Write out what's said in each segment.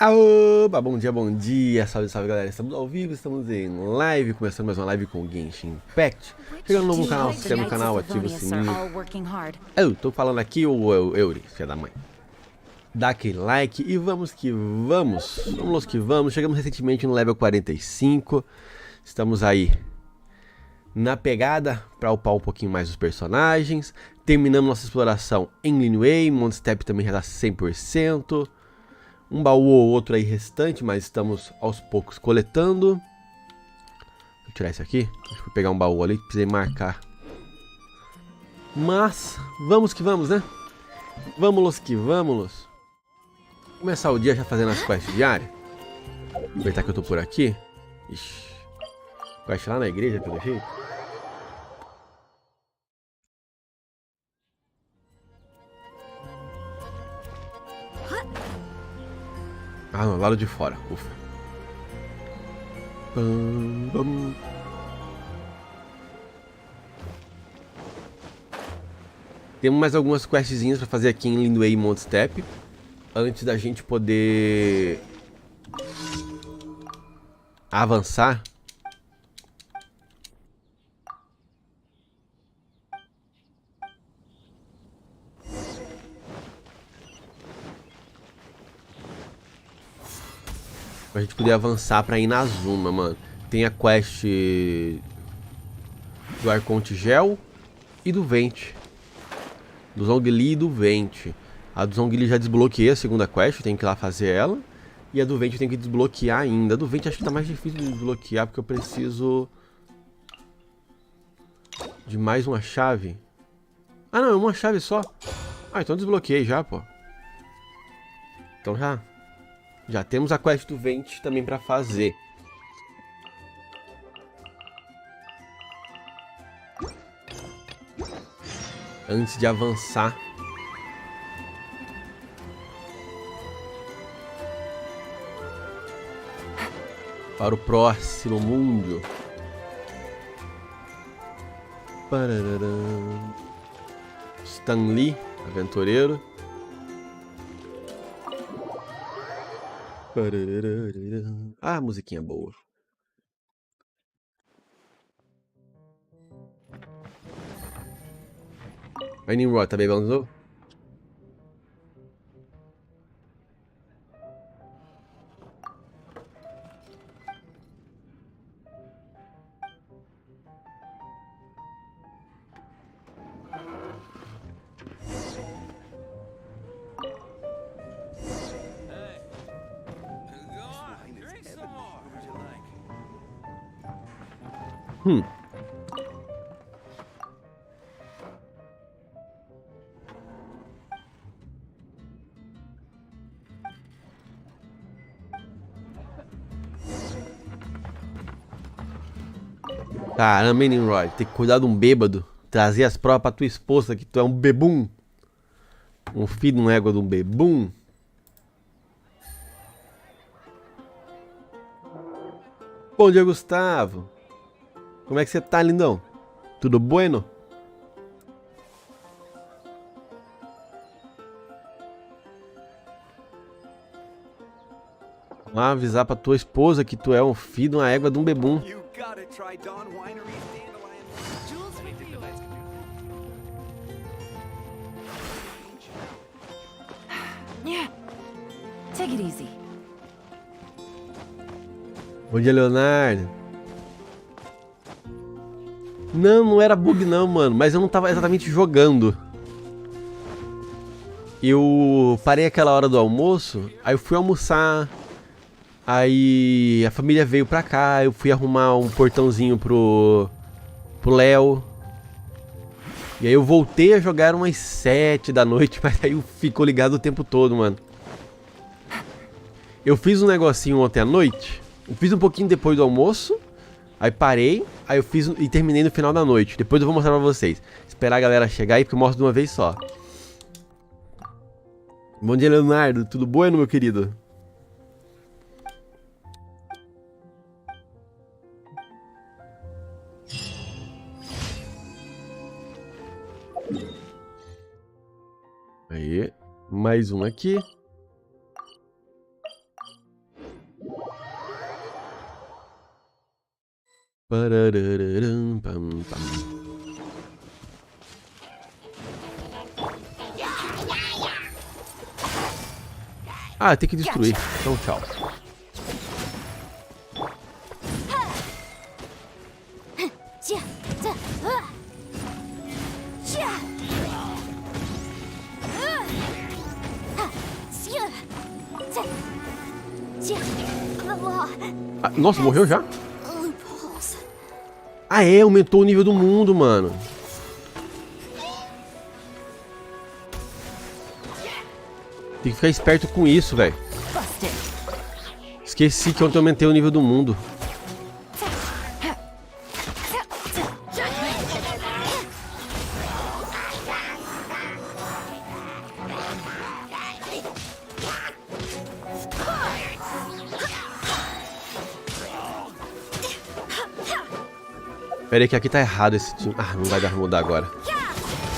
Aoba, bom dia, salve, salve galera, estamos ao vivo, estamos em live, começando mais uma live com o Genshin Impact. Chegando novo no canal, se inscreve no canal, ativa o sininho. Eu tô falando aqui o Euri, filha da mãe. Dá aquele like e vamos que vamos, chegamos recentemente no level 45, estamos aí na pegada para upar um pouquinho mais os personagens, terminamos nossa exploração em Linway, Mondstep também já dá 100%. Um baú ou outro aí restante, mas estamos aos poucos coletando. Vou tirar esse aqui. Acho que vou pegar um baú ali que precisei marcar. Mas, vamos que vamos, né? Vamos que vamos. Começar o dia já fazendo as quests diárias. Aproveitar que eu tô por aqui. Ixi. Quest lá na igreja, pelo jeito. Ah, não, lado de fora. Ufa. Bam, bam. Temos mais algumas questzinhas pra fazer aqui em Linway e Mondstep. Antes da gente poder avançar. Pra gente poder avançar pra ir na Zuma, mano. Tem a quest do Arconte Gel e do Vente. Do Zhongli e do Vente. A do Zhongli já desbloqueei a segunda quest, eu tenho que ir lá fazer ela. E a do Vente eu tenho que desbloquear ainda. A do Vente acho que tá mais difícil de desbloquear, porque eu preciso de mais uma chave. Ah não, é uma chave só. Ah, então desbloqueei já, pô. Então já temos a quest do Vente também pra fazer. Antes de avançar. Para o próximo mundo. Stan Lee, aventureiro. Ah, musiquinha boa. Aí, Nimrod, tá bebendo de novo? Caramba, hein, Nimrod, tem que cuidar de um bêbado. Trazer as provas pra tua esposa que tu é um bebum. Um filho de um égua de um bebum. Bom dia, Gustavo. Como é que você tá, lindão? Tudo bueno? Vamos lá avisar pra tua esposa que tu é um filho de uma égua de um bebum. Take it easy. Bom dia, Leonardo. Não era bug não, mano. Mas eu não tava exatamente jogando. Eu parei aquela hora do almoço. Aí eu fui almoçar. Aí a família veio pra cá. Eu fui arrumar um portãozinho pro Léo. E aí eu voltei a jogar umas 7 da noite. Mas aí ficou ligado o tempo todo, mano. Eu fiz um negocinho ontem à noite. Eu fiz um pouquinho depois do almoço. Aí parei. Aí eu fiz e terminei no final da noite. Depois eu vou mostrar pra vocês. Esperar a galera chegar aí, porque eu mostro de uma vez só. Bom dia, Leonardo. Tudo bom, meu querido? Aí. Mais um aqui. Parararam, pam, pam. Ah, tem que destruir. Então, tchau. Ah, nossa, morreu já? Ah, é, aumentou o nível do mundo, mano. Tem que ficar esperto com isso, velho. Esqueci que ontem eu aumentei o nível do mundo. Pera aí que aqui tá errado esse time. Ah, não vai dar pra mudar agora.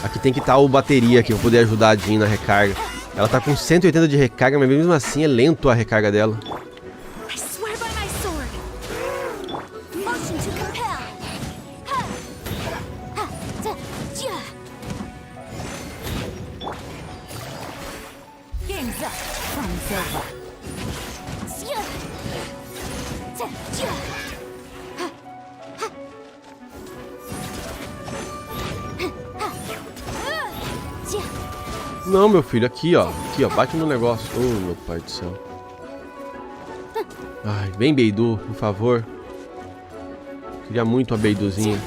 Aqui tem que estar o bateria aqui, pra poder ajudar a Jean na recarga. Ela tá com 180 de recarga, mas mesmo assim é lento a recarga dela. Não, meu filho, aqui ó, bate no negócio. Oh, meu pai do céu. Ai, vem Beidu, por favor. Queria muito a Beiduzinha.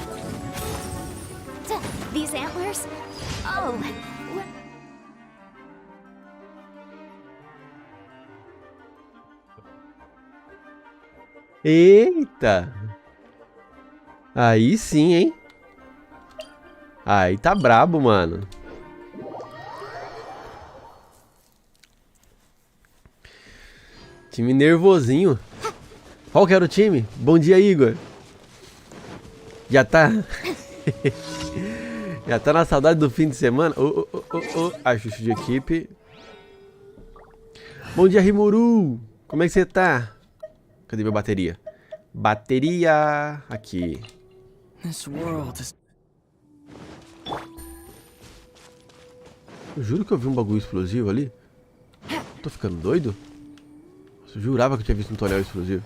Eita! Aí sim, hein? Aí tá brabo, mano. Time nervosinho. Qual que era o time? Bom dia, Igor. Já tá... Já tá na saudade do fim de semana? Ajuste de equipe. Bom dia, Rimuru. Como é que você tá? Cadê minha bateria? Bateria... Aqui. Eu juro que eu vi um bagulho explosivo ali. Tô ficando doido? Eu jurava que eu tinha visto um tonel explosivo.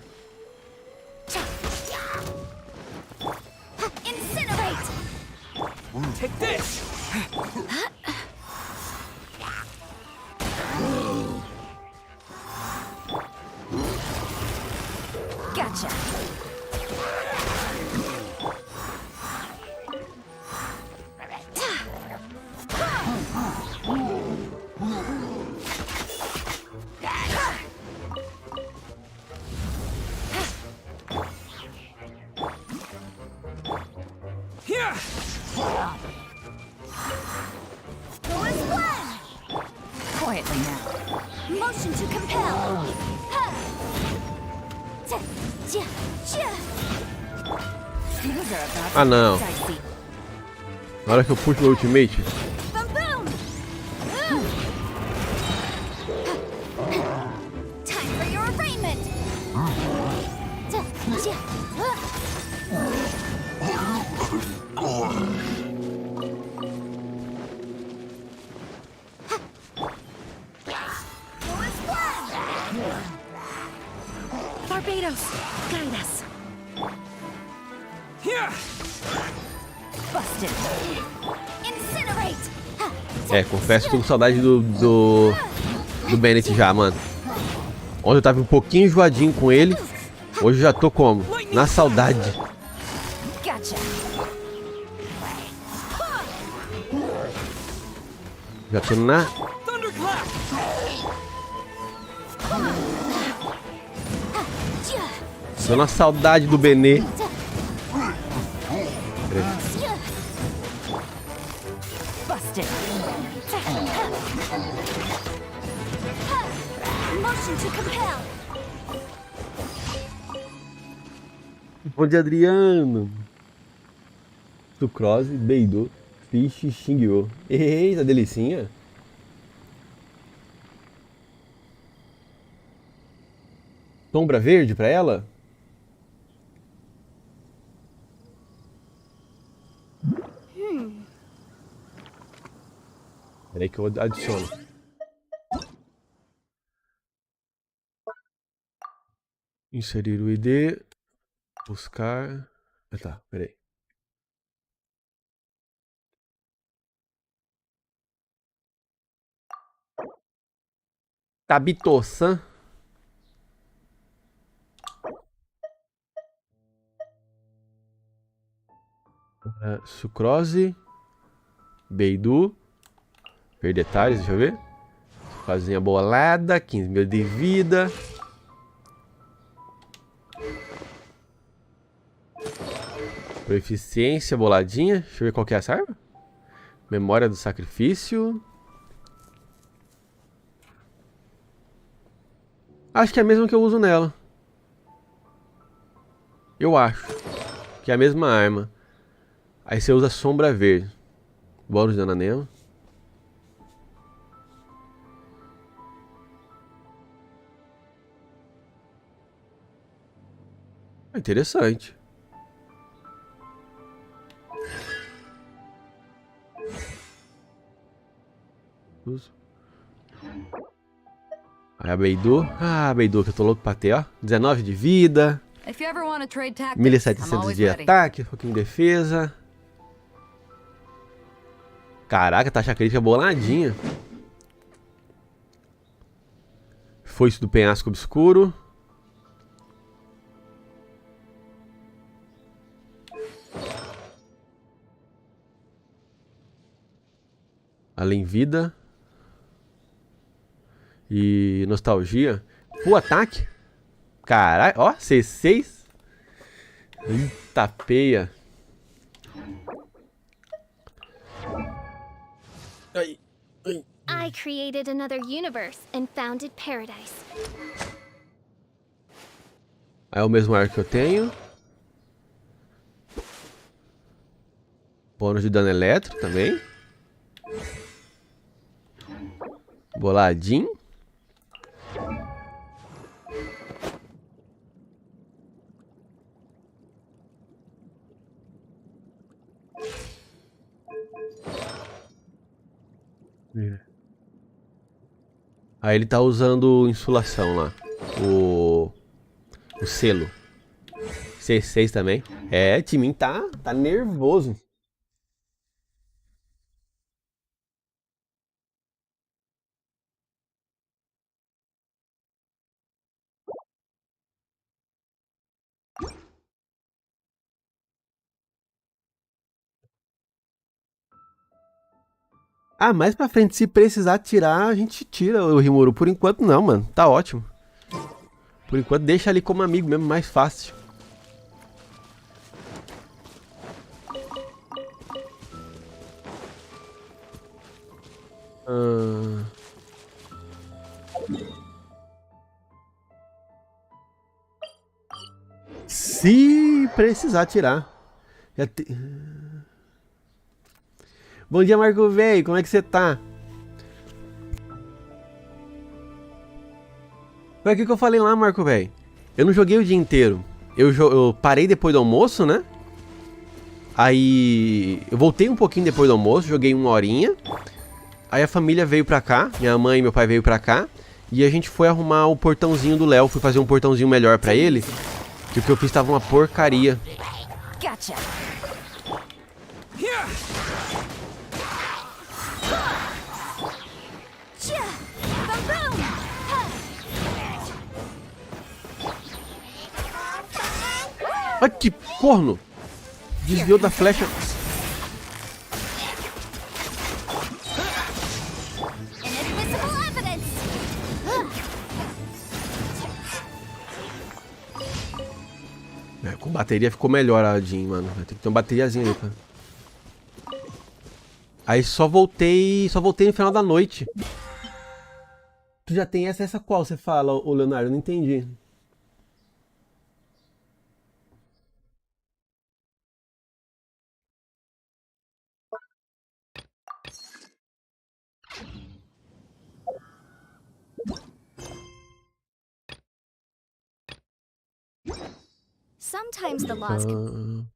Ah, não. Na hora que eu puxo meu ultimate. É, confesso que tô com saudade do Bennett já, mano. Ontem eu tava um pouquinho enjoadinho com ele. Hoje eu já tô como? Na saudade. Já tô na... Tô na saudade do Benê. Bom dia, Adriano. Sucrose, Beidou, Fish, Xingyo. Eita, delicinha. Sombra verde pra ela? Peraí que eu adiciono. Inserir o ID. Buscar. Ah, tá, peraí. Tabitosan. Sucrose. Beidu. Ver detalhes, deixa eu ver. Fazinha bolada. 15 mil de vida. Proficiência boladinha. Deixa eu ver qual que é essa arma. Memória do sacrifício. Acho que é a mesma que eu uso nela. Eu acho que é a mesma arma. Aí você usa sombra verde. Bônus de dano anema. Interessante. Aí a Beidu. Ah, a Beidu que eu tô louco pra ter, ó. 19 de vida. 1700 de ataque, um pouquinho de defesa. Caraca, taxa crítica boladinha. Foice do penhasco obscuro. Além vida. E nostalgia. O ataque. Caralho, ó, C6. Eita peia. Ai, ai. I created another universe and founded paradise. Aí é o mesmo arco que eu tenho. Bônus de dano elétrico também. Boladinho. Aí ele tá usando insulação lá. O selo. C6 também. É, time tá nervoso. Ah, mais pra frente, se precisar tirar, a gente tira o Rimuru. Por enquanto não, mano. Tá ótimo. Por enquanto deixa ali como amigo mesmo, mais fácil. Se precisar tirar. Bom dia, Marco Velho. Como é que você tá? Foi aquilo que eu falei lá, Marco Velho. Eu não joguei o dia inteiro. Eu parei depois do almoço, né? Aí eu voltei um pouquinho depois do almoço, joguei 1 horinha. Aí a família veio pra cá, minha mãe e meu pai veio pra cá. E a gente foi arrumar o portãozinho do Léo. Fui fazer um portãozinho melhor pra ele. Que o que eu fiz tava uma porcaria. Gotcha. Ai, que corno! Desviou da flecha. É, com bateria ficou melhor a Jean, mano. Tem que ter uma bateriazinha ali, tá? Aí só voltei no final da noite. Tu já tem essa qual você fala, ô Leonardo? Eu não entendi. Sometimes the laws can...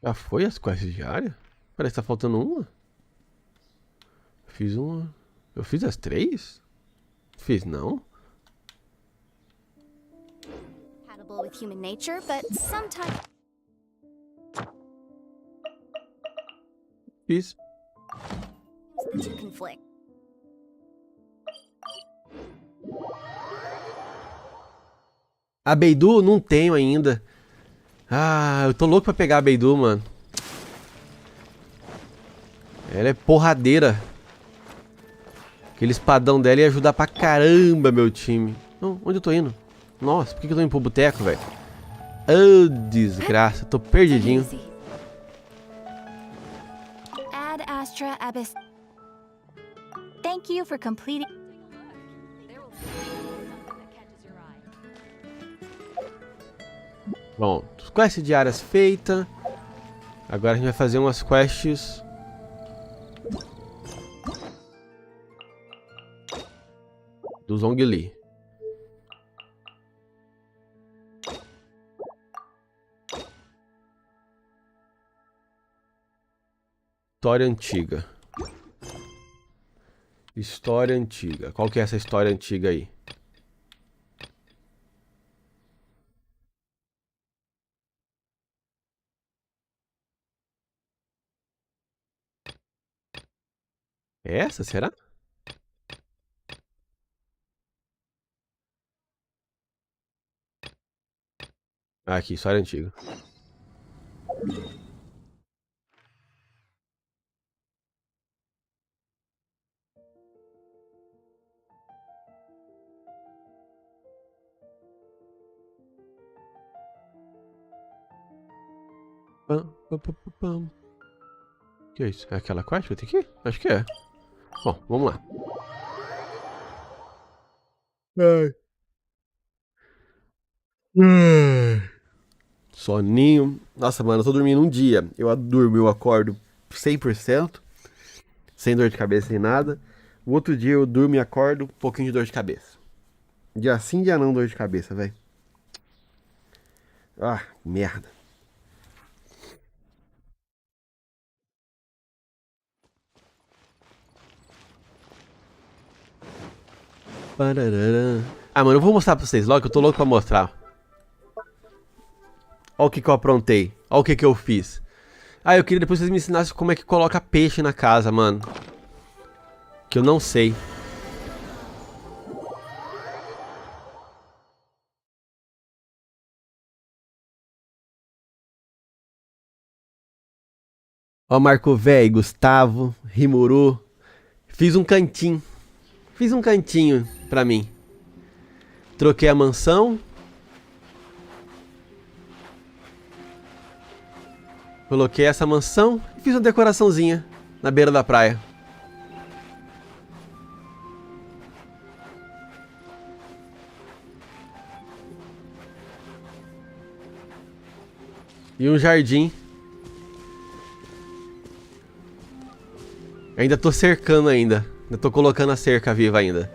Já foi as quests diárias? Parece que tá faltando uma. Fiz uma. Eu fiz as 3? Fiz não. Compatible with human nature, but sometimes Fiz. the two conflict. A Beidu não tenho ainda. Ah, eu tô louco pra pegar a Beidu, mano. Ela é porradeira. Aquele espadão dela ia ajudar pra caramba meu time. Não, onde eu tô indo? Nossa, por que eu tô indo pro boteco, velho? Oh, desgraça, tô perdidinho. Ad Astra Abyss. Thank you for completing. Bom, quests diárias feitas. Agora a gente vai fazer umas quests do Zhongli. História antiga. História antiga. Qual que é essa história antiga aí? É essa, será? Ah, aqui, história antiga. Pam, pam, pam, pam, pam. Que é isso? É aquela quest que eu tenho que ir? Acho que é. Bom, vamos lá. Ai. Soninho. Nossa, mano, eu tô dormindo um dia. Eu durmo, eu acordo 100%, sem dor de cabeça, sem nada. O outro dia eu durmo e acordo, um pouquinho de dor de cabeça. Dia sim, dia não, dor de cabeça, velho. Ah, merda. Pararã. Ah, mano, eu vou mostrar pra vocês logo, que eu tô louco pra mostrar. Olha o que eu aprontei. Olha o que eu fiz. Ah, eu queria depois que vocês me ensinassem como é que coloca peixe na casa, mano. Que eu não sei. Ó, Marco Véi, Gustavo, Rimuru. Fiz um cantinho. Fiz um cantinho pra mim. Troquei a mansão. Coloquei essa mansão e fiz uma decoraçãozinha na beira da praia. E um jardim. Ainda tô cercando ainda. Ainda tô colocando a cerca viva ainda.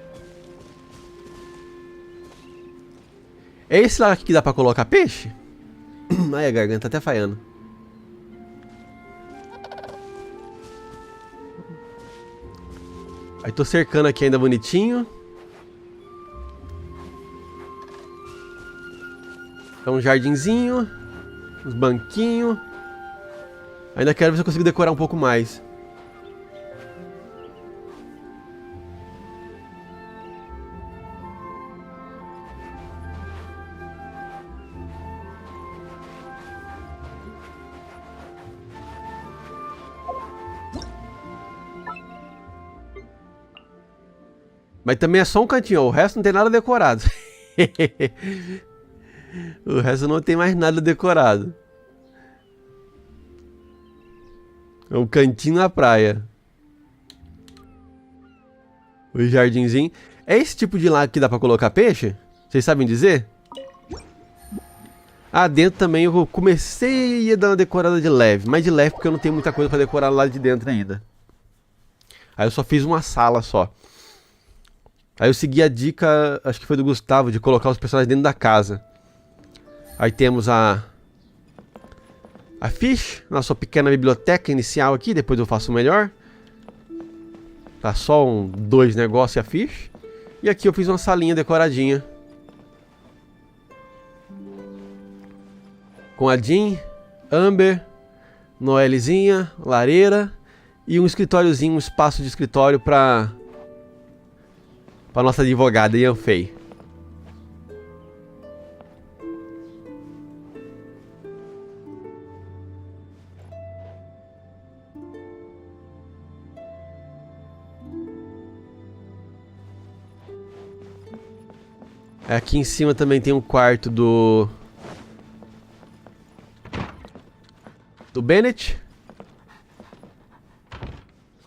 É esse lá que dá pra colocar peixe? Ai, a garganta tá até falhando. Aí tô cercando aqui ainda bonitinho. É um jardinzinho. Uns banquinhos. Ainda quero ver se eu consigo decorar um pouco mais. Mas também é só um cantinho, ó. O resto não tem nada decorado. O resto não tem mais nada decorado. É um cantinho na praia. O jardinzinho. É esse tipo de lago que dá pra colocar peixe? Vocês sabem dizer? Ah, dentro também eu comecei a dar uma decorada de leve. Mas de leve porque eu não tenho muita coisa pra decorar lá de dentro ainda. Aí eu só fiz uma sala só. Aí eu segui a dica, acho que foi do Gustavo, de colocar os personagens dentro da casa. Aí temos a a ficha, nossa pequena biblioteca inicial aqui, depois eu faço melhor. Tá só dois negócios e a ficha. E aqui eu fiz uma salinha decoradinha. Com a Jean, Amber, Noelzinha, lareira e um escritóriozinho, um espaço de escritório pra nossa advogada, Ian Fei. Aqui em cima também tem um quarto do Bennett.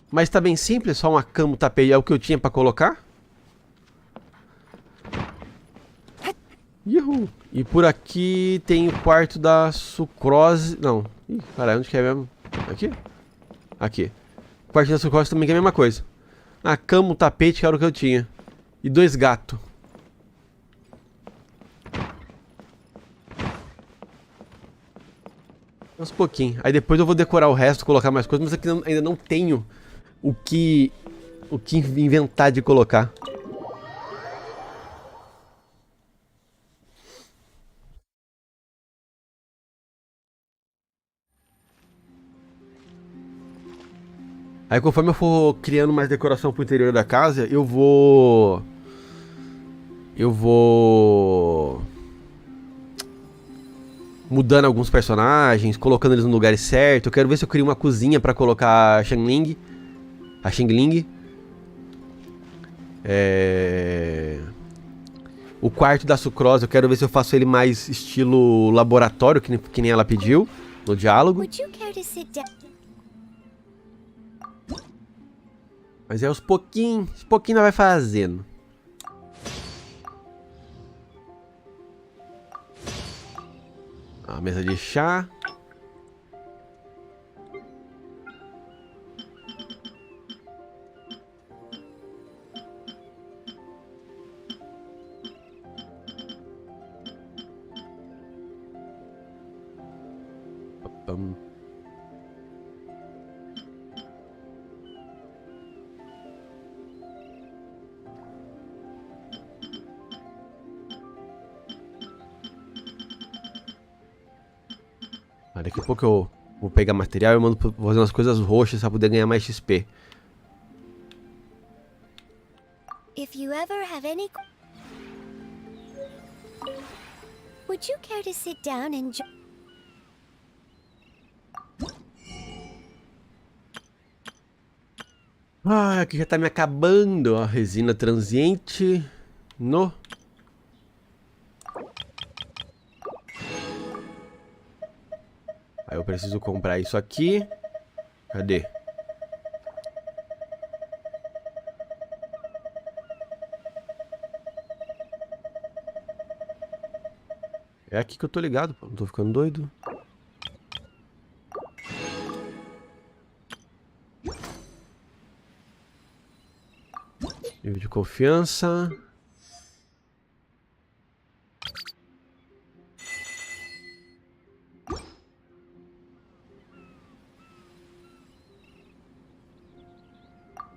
Mas tá bem simples, só uma cama, um tapete, é o que eu tinha pra colocar. Uhul. E por aqui tem o quarto da sucrose. Não. Ih, caralho, onde que é mesmo? Aqui? Aqui. O quarto da sucrose também que é a mesma coisa. A cama, um tapete, que era o que eu tinha. E 2 gatos. Uns pouquinho. Aí depois eu vou decorar o resto, colocar mais coisas, mas aqui ainda não tenho o que inventar de colocar. Aí conforme eu for criando mais decoração pro interior da casa, eu vou mudando alguns personagens, colocando eles no lugar certo. Eu quero ver se eu crio uma cozinha pra colocar a Xingling. O quarto da sucrose, eu quero ver se eu faço ele mais estilo laboratório, que nem ela pediu no diálogo. Mas é aos pouquinhos nós vai fazendo. A mesa de chá. Daqui a pouco eu vou pegar material e eu mando fazer umas coisas roxas pra poder ganhar mais XP. If you ever have any... Would you care to sit down and... Ah, aqui já tá me acabando a resina transiente. No. Aí eu preciso comprar isso aqui. Cadê? É aqui que eu tô ligado, pô. Não tô ficando doido. Nível de confiança.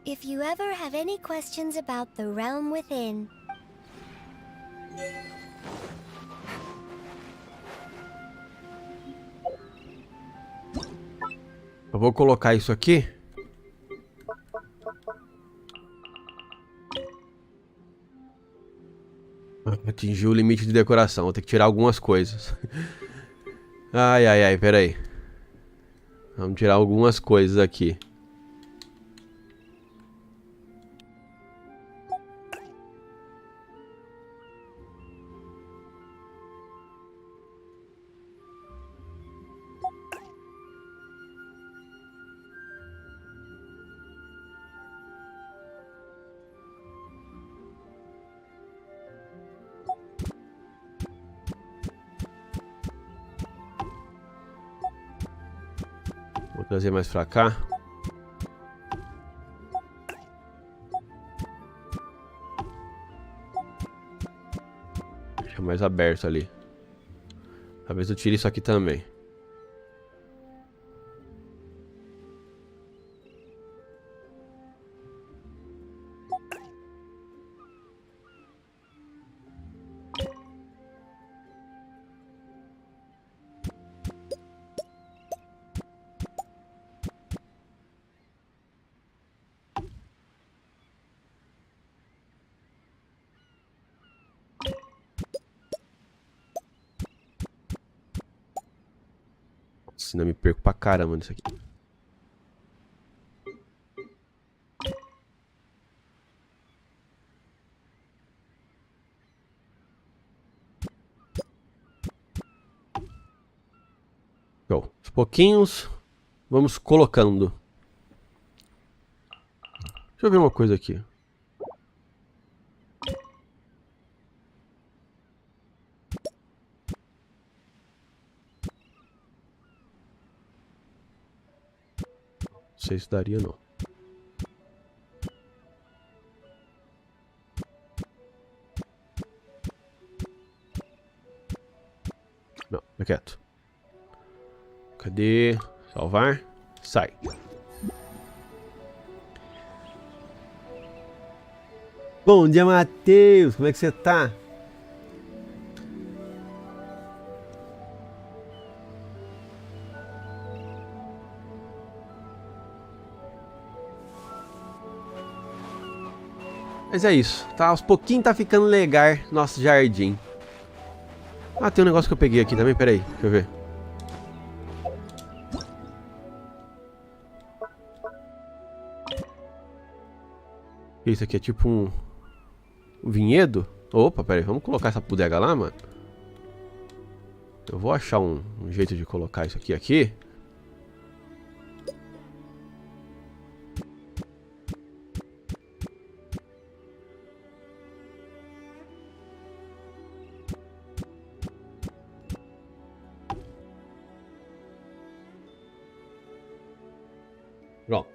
If you ever have any questions about the realm within... Eu vou colocar isso aqui. Atingiu o limite de decoração. Vou ter que tirar algumas coisas. Ai, ai, ai, pera aí. Vamos tirar algumas coisas aqui. Vou trazer mais pra cá. Deixa mais aberto ali. Talvez eu tire isso aqui também. Nossa, ainda me perco pra caramba nisso aqui. Show. Aos pouquinhos, vamos colocando. Deixa eu ver uma coisa aqui. Não sei se daria, não. Não, é quieto. Cadê? Salvar. Sai. Bom dia, Matheus. Como é que você tá? Mas é isso. Tá, aos pouquinhos tá ficando legal nosso jardim. Ah, tem um negócio que eu peguei aqui também. Pera aí, deixa eu ver. Isso aqui é tipo um vinhedo? Opa, pera aí, vamos colocar essa bodega lá, mano. Eu vou achar um jeito de colocar isso aqui. Pronto.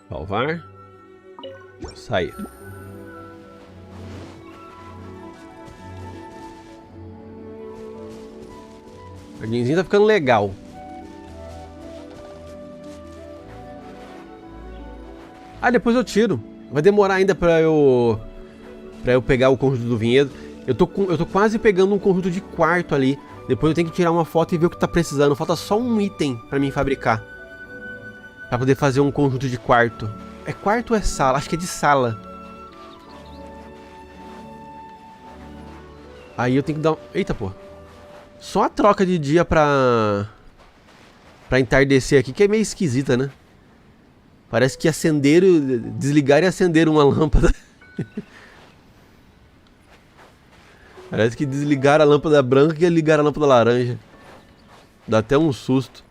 Salvar. Sair. O jardinzinho tá ficando legal. Ah, depois eu tiro. Vai demorar ainda pra eu pegar o conjunto do vinhedo. Eu tô quase pegando um conjunto de quarto ali. Depois eu tenho que tirar uma foto e ver o que tá precisando. Falta só um item pra mim fabricar. Pra poder fazer um conjunto de quarto. É quarto ou é sala? Acho que é de sala. Aí eu tenho que dar... Eita, pô. Só a troca de dia pra entardecer aqui que é meio esquisita, né? Parece que desligar e acender uma lâmpada. Parece que desligaram a lâmpada branca e ligaram a lâmpada laranja. Dá até um susto.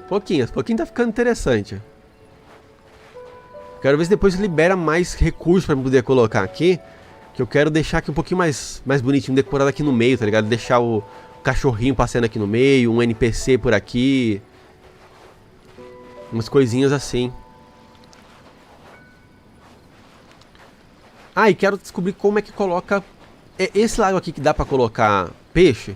Pouquinho tá ficando interessante. Quero ver se depois libera mais recursos pra poder colocar aqui. Que eu quero deixar aqui um pouquinho mais bonitinho, decorado aqui no meio, tá ligado? Deixar o cachorrinho passando aqui no meio, um NPC por aqui. Umas coisinhas assim. Ah, e quero descobrir como é que coloca... É esse lago aqui que dá pra colocar peixe?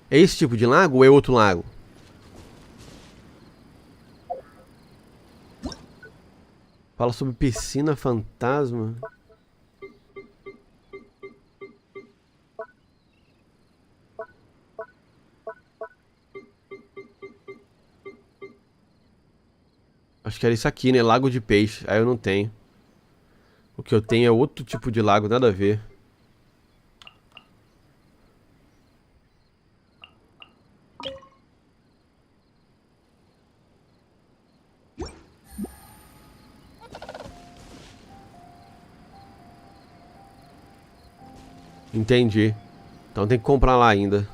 É esse tipo de lago ou é outro lago? Fala sobre piscina fantasma. Acho que era isso aqui, né? Lago de peixe. Aí eu não tenho. O que eu tenho é outro tipo de lago, nada a ver. Entendi. Então tem que comprar lá ainda.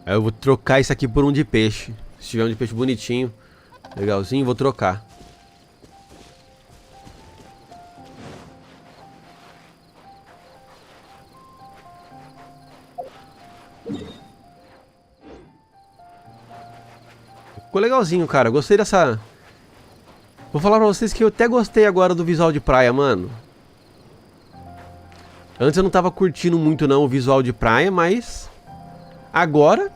Aí eu vou trocar isso aqui por um de peixe. Se tiver um de peixe bonitinho, legalzinho, vou trocar. Ficou legalzinho, cara. Eu gostei dessa... Vou falar pra vocês que eu até gostei agora do visual de praia, mano. Antes eu não tava curtindo muito não o visual de praia, mas... Agora,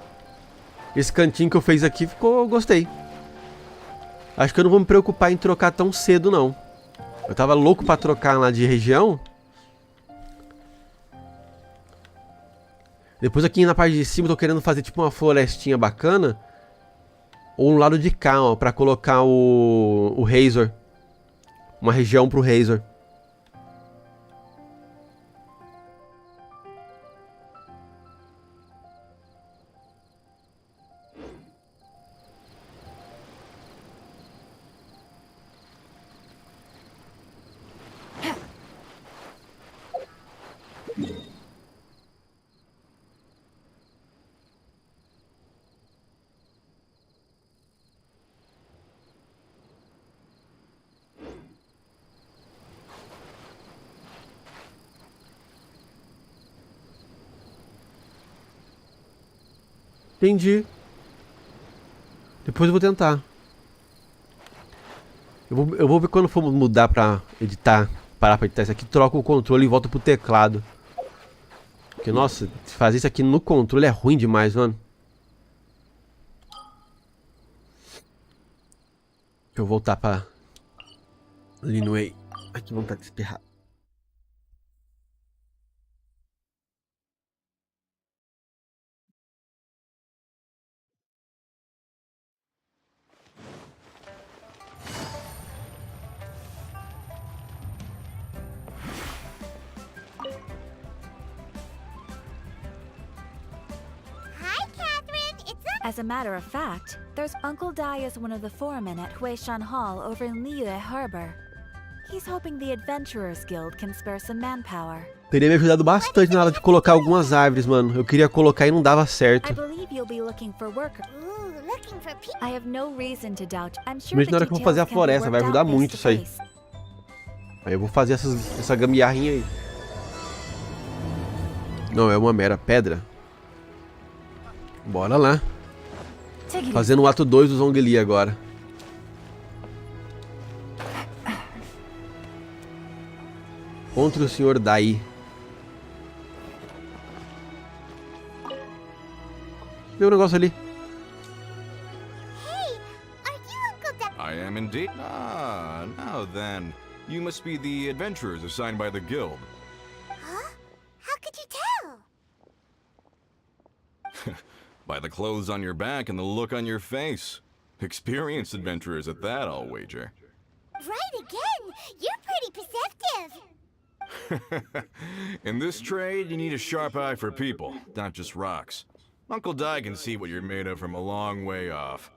esse cantinho que eu fiz aqui ficou... Gostei. Acho que eu não vou me preocupar em trocar tão cedo, não. Eu tava louco pra trocar lá de região. Depois aqui na parte de cima eu tô querendo fazer tipo uma florestinha bacana. Ou um lado de cá, ó, pra colocar o Razor. Uma região pro Razor. Entendi. Depois eu vou tentar. Eu vou ver quando for mudar pra editar. Parar pra editar isso aqui. Troco o controle e volto pro teclado. Porque, nossa, fazer isso aqui no controle é ruim demais, mano. Deixa eu voltar pra Linway. Ai, que vontade de espirrar. As a matter of fact, there's Uncle Dai is one of the foremen at Huishan Hall over in Liyue Harbor. He's hoping the Adventurers Guild can spare some manpower. Teria me ajudado bastante na hora de colocar algumas árvores, mano. Eu queria colocar e não dava certo. I believe you'll be looking for work. Looking for people. I have no reason to doubt. I'm sure Principalmente na the hora que eu vou fazer a details can be floresta, vai worked ajudar out muito isso aí. face to face. Aí eu vou fazer essa gambiarrinha aí. Não, é uma mera pedra. Bora lá. Fazendo o ato 2 do Zhongli agora. Contra o Sr. Dai. Tem um negócio ali. Hey, are you Uncle Dai? I am indeed. Ah, now then. You must be the adventurers assigned by the guild. Huh? How could you tell? By the clothes on your back and the look on your face. Experienced adventurers at that, I'll wager. Right again. You're pretty perceptive. In this trade, you need a sharp eye for people, not just rocks. Uncle Dai can see what you're made of from a long way off.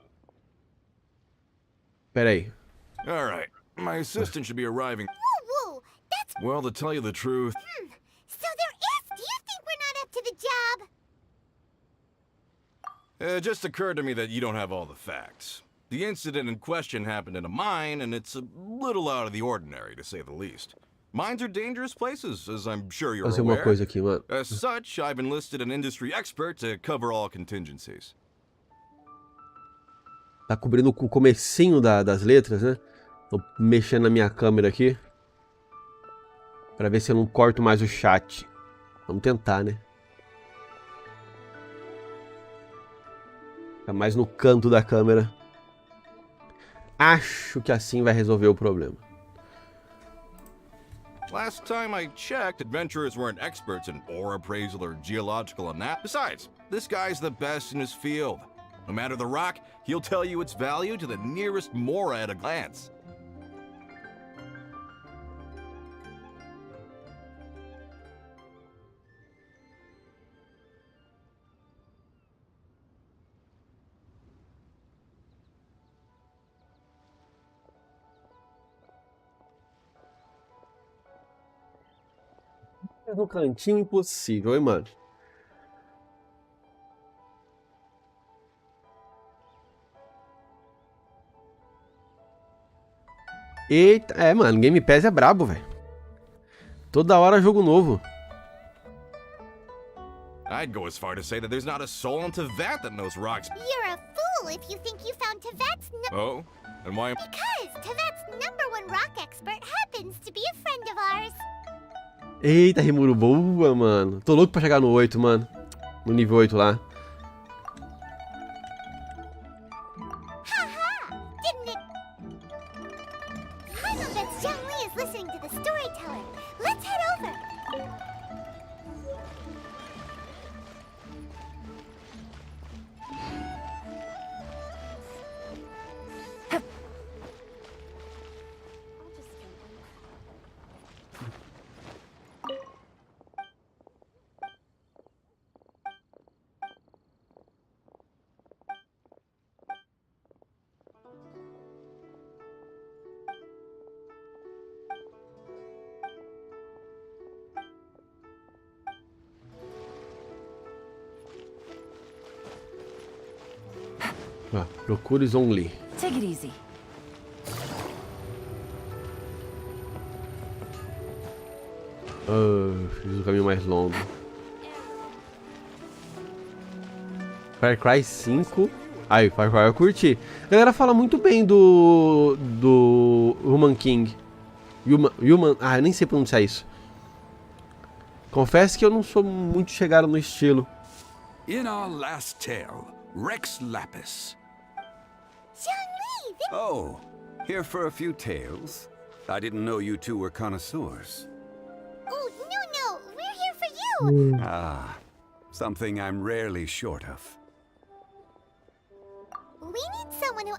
Pera aí. All right, my assistant should be arriving. Whoa, that's... Well, to tell you the truth, So there is... Do you think we're not up to the job? it just occurred to me that you don't have all the facts. The incident in question happened in a mine, and it's a little out of the ordinary, to say the least. Mines are dangerous places, as I'm sure you're Fazer uma aware. coisa aqui, mano. As such, I've enlisted an industry expert to cover all contingencies. Tá cobrindo o comecinho das letras, né? Tô mexendo na minha câmera aqui. Pra ver se eu não corto mais o chat. Vamos tentar, né? Fica mais no canto da câmera. Acho que assim vai resolver o problema. Last time I checked, adventurers weren't experts in ore appraisal or geological analysis. Besides, this guy's the best in his field. No matter the rock, he'll tell you its value to the nearest mora at a glance. No cantinho impossível, hein, mano? Eita, mano, Game Pass é brabo, velho. Toda hora jogo novo. I'd go as far to say that there's not a soul in Tevat that knows rocks. You're a fool if you think you found Tevat's Oh? And why? Because Tevat's #1 rock expert happens to be a friend of ours. Eita, Rimuru, boa, mano. Tô louco pra chegar no 8, mano. No nível 8 lá. Haha! Didn't it? Ah, procure Zhongli. Take it easy. Fiz o caminho mais longo. Far Cry 5. Aí, Far Cry eu curti. A galera fala muito bem do Human King. Human... Ah, eu nem sei pronunciar isso. Confesso que eu não sou muito chegado no estilo. In our last tale, Rex Lapis. Zhongli, Oh, here for a few tales? I didn't know you two were connoisseurs. oh, no, we're here for you. Ah, something I'm rarely short of. We need someone who...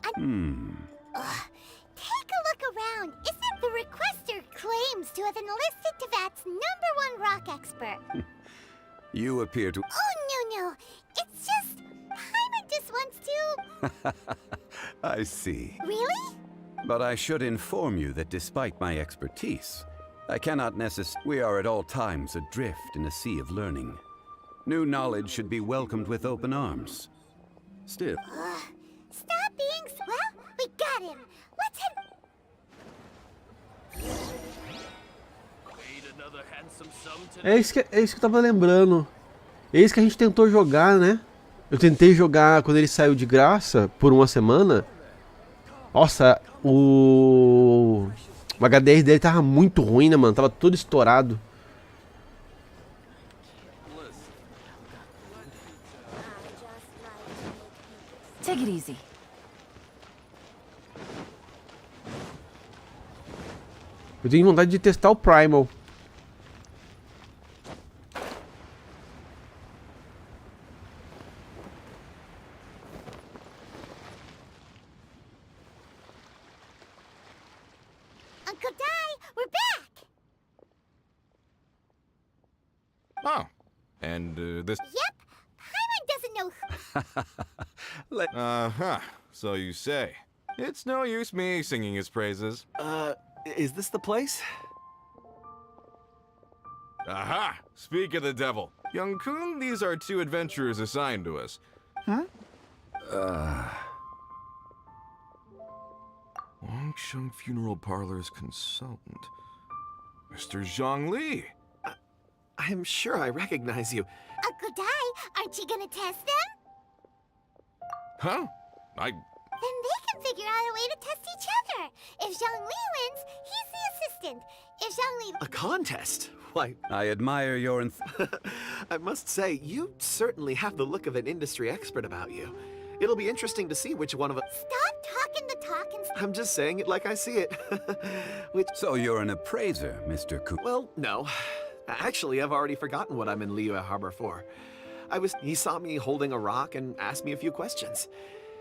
Take a look around. Isn't the requester claims to have enlisted Teyvat's #1 rock expert? You appear to... Oh, no. It's just... Paimon just wants to... I see. Really? But I should inform you that despite my expertise, I cannot we are at all times adrift in a sea of learning. New knowledge should be welcomed with open arms. Still... Stop being... Well, we got him. Let's head... É isso que eu tava lembrando. É isso que a gente tentou jogar, né? Eu tentei jogar quando ele saiu de graça por uma semana. Nossa, o HDR dele tava muito ruim, né, mano? Tava todo estourado. Take it easy. Eu tenho vontade de testar o Primal. Uncle Dai, we're back! Oh, and this... Yep, Paimon doesn't know... Uh-huh, so you say. It's no use me singing his praises. Is this the place? Aha! Speak of the devil. Young Kun, these are 2 adventurers assigned to us. Huh? Longsheng Funeral Parlor's consultant. Mr. Zhongli. I'm sure I recognize you. Uncle Dai, aren't you gonna test them? Huh? Then they can figure out a way to test each other. If Zhongli wins, he's the assistant. If Zhongli... A contest? Why, I admire your I must say, you certainly have the look of an industry expert about you. It'll be interesting to see which one of us... Stop talking the talk and... I'm just saying it like I see it. So you're an appraiser, Mr. Ku. Well, no. Actually, I've already forgotten what I'm in Liyue Harbor for. He saw me holding a rock and asked me a few questions.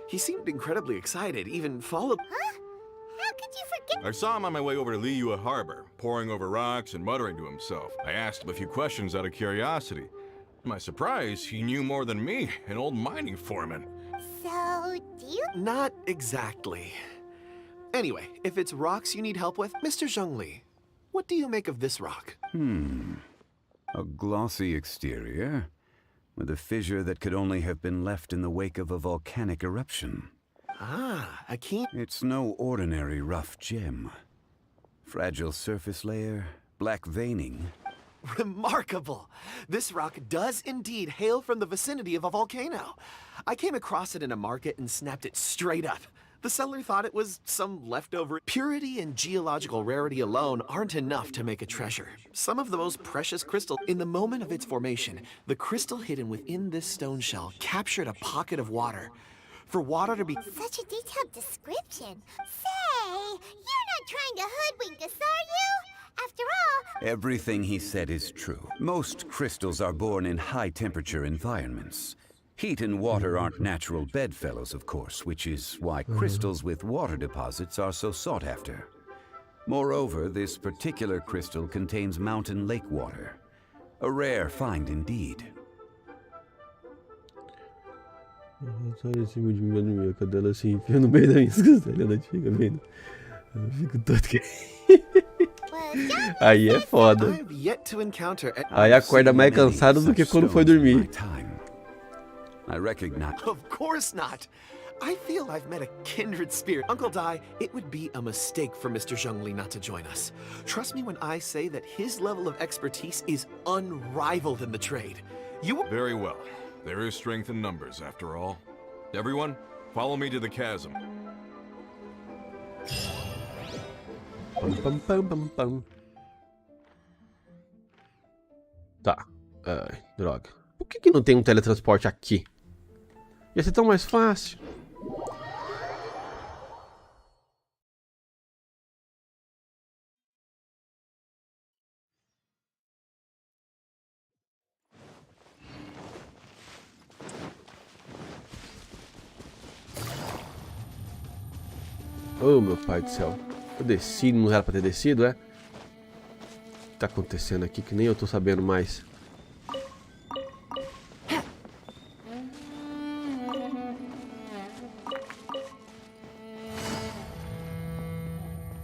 He seemed incredibly excited, even followed... Huh? How could you forget? I saw him on my way over to Liyue Harbor, poring over rocks and muttering to himself. I asked him a few questions out of curiosity. To my surprise, he knew more than me, an old mining foreman. So, do you... Not exactly. Anyway, if it's rocks you need help with, Mr. Zhongli, what do you make of this rock? A glossy exterior, with a fissure that could only have been left in the wake of a volcanic eruption. Ah, a keen... It's no ordinary rough gem. Fragile surface layer, black veining. Remarkable! This rock does indeed hail from the vicinity of a volcano. I came across it in a market and snapped it straight up. The seller thought it was some leftover. Purity and geological rarity alone aren't enough to make a treasure. Some of the most precious crystal. In the moment of its formation, the crystal hidden within this stone shell captured a pocket of water. For water to be... Such a detailed description. Say, you're not trying to hoodwink us, are you? After all... Everything he said is true. Most crystals are born in high-temperature environments. Heat and water aren't natural bedfellows, of course, which is why crystals with water deposits are so sought after. Moreover, this particular crystal contains mountain lake water. A rare find indeed. Só esse de minha cadela se enfia no meio da minha costelha, fica vendo. Eu fico todo que... Aí é foda. I've yet to encounter... Aí acorda mais cansado do que quando foi dormir. I recognize. Of course not. I feel I've met a kindred spirit. Uncle Dai, it would be a mistake for Mr. Zhongli not to join us. Trust me when I say that his level of expertise is unrivaled in the trade. You will... Very well. There is strength in numbers, after all. Everyone, follow me to the chasm. Pam, pam, pam, pam, pam. Tá. Ai, droga. Por que não tem um teletransporte aqui? Ia ser tão mais fácil. Oh, meu pai do céu. Eu desci, não era pra ter descido, é? O que tá acontecendo aqui que nem eu tô sabendo mais.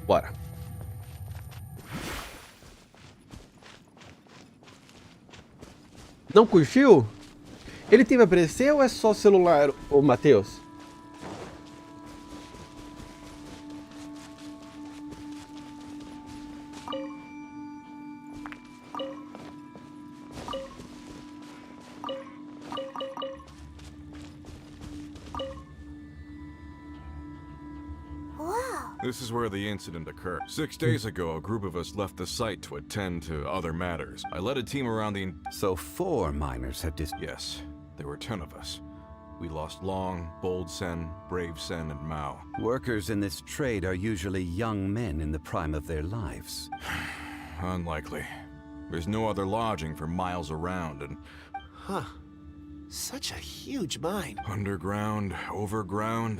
Bora. Não curtiu? Ele tem que aparecer ou é só celular, ô Matheus? This is where the incident occurred. 6 days ago, a group of us left the site to attend to other matters. I led a team around the... So 4 miners have Yes, there were 10 of us. We lost Long, Bold Sen, Brave Sen, and Mao. Workers in this trade are usually young men in the prime of their lives. Unlikely. There's no other lodging for miles around, and... Huh. Such a huge mine. Underground, overground.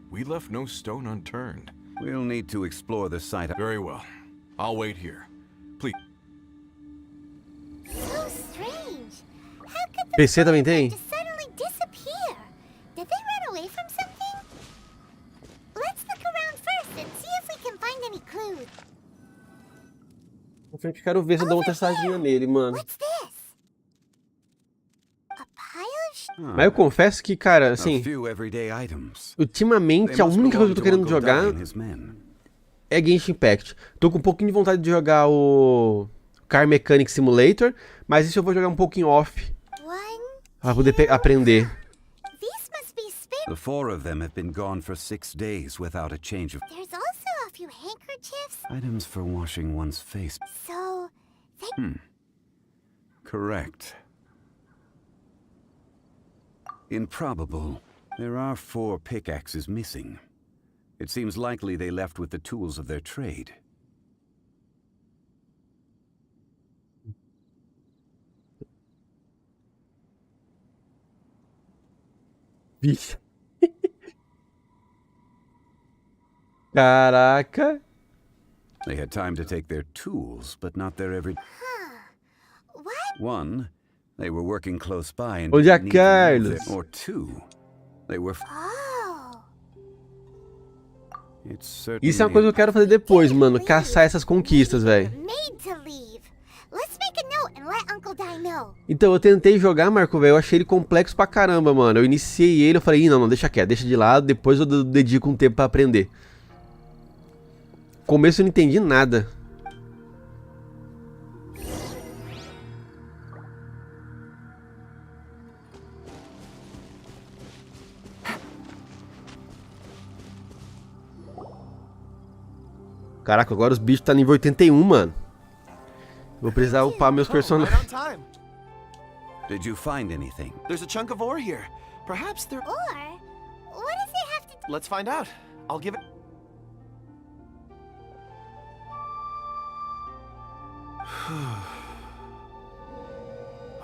We left no stone unturned. We'll need to explore the site. Very well. I'll wait here. Please. So strange. How could the PC também tem? just suddenly disappear? Did they run away from something? Let's look around first and see if we can find any clues. Eu quero ver se eu dou uma testadinha nele, mano. What's this? A pile of Mas eu confesso que, cara, A assim, few everyday items. ultimamente a única coisa que eu tô querendo jogar Men. é Genshin Impact. Tô com um pouquinho de vontade de jogar o Car Mechanic Simulator, mas isso eu vou jogar um pouquinho off, one. pra poder aprender. These must be spare. The 4 of them have been gone for 6 days without a change of There's also a few handkerchiefs. items for washing one's face. So, they Correct. Improbable. There are 4 pickaxes missing. It seems likely they left with the tools of their trade. Vixe. Caraca. They had time to take their tools, but not their every... what? 1, they were working close by and Olha, didn't need to move Carlos. it. Or 2, they were... Oh. It's certainly... Isso é uma coisa que eu quero fazer depois, mano. Caçar essas conquistas, velho. Made to leave. Let's make a note and let Uncle Dai know. Então, eu tentei jogar, Marco, velho. Eu achei ele complexo pra caramba, mano. Eu iniciei ele, eu falei, ih, não, deixa quieto, deixa de lado. Depois eu dedico um tempo pra aprender. No começo eu não entendi nada. Caraca, agora os bichos tá nível 81, mano. Vou precisar upar meus personagens. Right on time. Did you find anything? There's a chunk of ore here. Perhaps there... Or, what does it have to do? Let's find out. I'll give it...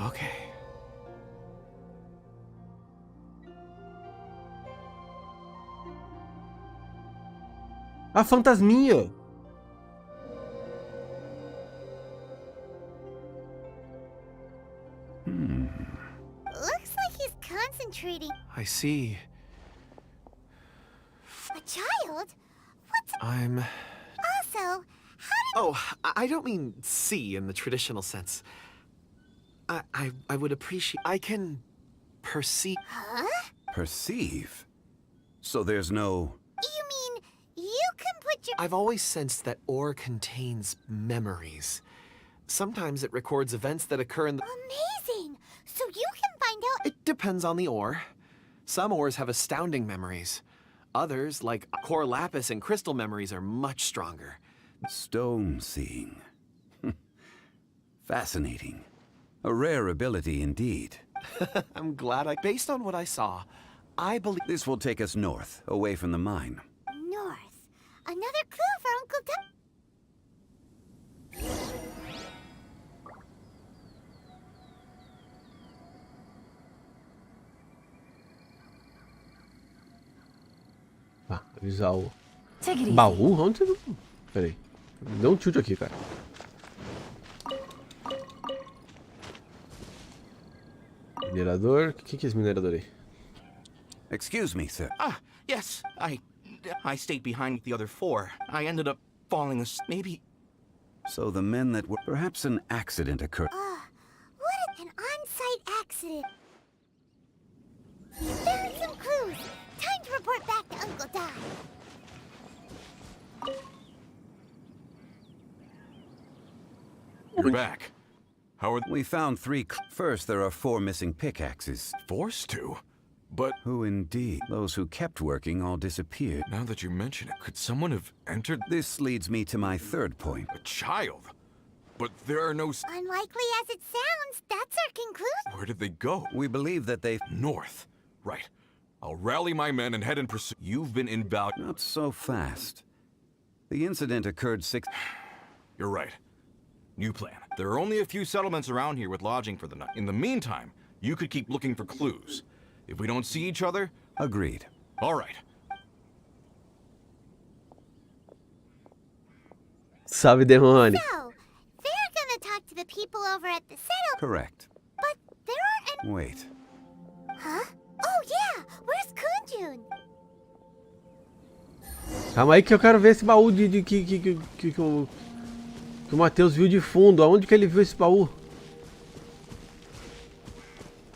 Okay. A fantasminha. Looks like he's concentrating. I see. A child? What's I'm... also? Oh, I don't mean see in the traditional sense. I would appreciate... I can perceive... Huh? Perceive? So there's no... You mean you can put your... I've always sensed that ore contains memories. Sometimes it records events that occur in the... Amazing! So you can find out... It depends on the ore. Some ores have astounding memories. Others, like core lapis and crystal memories, are much stronger. Stone seeing. Fascinating. A rare ability indeed. I'm glad Based on what I saw, I believe... This will take us north, away from the mine. North. Another clue for Uncle Doug. Ah, avisar o... Take it easy. Baú? Onde você... Pera aí. Deu um tilt aqui, cara. Minerador? O que é esse minerador aí? Excuse me, sir. Ah, yes, I stayed behind the other four. I ended up falling asleep. Maybe... So the men that were... Perhaps an accident occurred. What an on-site accident. Found some clues. Time to report back to Uncle Doug. You're back. How are... We found 3... First, there are 4 missing pickaxes. Forced to? But Who indeed? Those who kept working all disappeared. now that you mention it, could someone have entered This leads me to my third point. a child? But there are no... Unlikely as it sounds, that's our conclusion. Where did they go? We believe that they... North. Right. I'll rally my men and head in pursuit. You've been invaluable. Not so fast. The incident occurred 6... You're right. New plan. There are only a few settlements around here with lodging for the night. In the meantime, you could keep looking for clues. If we don't see each other, Agreed. all right. Salve, demônio. So, they're gonna talk to the people over at the settlement, Correct. but there aren't any... Wait. Huh? Oh yeah, where's Kunjun? Calma aí que eu quero ver esse baú que o Matheus viu de fundo. Aonde que ele viu esse baú?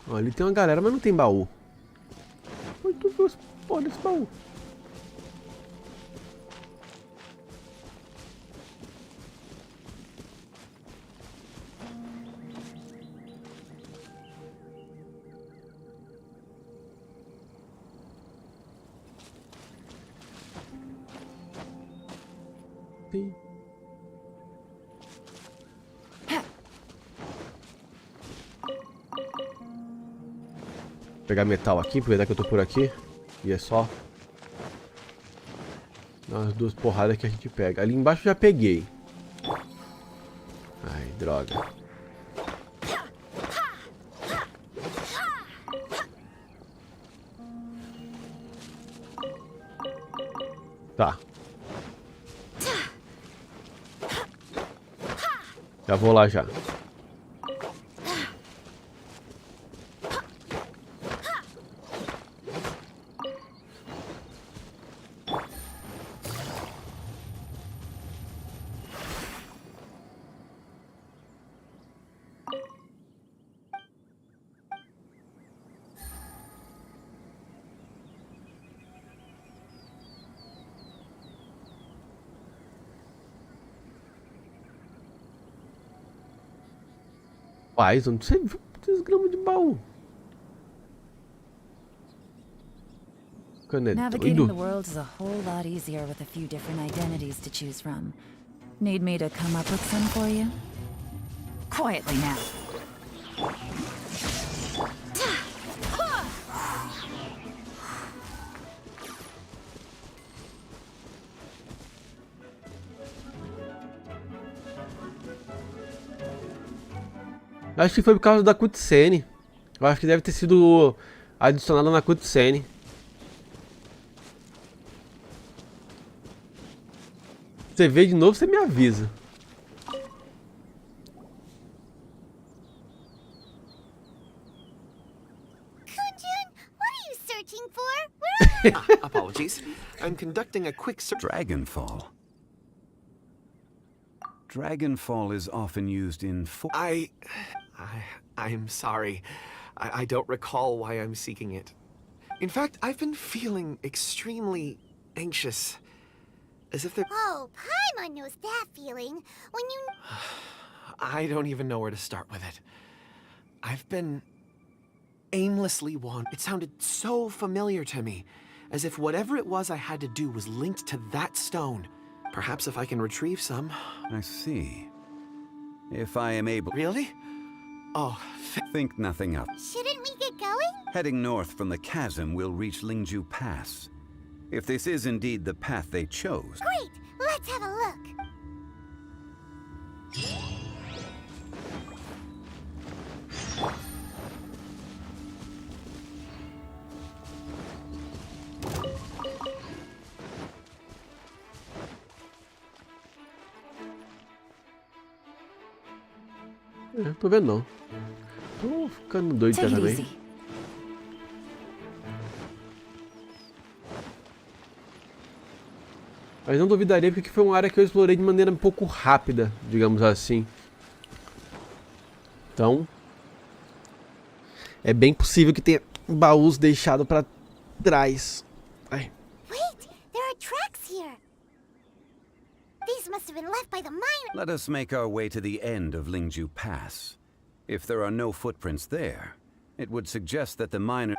Ó, ali tem uma galera, mas não tem baú. Onde tu viu esse porra desse baú? Sim. Pegar metal aqui, aproveitar que eu tô por aqui. E é só dar umas 2 porradas que a gente pega. Ali embaixo eu já peguei. Ai, droga. Tá. Já vou lá já. Rapaz, onde você viu 3 gramas de baú? Caneta. Navigating the world is a whole lot easier with a few different identities to choose from. Need me to come up with some for you? Quietly now. Acho que foi por causa da cutscene. Eu acho que deve ter sido adicionada na cutscene. Você vê de novo, você me avisa. Kunjun, what are you searching for? Where are you? Apologies. I'm conducting a quick search. Dragonfall. Dragonfall is often used in... I'm sorry. I don't recall why I'm seeking it. In fact, I've been feeling extremely anxious. As if there... Oh, Paimon knows that feeling. When you... I don't even know where to start with it. I've been aimlessly wandering. It sounded so familiar to me, as if whatever it was I had to do was linked to that stone. Perhaps if I can retrieve some. I see. If I am able... Really? Oh, Think nothing of. Shouldn't we get going? Heading north from the chasm, we'll reach Lingju Pass. If this is indeed the path they chose... Great! Let's have a look. Tô vendo não. Tô ficando doido já Take it também. easy. Mas não duvidaria porque foi uma área que eu explorei de maneira um pouco rápida, digamos assim. Então, é bem possível que tenha baús deixados pra trás. Ai. Wait! There are tracks here! These must have been left by the miner. Let us make our way to the end of Lingju Pass. If there are no footprints there, it would suggest that the miner...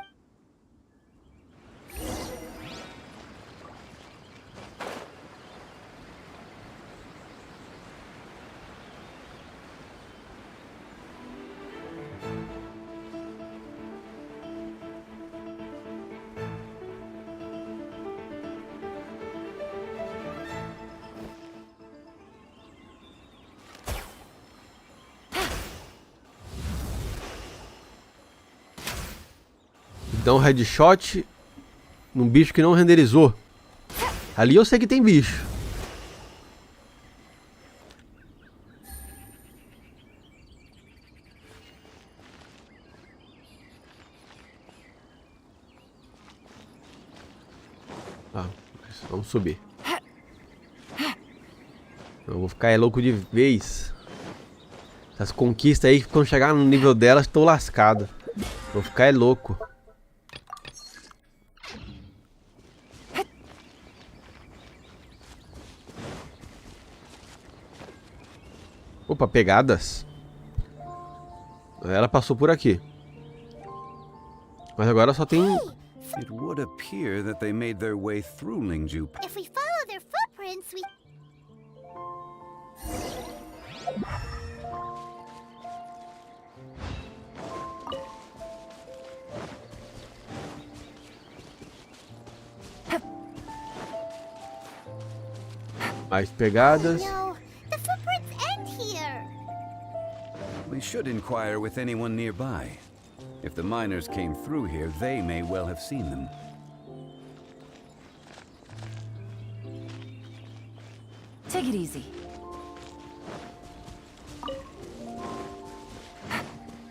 Dá um headshot num bicho que não renderizou. Ali eu sei que tem bicho. Ah, vamos subir. Eu vou ficar louco de vez. Essas conquistas aí, quando chegar no nível delas, tô lascado. Vou ficar louco. Opa, pegadas. Ela passou por aqui. Mas agora só tem... It would appear that they made their way through Lingju. If we follow their footprints, we... Mais pegadas. No, the footprints end here. We should inquire with anyone nearby. If the miners came through here, they may well have seen them. Take it easy.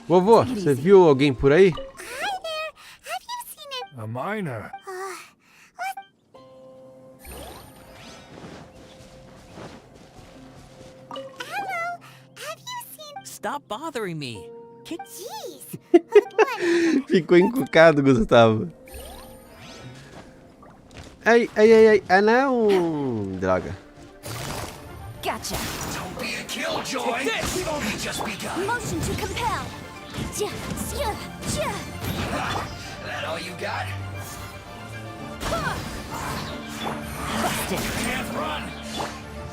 Vovô, você viu alguém por aí? Hi there. Have you seen it? A miner. Hello. Have you seen... Stop bothering me. Jeez. Whatever. Ficou encucado, Gustavo. Ai, ai, ai, ai. Ah, não. Droga. Gotcha. Don't be a killjoy. We've only just begun. Motion to compel. That all you got? Busted. Can't run.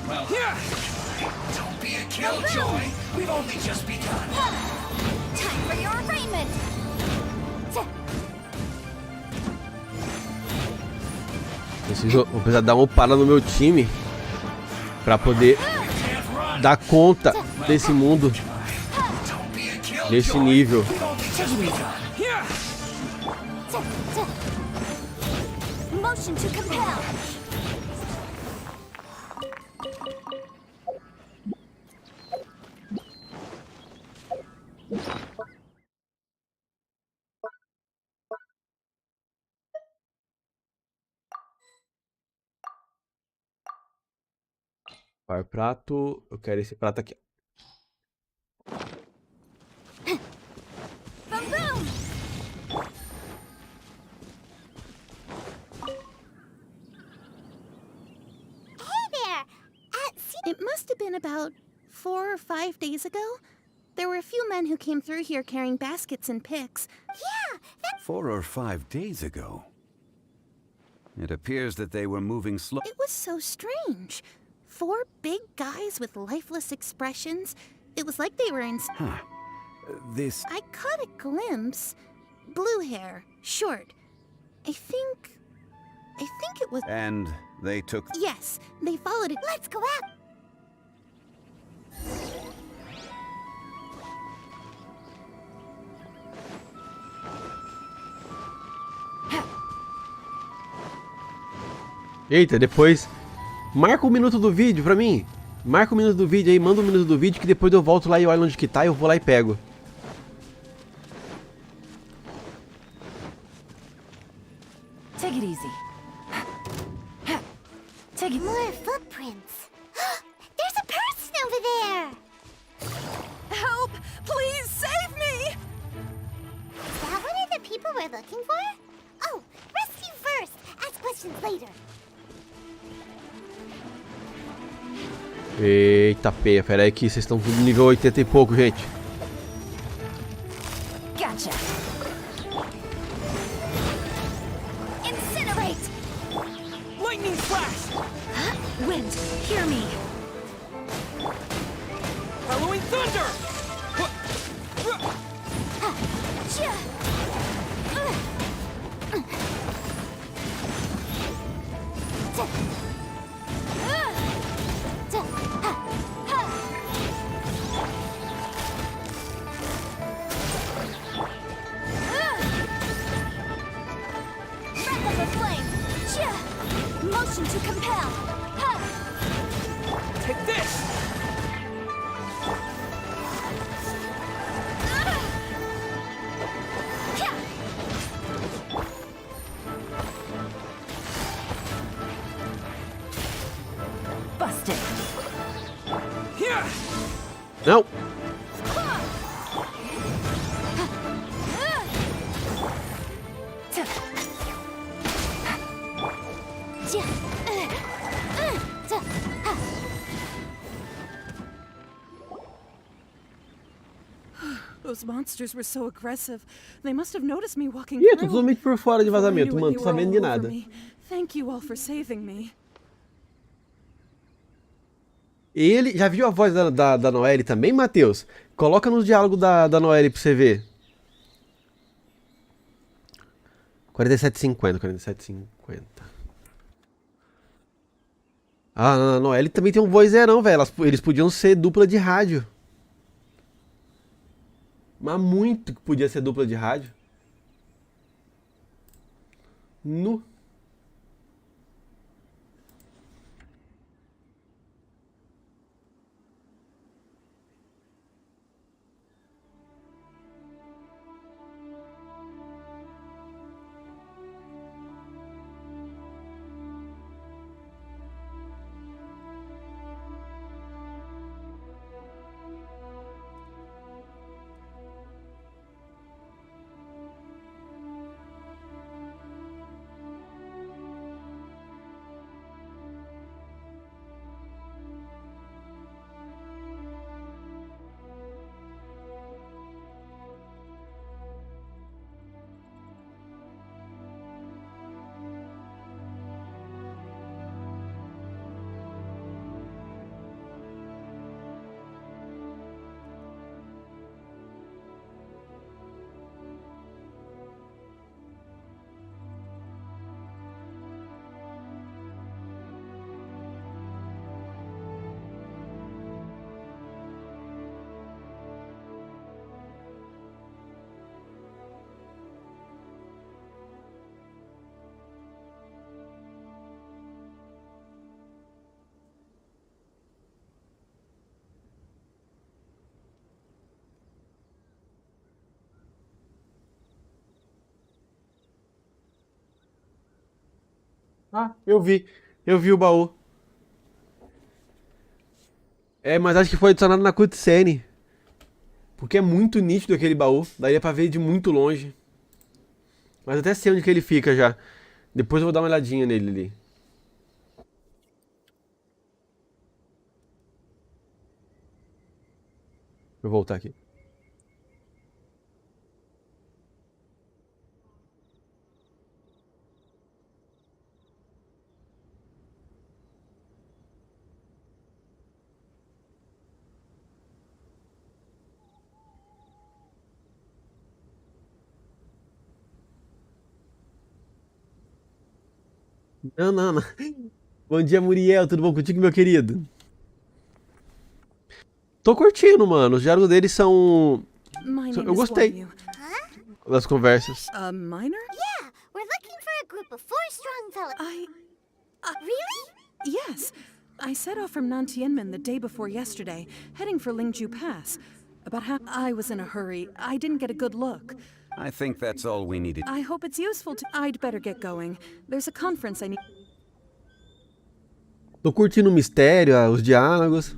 Well, don't be a killjoy. We've only just begun. Time for your arraignment. Vou precisar dar uma upada no meu time pra poder dar conta desse mundo, desse nível. Motion to compel. Vai, prato. Eu quero esse prato aqui. Boom, boom. must have been about 4 or 5 days ago. There were a few men who came through here carrying baskets and picks. Yeah, that's... 4 or 5 days ago. It appears that they were moving slow. It was so strange. 4 big guys with lifeless expressions. It was like they were in... Huh. This... I caught a glimpse. Blue hair, short. I think it was... And they took... Yes, they followed it. Let's go out. Eita, depois... Marca um minuto do vídeo pra mim. Marca um minuto do vídeo aí, manda um minuto do vídeo que depois eu volto lá e olho onde que tá e eu vou lá e pego. Take it easy. Take it. More footprints. There's a person over there. Help! Please save me! Is that one of the people we're looking for? Oh, rescue first. Ask questions later. Eita peia, pera aí que vocês estão tudo nível 80 e pouco, gente. Gotcha. Incinerate! Lightning flash! Wind, hear me. Halloween thunder! Motion to compel. Take this! Busted. Here! Não. Those monsters were so aggressive. They must have noticed me walking Ih, tô through. totalmente por fora de Before I vazamento, knew mano. it, Tô they were sabendo all de over nada. me. Thank you all for saving me. Ele já viu a voz da Noelle também, Matheus? Coloca no diálogo da Noelle pra você ver. 47,50, 47,50. Ah, a Noelle também tem um vozeirão, velho. Eles podiam ser dupla de rádio. Mas muito que podia ser dupla de rádio. Nu. Ah, eu vi. Eu vi o baú. É, mas acho que foi adicionado na cutscene. Porque é muito nítido aquele baú. Daria pra ver de muito longe. Mas até sei onde que ele fica já. Depois eu vou dar uma olhadinha nele ali. eu voltar aqui. Não, não, não. Bom dia, Muriel. Tudo bom contigo, meu querido? Tô curtindo, mano. Os diálogos deles são... My name Eu is gostei Wanyu. das conversas. A minor? Yeah, we're looking for a group of 4 strong fellas. Really? Yes. I set off from Nantianmen the day before yesterday, heading for Lingju Pass. About half... I was in a hurry. I didn't get a good look. I think that's all we needed. I hope it's useful to... I'd better get going. There's a conference I need... Tô curtindo o mistério, os diálogos.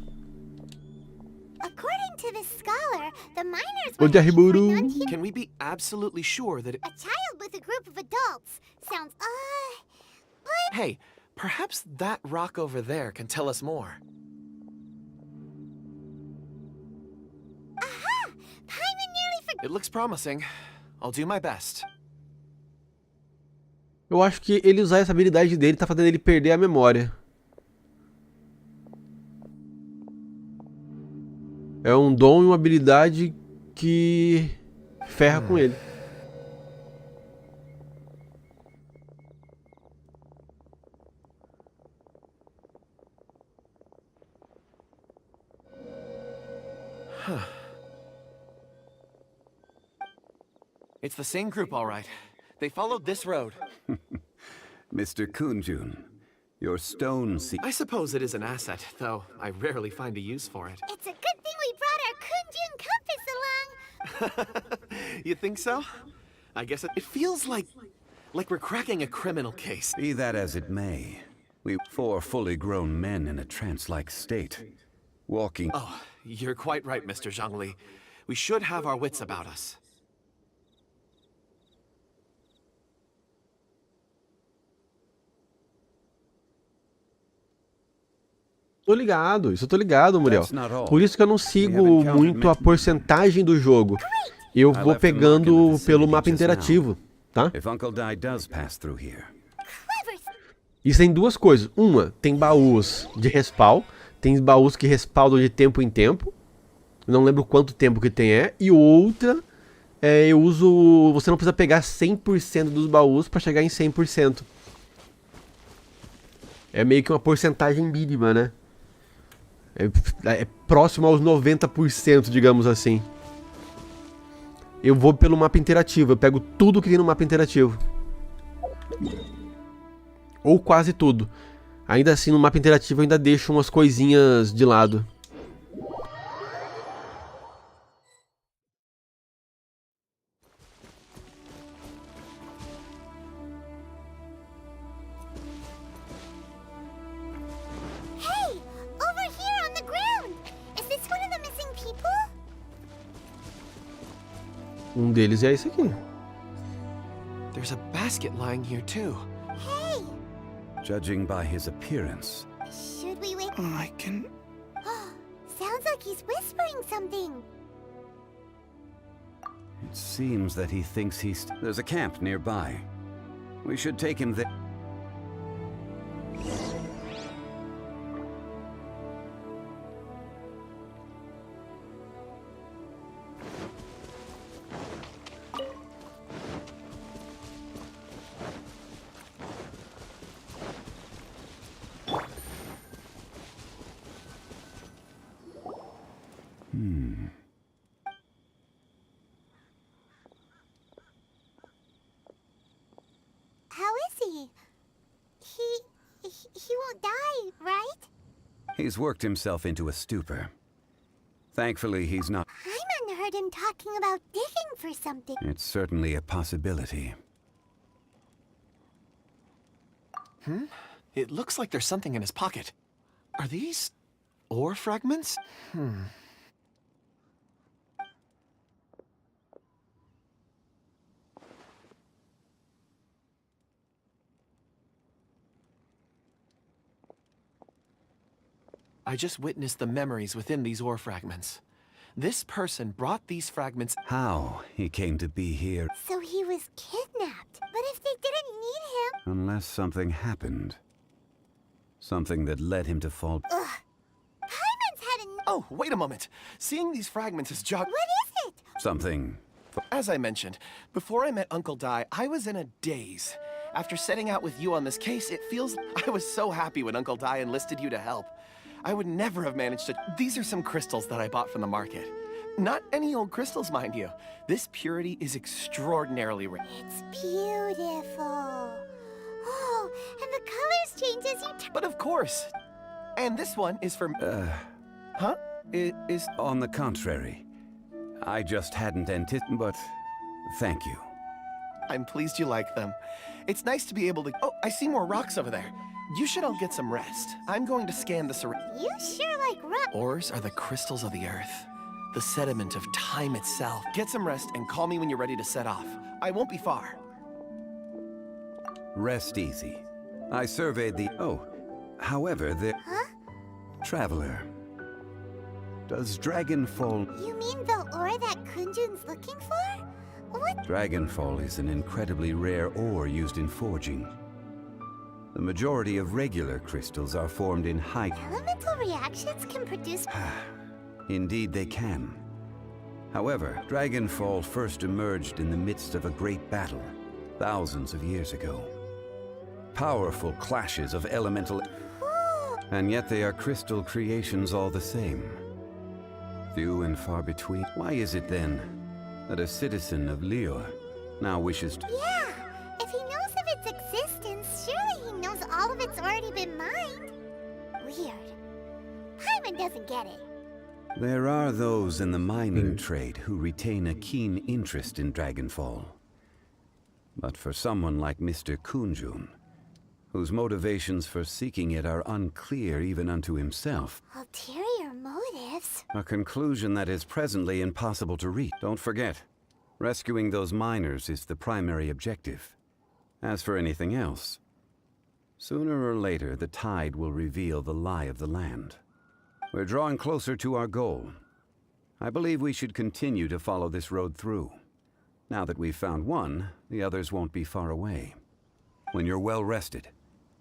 According to this scholar, the miners Bom were dia, looking for Riburu. Nantian- Can we be absolutely sure that it... a child with a group of adults. Sounds, but... Hey, perhaps that rock over there can tell us more. Aha! Paimon nearly forgot. It looks promising. I'll do my best. Eu acho que ele usar essa habilidade dele tá fazendo ele perder a memória. É um dom e uma habilidade que ferra com ele. It's the same group, all right. They followed this road. Mr. Kunjun, your stone I suppose it is an asset, though I rarely find a use for it. It's a good thing we brought our Kunjun compass along. You think so? I guess it feels like we're cracking a criminal case. Be that as it may, we 4 fully grown men in a trance-like state, walking... Oh, you're quite right, Mr. Zhongli. We should have our wits about us. Tô ligado, isso eu tô ligado, Muriel. Por isso que eu não sigo muito a porcentagem do jogo. Eu vou pegando pelo mapa interativo, tá? If Uncle Dai does pass through here. Isso tem duas coisas. Uma, tem baús de respawn. Tem baús que respaldam de tempo em tempo. Não lembro quanto tempo que tem é. E outra, eu uso... Você não precisa pegar 100% dos baús pra chegar em 100%. É meio que uma porcentagem mínima, né? É próximo aos 90%, digamos assim. Eu vou pelo mapa interativo. Eu pego tudo que tem no mapa interativo. Ou quase tudo. Ainda assim, no mapa interativo eu ainda deixo umas coisinhas de lado. Hey! Over here on the ground! Is this one of the missing people? Um deles é esse aqui. There's a basket lying here too. Hey! Judging by his appearance, Should we wait? I can... Sounds like he's whispering something. it seems that he thinks he's... There's a camp nearby. We should take him there. How is he? He won't die, right? He's worked himself into a stupor. Thankfully, he's not... Hyman heard him talking about digging for something. It's certainly a possibility. It looks like there's something in his pocket. Are these ore fragments? I just witnessed the memories within these ore fragments. This person brought these fragments. How he came to be here, So he was kidnapped. But if they didn't need him... unless something happened. Something that led him to fall. Ugh. Paimon's had a... Oh, wait a moment. Seeing these fragments is What is it? Something. As I mentioned, before I met Uncle Dai, I was in a daze. After setting out with you on this case, it feels... I was so happy when Uncle Dai enlisted you to help. I would never have managed to... These are some crystals that I bought from the market. Not any old crystals, mind you. This purity is extraordinarily rare. It's beautiful. Oh, and the colors change as you... But of course. And this one is for... Huh? It is... On the contrary. I just hadn't anticipated, but thank you. I'm pleased you like them. It's nice to be able to... Oh, I see more rocks over there. You should all get some rest. I'm going to scan the You sure like rock. Ores are the crystals of the earth, the sediment of time itself. Get some rest and call me when you're ready to set off. I won't be far. Rest easy. I surveyed the... Oh, however, the... Huh? Traveler. Does Dragonfall... You mean the ore that Kunjun's looking for? What? Dragonfall is an incredibly rare ore used in forging. The majority of regular crystals are formed in high... Elemental reactions can produce... Indeed they can. However, Dragonfall first emerged in the midst of a great battle, thousands of years ago. Powerful clashes of elemental... And yet they are crystal creations all the same. Few and far between. Why is it then that a citizen of Liyue now wishes to... Yeah, if he knows of its existence, surely he knows all of it's already been mined. Weird. Paimon doesn't get it. There are those in the mining trade who retain a keen interest in Dragonfall. But for someone like Mr. Kunjun, whose motivations for seeking it are unclear even unto himself. Ulterior motives? A conclusion that is presently impossible to reach. Don't forget, rescuing those miners is the primary objective. As for anything else, sooner or later the tide will reveal the lie of the land. We're drawing closer to our goal. I believe we should continue to follow this road through. Now that we've found one, the others won't be far away. When you're well rested,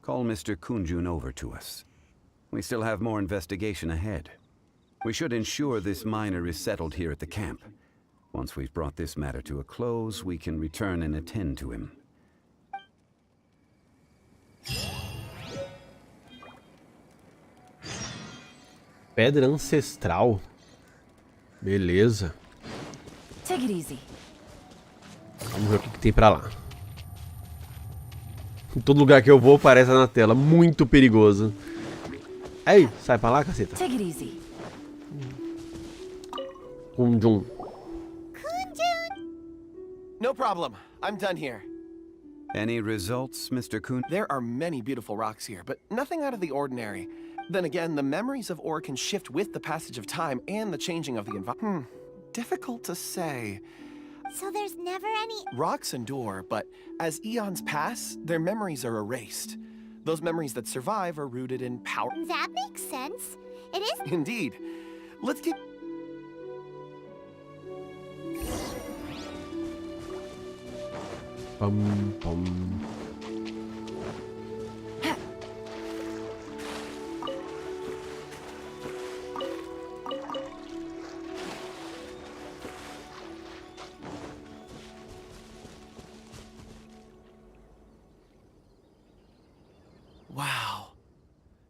call Mr. Kunjun over to us. We still have more investigation ahead. We should ensure this miner is settled here at the camp. Once we've brought this matter to a close, we can return and attend to him. Pedra ancestral. Beleza. Take it easy. Vamos ver o que tem pra lá. Em todo lugar que eu vou aparece na tela. Muito perigoso. Ei, sai pra lá, caceta. Take it easy. Kunjun. No problem. I'm done here. Any results, Mr. Kun? There are many beautiful rocks here, but nothing out of the ordinary. Then again, the memories of ore can shift with the passage of time and the changing of the environment. Difficult to say. So there's never any... Rocks endure, but as eons pass, their memories are erased. Those memories that survive are rooted in power. That makes sense. It is... Indeed. Let's get... Pum. Wow.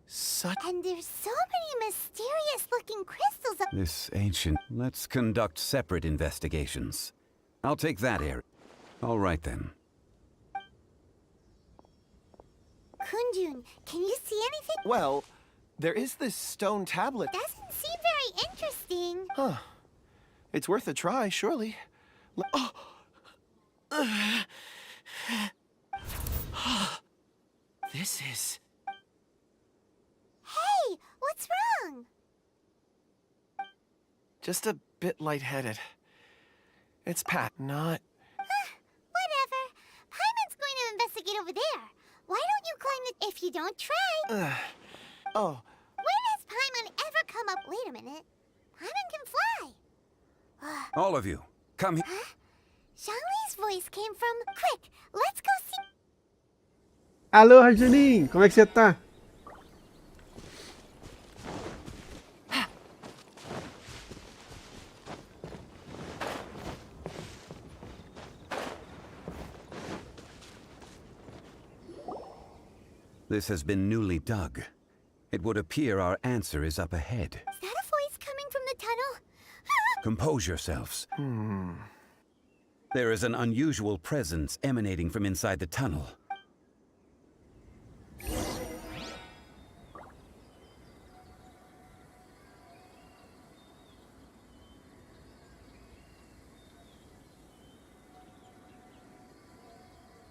Such... And there's so many mysterious-looking crystals up... This ancient... Let's conduct separate investigations. I'll take that area. All right then. Kunjun, can you see anything? Well, there is this stone tablet. Doesn't seem very interesting. Huh. It's worth a try, surely. Oh! This is... Hey, what's wrong? just a bit lightheaded. It's Pat, not... Whatever. Paimon's going to investigate over there. Why don't you climb it if you don't try? Oh. When has Paimon ever come up... Wait a minute. Paimon can fly. All of you, come here. Xiangli's voice came from... Quick, let's go see... Alô, Rajanin, como é que você tá? This has been newly dug. It would appear our answer is up ahead. Is that a voice coming from the tunnel? Compose yourselves. There is an unusual presence emanating from inside the tunnel.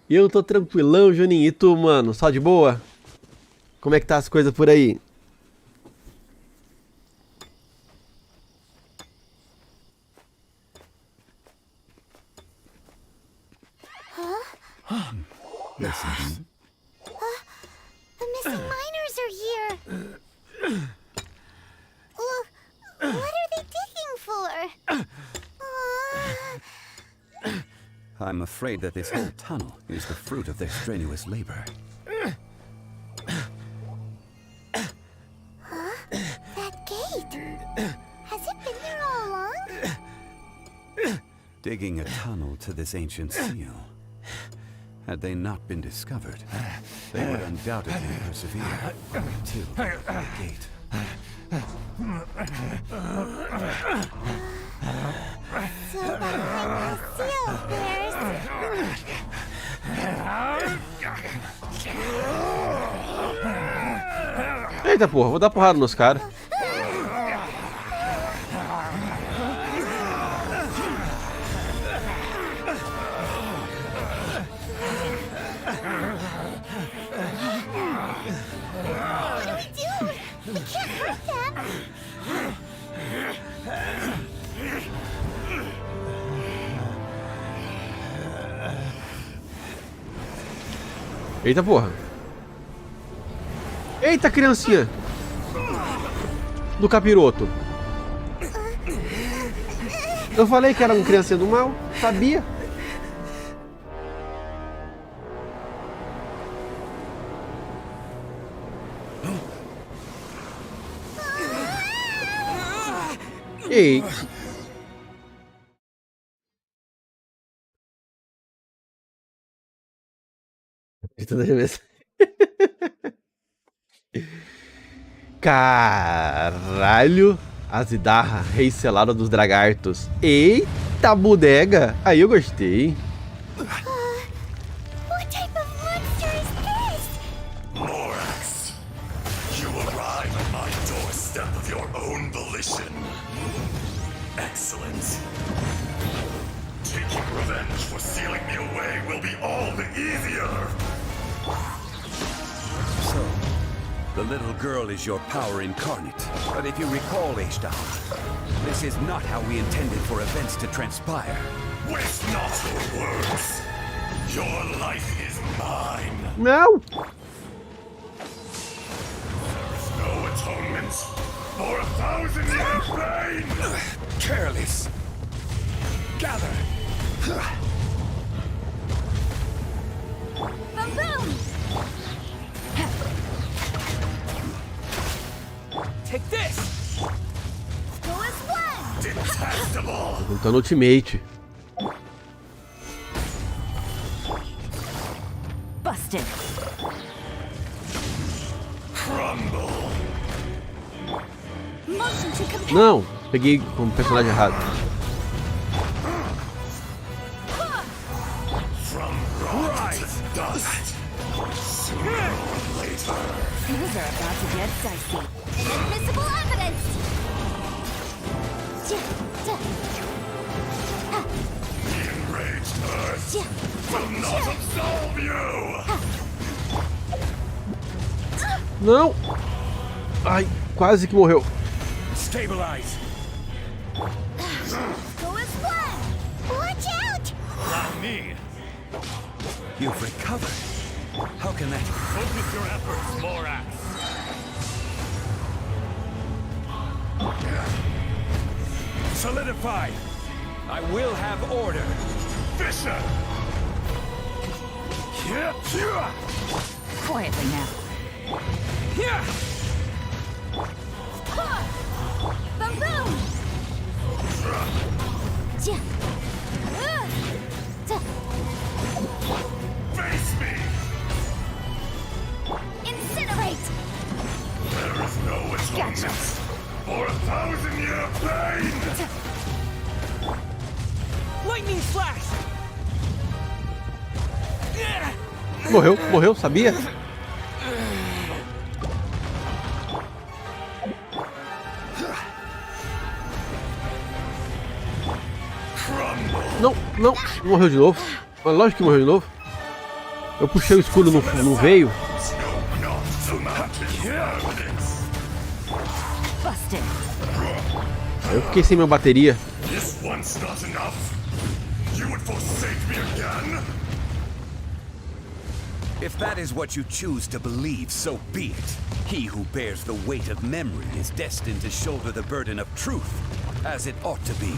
E eu tô tranquilão, Juninho. E tu, mano? Só de boa? Como é que tá as coisas por aí? Listen. The missing miners are here. What are they digging for? I'm afraid that this whole tunnel is the fruit of their strenuous labor. That gate. Has it been there all along? Digging a tunnel to this ancient seal. Had they not been discovered, they would undoubtedly persevere to the gate. So behind the seal there's... Eita porra, vou dar porrada nos caras. We can't hurt them! Eita porra. Eita criancinha. Do capiroto. Eu falei que era um criancinha do mal. Sabia. Ei. Caralho. Ajudar, rei selado dos dragartos. Eita bodega. Aí eu gostei. What type of monster is this? Morax, you arrive at my doorstep of your own volition. Excellent. Taking revenge for sealing me away will be all the easier. So, the little girl is your power incarnate. But if you recall, Ajudar, this is not how we intended for events to transpire. Waste not your words. Your life is mine. Não. There's no atonement for 1,000 years pain. Careless. Gather. Boom boom! Take this. Go as one! Detestable. Então no ultimate. Busted. Crumble. Motion to compare. Não, peguei como personagem errado. From rock to dust. Sooner or later. Things are about to get dicey. Invisible evidence! The enraged earth will not absolve you. Não. Ai, quase que morreu. Stabilize. Go as one! Watch out! Allow me. You've recovered. How can that... Focus your efforts, Morax. Solidify! I will have order. Fisher! Quietly now. Boom boom! Face me! Incinerate! There is no atonement for 1,000-year pain! Lightning flash! Morreu, morreu, sabia? Não, não, morreu de novo. Mas lógico que morreu de novo. Eu puxei o escudo, não veio. Eu fiquei sem minha bateria. This one's not enough. You would forsake me again? If that is what you choose to believe, so be it. He who bears the weight of memory is destined to shoulder the burden of truth, as it ought to be.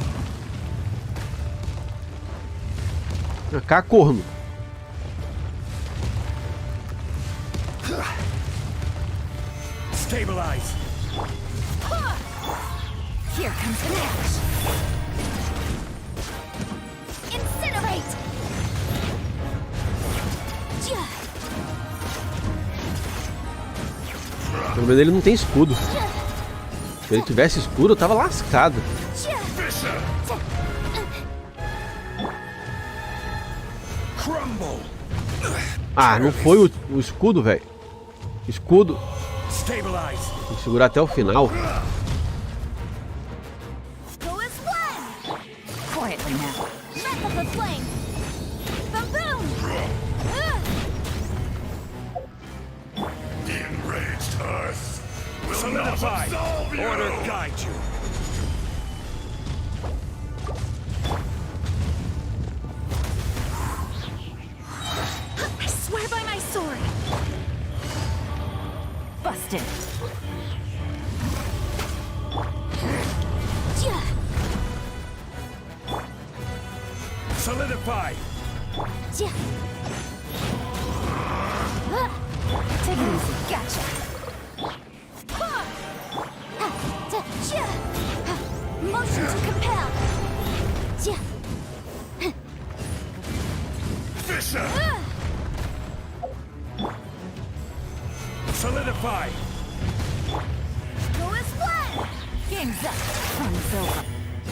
Cá, corno. Stabilize. Here comes the match. Incinerate! Pelo menos ele não tem escudo. Se ele tivesse escudo, eu tava lascado. Ah, não foi o escudo, velho. Escudo. Tem que segurar até o final. Go as one! Quietly now. Let up the flame! Boom boom! The enraged earth will not Solidify. absolve you! Order guide you. I swear by my sword. Busted. Solidify. Take it easy. Gotcha. Motion to compel. Fisher! Solidify. Go as one! Game's up. Fun's over.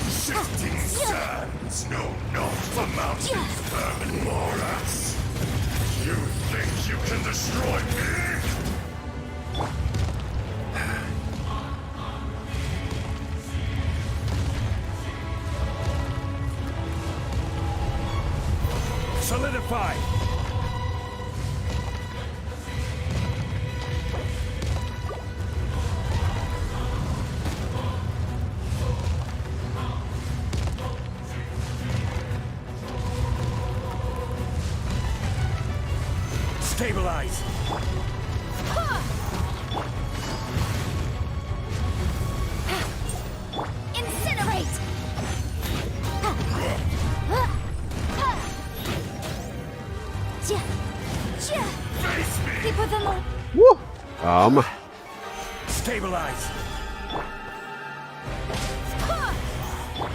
Shifting sands know not the mountain's vermin morass. You think you can destroy me? Solidify. Stabilize. Incinerate! Face me! Keep with them all. Calma. Stabilize.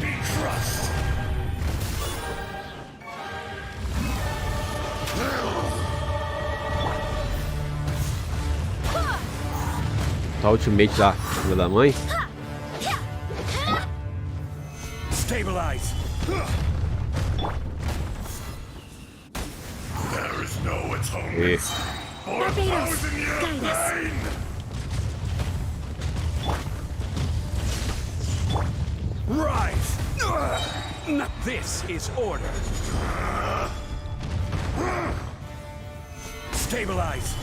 Be crushed! Tá ultimate lá, filha da mãe. Stabilize. There is no atonement for 1,000-year pain! Rise. This is order. Stabilize.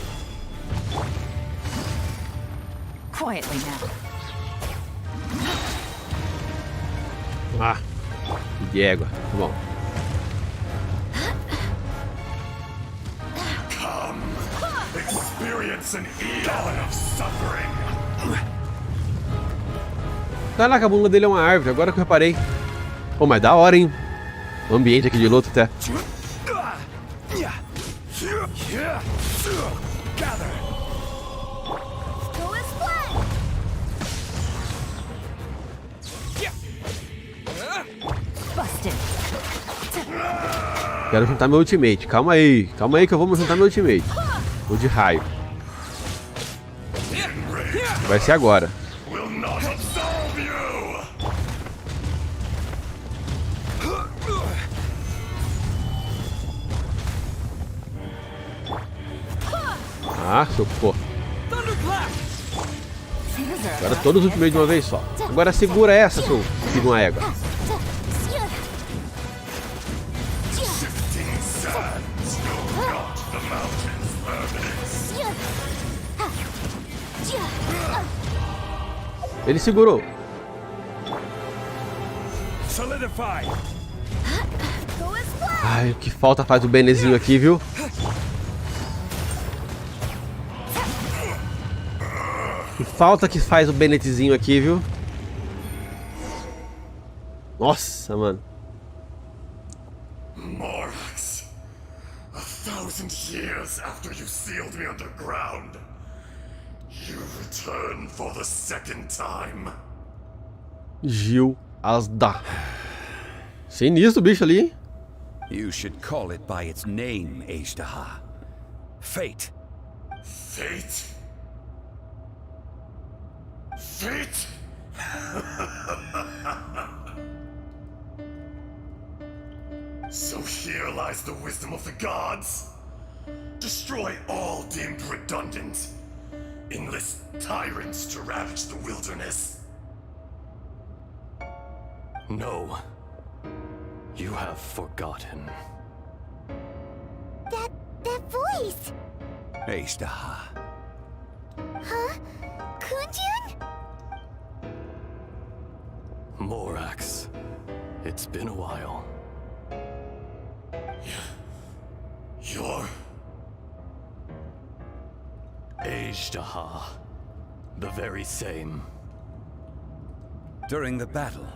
Quietly now. Ah, de égua. Tá bom. Come, experience an eon of suffering. Caraca, a bunda dele é uma árvore, agora que eu reparei. Pô, mas da hora, hein? O ambiente aqui de luta até. Quero juntar meu ultimate. Calma aí que eu vou juntar meu ultimate. O de raio. Vai ser agora. Ah, socorro. Agora todos os ultimates de uma vez só. Agora segura essa, seu filho de uma égua. Ele segurou. Ai, que falta faz o Benezinho aqui, viu? Que falta que faz o Benetzinho aqui, viu? Nossa, mano. Morax, 1,000 years after you sealed me underground, you return for the second time. Gil Asda. Sinistro o bicho ali, hein? You should call it by its name, Ajudar. Fate. Fate? Fate? So here lies the wisdom of the gods. Destroy all deemed redundant. Enlist tyrants to ravage the wilderness. No. You have forgotten. That voice! Ajudar. Huh? Kunjun? Morax. It's been a while. You're... Ajudar. The very same. During the battle,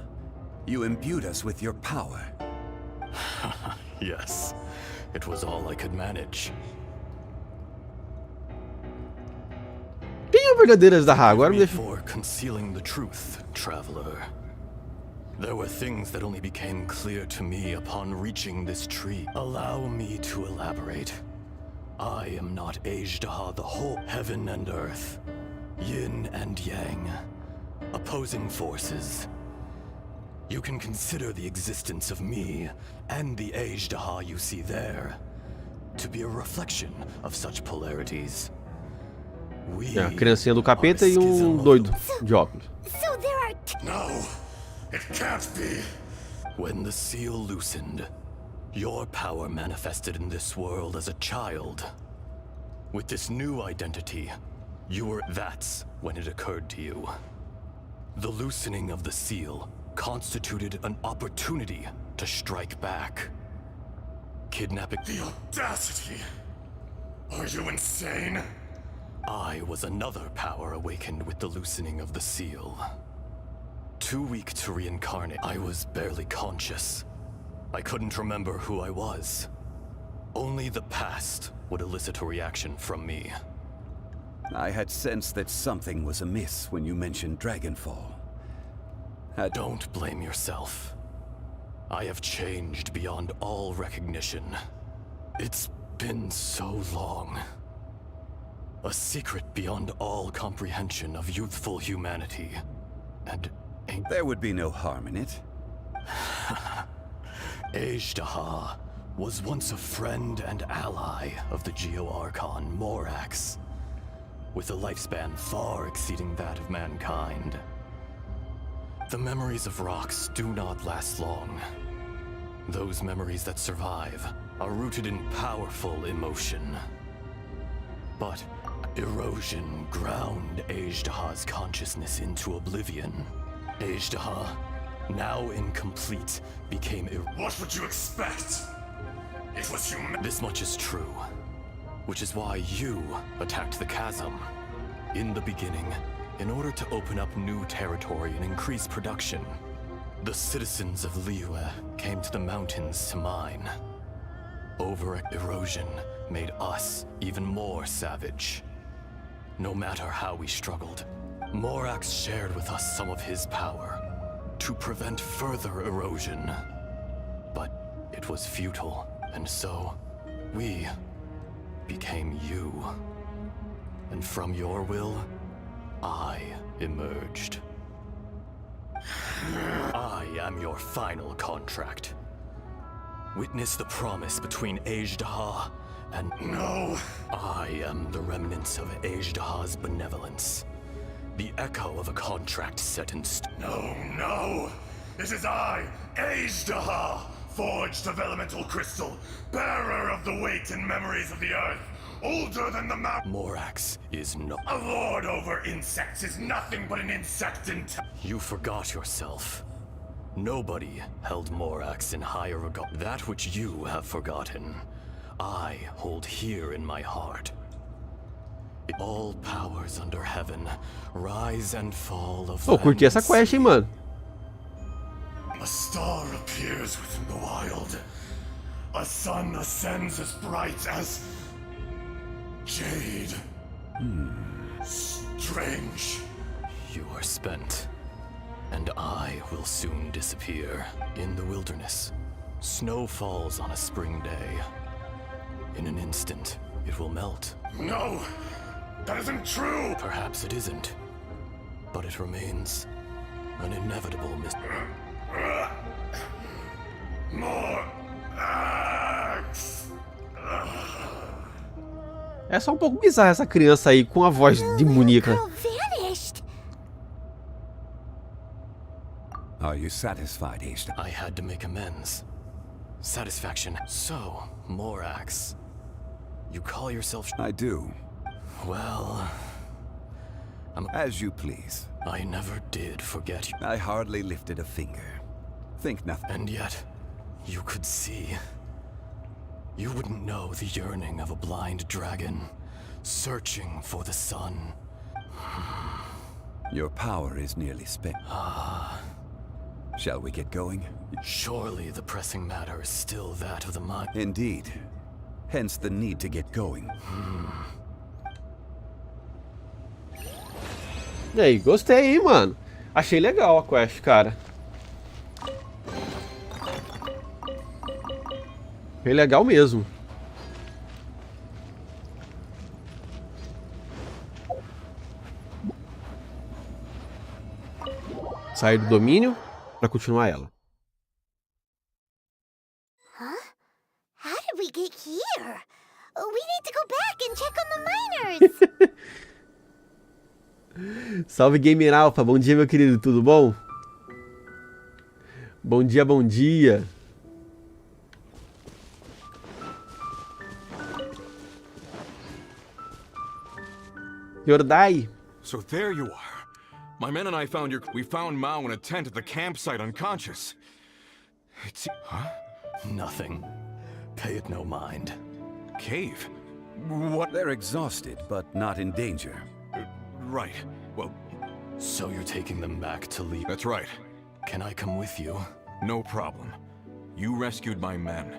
you imbued us with your power. Yes. It was all I could manage. Quem é o verdadeiro Ajudar? Agora me deixa... For concealing the truth, traveler. There were things that only became clear to me upon reaching this tree. Allow me to elaborate. I am not Ajudar, the whole heaven and earth. Yin and yang. Opposing forces. You can consider the existence of me and the Ajudar you see there to be a reflection of such polarities. É, a criancinha do capeta e doido de óculos. So there are No, it can't be. When the seal loosened, your power manifested in this world as a child. With this new identity, you were... That's when it occurred to you. The loosening of the seal constituted an opportunity to strike back. Kidnapping... The audacity! Are you insane? I was another power awakened with the loosening of the seal. Too weak to reincarnate, I was barely conscious. I couldn't remember who I was. Only the past would elicit a reaction from me. I had sensed that something was amiss when you mentioned Dragonfall. Don't blame yourself. I have changed beyond all recognition. It's been so long. A secret beyond all comprehension of youthful humanity. And... There would be no harm in it. Ajudar was once a friend and ally of the Geo-Archon Morax, with a lifespan far exceeding that of mankind. The memories of rocks do not last long. Those memories that survive are rooted in powerful emotion. But erosion ground Ajudar's consciousness into oblivion. Ajudar, now incomplete, became What would you expect? It was human. This much is true, which is why you attacked the chasm. In the beginning, in order to open up new territory and increase production. The citizens of Liyue came to the mountains to mine. Over-erosion made us even more savage. No matter how we struggled, Morax shared with us some of his power to prevent further erosion. But it was futile, and so we became you. And from your will, I emerged. I am your final contract. Witness the promise between Ajudar and... No! I am the remnants of Ajudar's benevolence. The echo of a contract set in stone. No, no! It is I, Ajudar, forged of elemental crystal, bearer of the weight and memories of the earth, older than the mountain. Morax is no... A lord over insects is nothing but an insect in You forgot yourself. Nobody held Morax in higher regard. That which you have forgotten, I hold here in my heart. All powers under heaven rise and fall of Pô, curti essa quest, hein, mano. A star appears within the wild. A sun ascends as bright as... jade. Strange. You are spent, and I will soon disappear. In the wilderness, snow falls on a spring day. In an instant, it will melt. No! That isn't true! Perhaps it isn't, but it remains an inevitable More axe! É só um pouco bizarra essa criança aí com a voz demoníaca. Are you satisfied, Ajudar? I had to make amends. Satisfaction. So, Morax, you call yourself... I do. Well... As you please. I never did forget you. I hardly lifted a finger. Think nothing. And yet, you could see. You wouldn't know the yearning of a blind dragon, searching for the sun. Your power is nearly spent. Shall we get going? Surely the pressing matter is still that of the mind. Indeed. Hence the need to get going. E aí, gostei, hein, mano. Achei legal a quest, cara. Achei legal mesmo. Sair do domínio para continuar ela. Huh? How did we get here? We need to go back and check on the miners. Salve Gamer Alpha, bom dia meu querido, tudo bom? Bom dia, bom dia. Yordai. So there you are. My men and I we found Mao in a tent at the campsite unconscious. Huh? Nothing. Pay it no mind. Cave? What? They're exhausted, but not in danger. Right. Well... So you're taking them back to Liyue? That's right. Can I come with you? No problem. You rescued my men.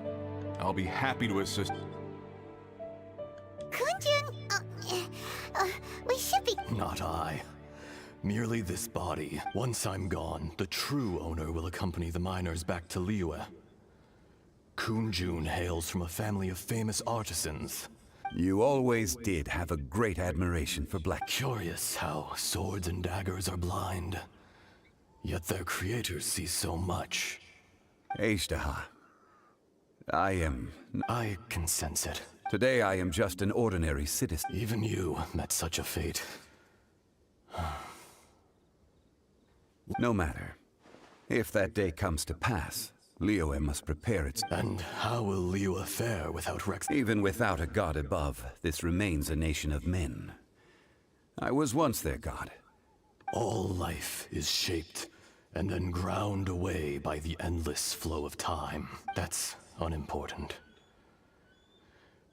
I'll be happy to assist. Kunjun, we should be... Not I. Merely this body. Once I'm gone, the true owner will accompany the miners back to Liyue. Kunjun hails from a family of famous artisans. You always did have a great admiration for black. Curious how swords and daggers are blind. Yet their creators see so much. Ajudar. I can sense it. Today I am just an ordinary citizen. Even you met such a fate. No matter. If that day comes to pass, Liyue must prepare its... And how will Liyue fare without Rex? Even without a god above, this remains a nation of men. I was once their god. All life is shaped and then ground away by the endless flow of time. That's unimportant.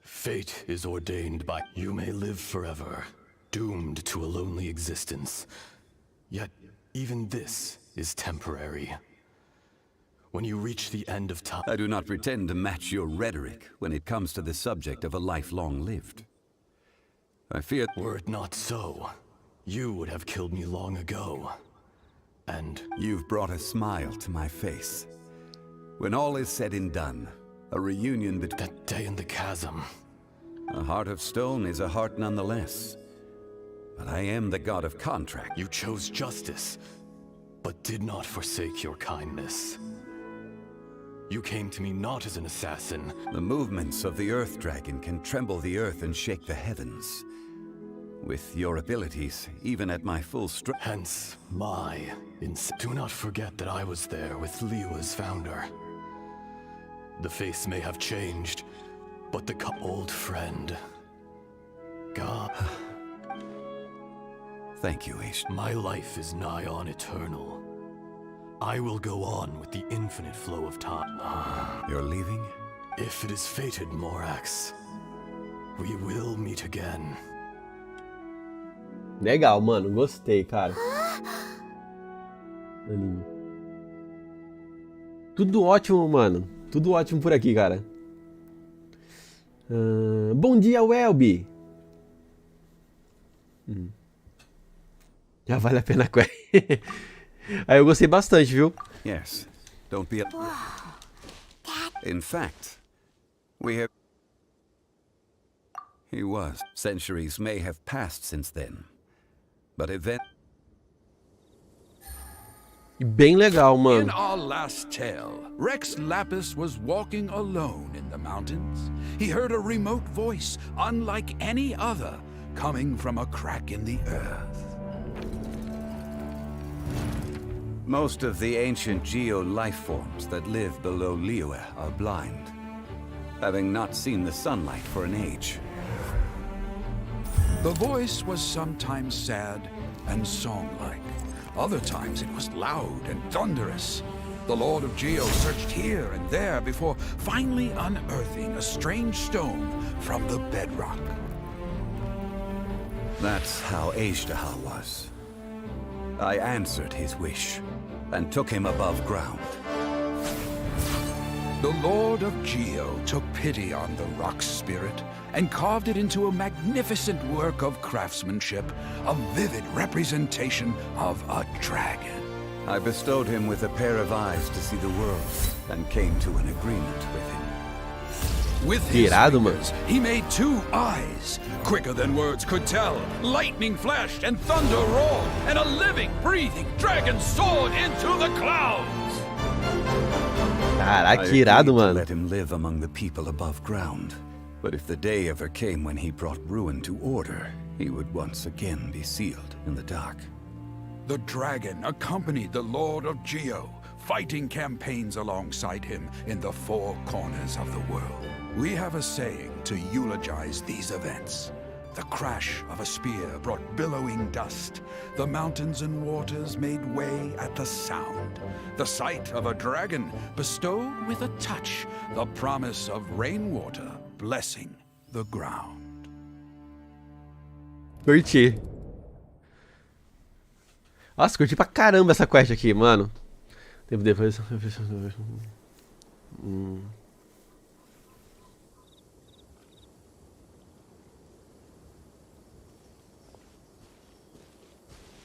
Fate is ordained by... You may live forever, doomed to a lonely existence. Yet, even this is temporary. When you reach the end of time... I do not pretend to match your rhetoric when it comes to the subject of a life long lived. I fear... Were it not so, you would have killed me long ago. And... You've brought a smile to my face. When all is said and done, a reunion between... That day in the chasm. A heart of stone is a heart nonetheless. But I am the god of contract. You chose justice, but did not forsake your kindness. You came to me not as an assassin. The movements of the Earth Dragon can tremble the earth and shake the heavens. With your abilities, even at my full strength. Hence, my do not forget that I was there with Liyue's founder. The face may have changed, but the old friend... God... Thank you, Ace. My life is nigh on eternal. I will go on with the infinite flow of time. You're leaving? If it is fated, Morax, we will meet again. Legal, mano. Gostei, cara. Anime. Tudo ótimo, mano. Tudo ótimo por aqui, cara. Bom dia, Welby. Já vale a pena. Aí eu gostei bastante, viu? Yes. Don't be... In fact, we have... He was. Centuries may have passed since then. But Bem legal, mano. In our last tale, Rex Lapis was walking alone in the mountains. He heard a remote voice, unlike any other, coming from a crack in the earth. Most of the ancient geo-life forms that live below Liyue are blind, having not seen the sunlight for an age. The voice was sometimes sad and song-like. Other times it was loud and thunderous. The Lord of Geo searched here and there before finally unearthing a strange stone from the bedrock. That's how Ajudar was. I answered his wish and took him above ground. The Lord of Geo took pity on the rock spirit and carved it into a magnificent work of craftsmanship, a vivid representation of a dragon. I bestowed him with a pair of eyes to see the world and came to an agreement with him. With his fingers, he made 2 eyes, quicker than words could tell. Lightning flashed and thunder roared, and a living, breathing dragon soared into the clouds. Caraca, que irado, mano. Let him live among the people above ground. But if the day ever came when he brought ruin to order, he would once again be sealed in the dark. The dragon accompanied the Lord of Geo, fighting campaigns alongside him in the 4 corners of the world. We have a saying to eulogize these events. The crash of a spear brought billowing dust. The mountains and waters made way at the sound. The sight of a dragon bestowed with a touch the promise of rainwater blessing the ground. Curti. Nossa, curti pra caramba essa quest aqui, mano. Tempo depois...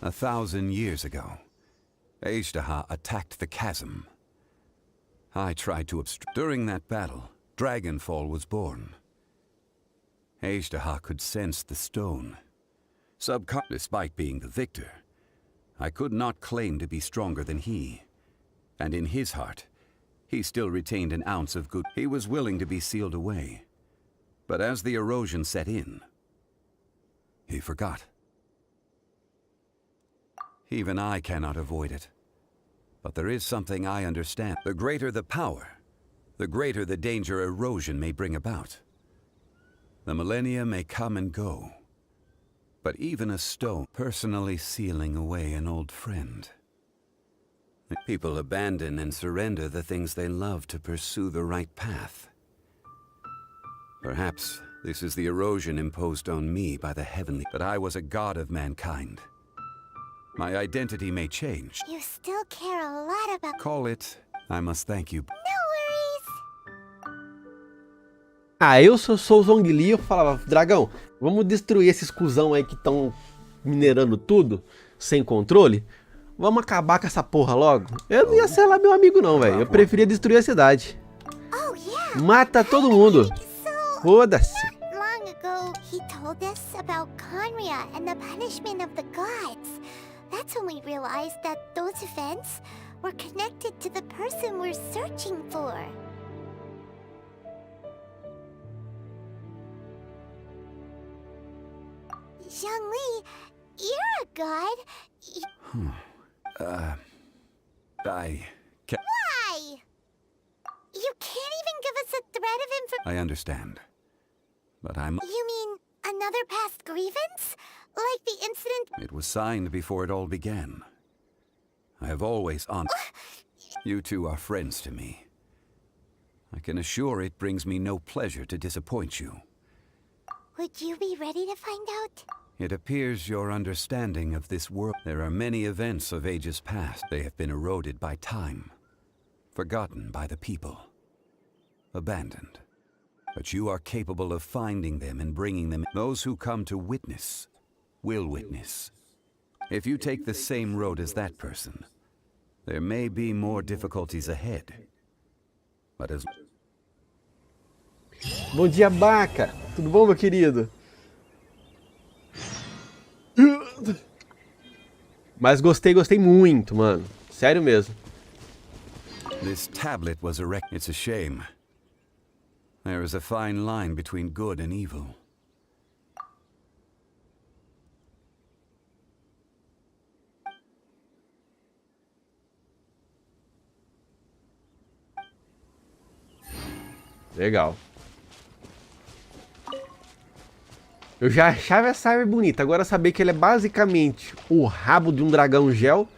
1,000 years ago, Ajudar attacked the chasm. I tried to obstruct. During that battle, Dragonfall was born. Ajudar could sense the stone. Despite being the victor, I could not claim to be stronger than he. And in his heart, he still retained an ounce of good. He was willing to be sealed away. But as the erosion set in, he forgot. Even I cannot avoid it. But there is something I understand. The greater the power, the greater the danger erosion may bring about. The millennia may come and go, but even a stone personally sealing away an old friend. People abandon and surrender the things they love to pursue the right path. Perhaps this is the erosion imposed on me by the heavenly, that I was a god of mankind. My identity may change. You still care a lot about... Call it I must thank you. No worries. Ah, eu sou o Zhongli, eu falava, dragão, vamos destruir esses cuzão aí que estão minerando tudo, sem controle. Vamos acabar com essa porra logo. Eu não ia ser lá meu amigo não, velho. Eu preferia destruir a cidade. Oh, yeah. Mata todo mundo. So, Foda-se. not long ago, he told us about Conria and the punishment of the gods. That's when we realized that those events were connected to the person we're searching for. Zhongli, you're a god. I can't... Why? You can't even give us a thread of information. I understand. But I'm... You mean another past grievance? Like the incident? It was signed before it all began. I have always honored... You two are friends to me. I can assure it brings me no pleasure to disappoint you. Would you be ready to find out? It appears your understanding of this world... There are many events of ages past. They have been eroded by time. Forgotten by the people. Abandoned. But you are capable of finding them and bringing them... Those who come to witness will witness. If you take the same road as that person, there may be more difficulties ahead. But as... Bom dia, Baca. Tudo bom, meu querido? Mas gostei muito, mano. Sério mesmo. This tablet was erected. It's a shame. There is a fine line between good and evil. Legal. Eu já achava essa árvore bonita. Agora saber que ele é basicamente o rabo de um dragão gel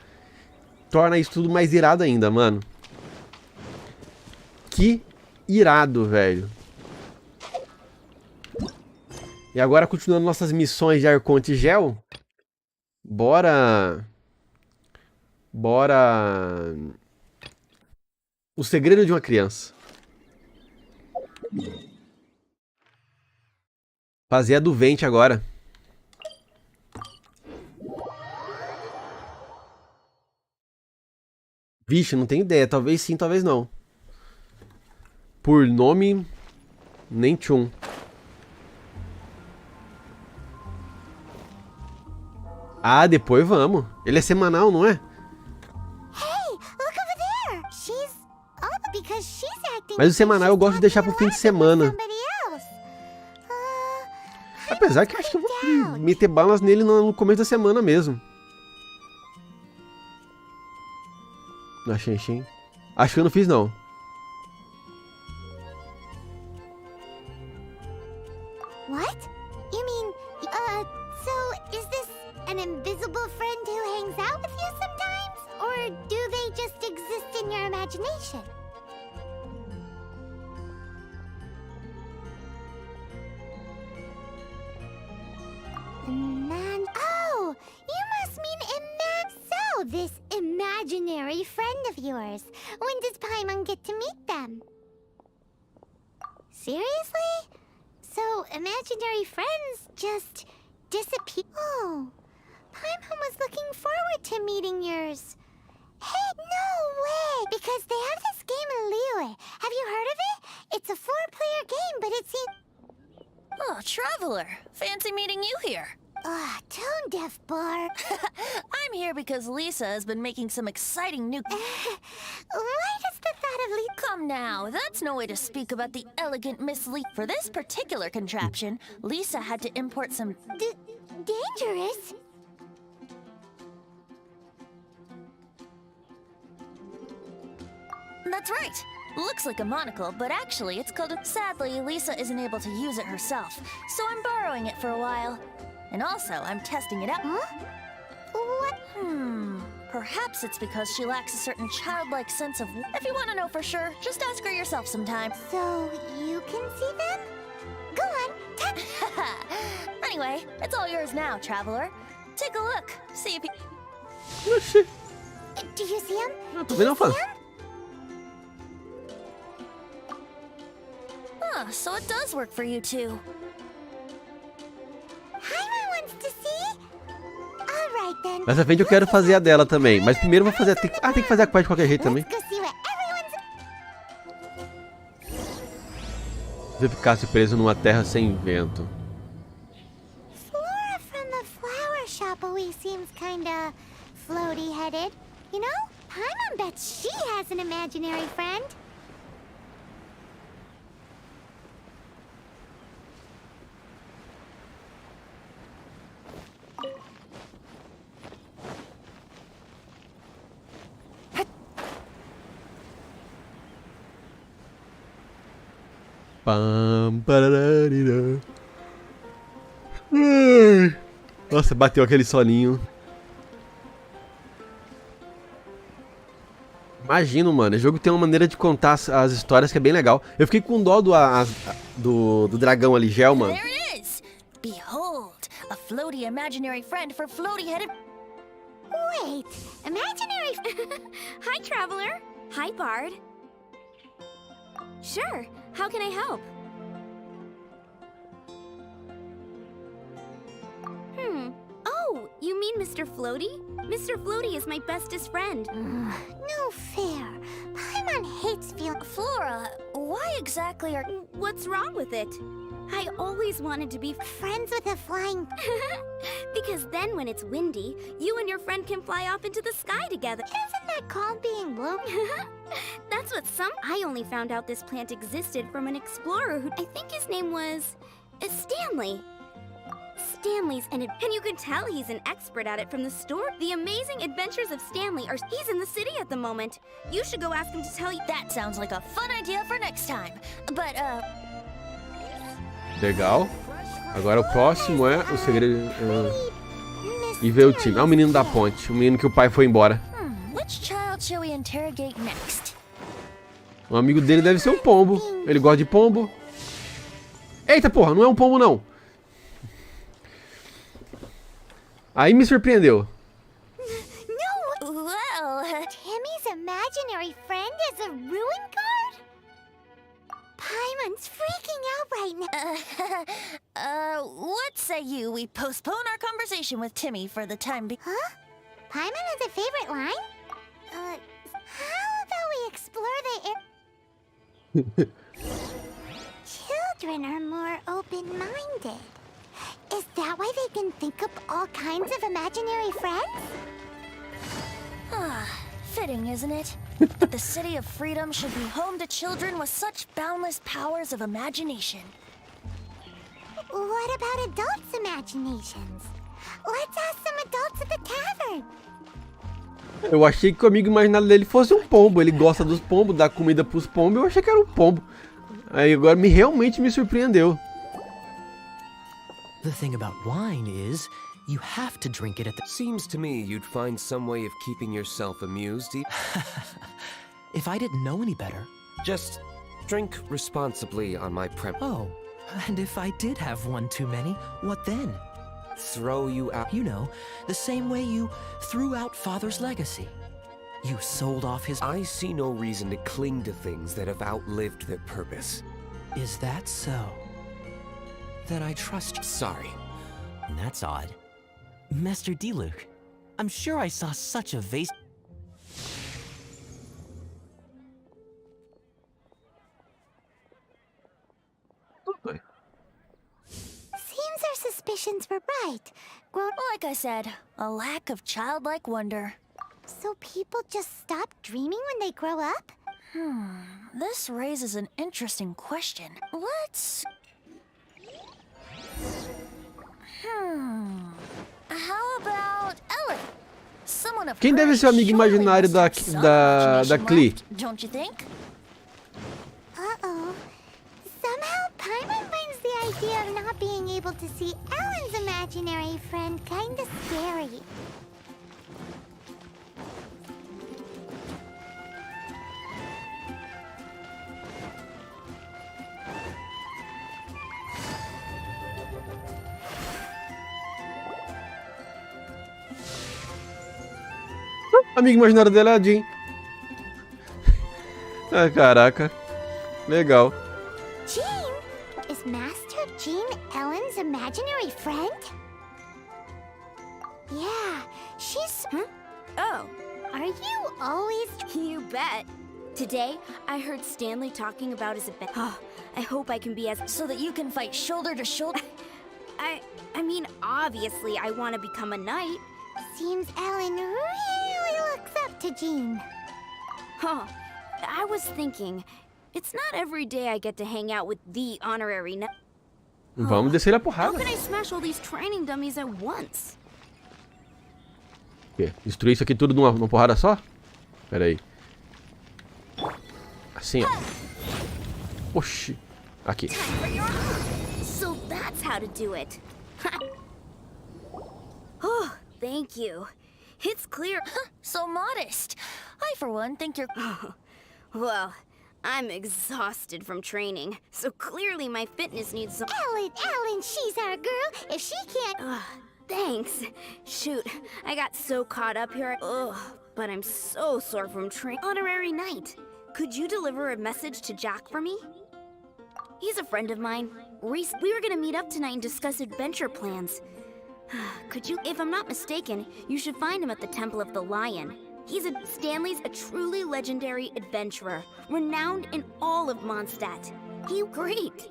torna isso tudo mais irado ainda, mano. Que irado, velho. E agora, continuando nossas missões de Arconte Gel. Bora... O segredo de uma criança. Fazer a do vente agora. Vixe, não tenho ideia. Talvez sim, talvez não. Por nome, nem tchum. Ah, depois vamos. Ele é semanal, não é? Hey, look over there. She's up because she's acting. Mas o semanal eu gosto de deixar pro fim de semana. Apesar que eu acho que eu vou meter balas nele no começo da semana mesmo. Na Genshin. Acho que eu não fiz, não. What? You mean, so is this an invisible friend who hangs out with you sometimes? Or do they just exist in your imagination? Oh, you must mean So, this imaginary friend of yours. When does Paimon get to meet them? Seriously? So, imaginary friends just disappear? Oh, Paimon was looking forward to meeting yours. Hey, no way! Because they have this game in Liyue. Have you heard of it? It's a 4-player game, but it's in... Oh, Traveler. Fancy meeting you here. Tone deaf, Bar. I'm here because Lisa has been making some exciting new... Why does the thought of Come now, that's no way to speak about the elegant Miss Lee. For this particular contraption, Lisa had to import some... dangerous? That's right. Looks like a monocle, but actually it's called a... Sadly, Lisa isn't able to use it herself, so I'm borrowing it for a while. And also, I'm testing it out. Huh? What? Perhaps it's because she lacks a certain childlike sense of... If you want to know for sure, just ask her yourself sometime. So, you can see them? Go on, Anyway, it's all yours now, Traveler. Take a look, see if you... Oxi. Do you see him? Não, tô vendo, fã. Huh, so it does work for you two. Paimon wants to see? Alright then. Mais à frente eu quero fazer a dela também. Mas primeiro eu vou fazer... tem que fazer a quest de qualquer jeito também. Let's go see what everyone's... Se eu ficasse preso numa terra sem vento. Flora from the flower shop always seems kinda floaty-headed. You know, Paimon bets she has an imaginary friend. Pam, parararira. Nossa, bateu aquele soninho. Imagino, mano. O jogo tem uma maneira de contar as histórias que é bem legal. Eu fiquei com dó do dragão ali, gel, mano. There it is! Behold, a floaty imaginary friend for floaty-headed... Wait, imaginary... Hi, Traveler. Hi, Bard. Sure, how can I help? Oh, you mean Mr. Floaty? Mr. Floaty is my bestest friend. No fair. Paimon hates feeling... Flora, why exactly are... What's wrong with it? I always wanted to be friends with a flying... Because then when it's windy, you and your friend can fly off into the sky together. Isn't that called being blue? That's what some... I only found out this plant existed from an explorer who... I think his name was... Stanley. Stanley's and you can tell he's an expert at it from the store. The Amazing Adventures of Stanley are... He's in the city at the moment. You should go ask him to tell you... That sounds like a fun idea for next time. But, Legal. Agora o próximo é o segredo... E ver o time. Ah, o menino da ponte. O menino que o pai foi embora. Which child shall we interrogate next? O amigo dele deve ser um pombo. Ele gosta de pombo. Eita porra, não é um pombo não. Aí me surpreendeu. No! Well... Timmy's imaginary friend is a ruin guard? Paimon's freaking out right now. What say you we postpone our conversation with Timmy for the time being? Huh? Paimon has a favorite line? How about we explore the Children are more open-minded. Is that why they can think up all kinds of imaginary friends? Fitting, isn't it? That the City of Freedom should be home to children with such boundless powers of imagination. What about adults' imaginations? Let's ask some adults at the tavern. Eu achei que o amigo imaginário dele fosse um pombo. Ele gosta dos pombos, dá comida pros pombos. Eu achei que era um pombo. Aí agora realmente me surpreendeu. The thing about wine is, you have to drink it at the... Seems to me you'd find some way of keeping yourself amused. If I didn't know any better. Just drink responsibly on my premise. Oh, and if I did have one too many, what then? Throw you out. You know, the same way you threw out Father's legacy. You sold off his... I see no reason to cling to things that have outlived their purpose. Is that so? Then I trust you. Sorry. That's odd. Master D-Luke, I'm sure I saw such a vase... Seems our suspicions were right. Like I said, a lack of childlike wonder. So people just stop dreaming when they grow up? This raises an interesting question. Let's... How about Ellen? Someone of Quem deve ser o amigo imaginário da Clee? Don't you think? Uh-oh. Somehow Paimon finds the idea of not being able to see Ellen's imaginary friend kinda scary. Amigo imaginário dela é a Jean. Ah, caraca. Legal. Jean? Is Master Jean Ellen's imaginary friend? Yeah, she's... Huh? Oh. Are you always... You bet. Today, I heard Stanley talking about his event. Oh, I hope I can be as... So that you can fight shoulder to shoulder. I mean, obviously, I want to become a knight. Seems Ellen really looks up to Jean. Huh. I was thinking, it's not every day I get to hang out with the honorary knight. Vamos descer a How porrada. can I smash all these training dummies at once? O quê? Destruir isso aqui tudo numa porrada só? Pera aí. Assim, ó. Oxi. Aqui. So that's how to do it. Oh, thank you. It's clear. So modest. I, for one, think you're... Well, I'm exhausted from training, so clearly my fitness needs some... Ellen, she's our girl. If she can't... Thanks. Shoot, I got so caught up here. Ugh, but I'm so sore from training. Honorary Knight, could you deliver a message to Jack for me? He's a friend of mine. We were gonna meet up tonight and discuss adventure plans. Could you, if I'm not mistaken, you should find him at the Temple of the Lion. Stanley's a truly legendary adventurer, renowned in all of Mondstadt. He's great.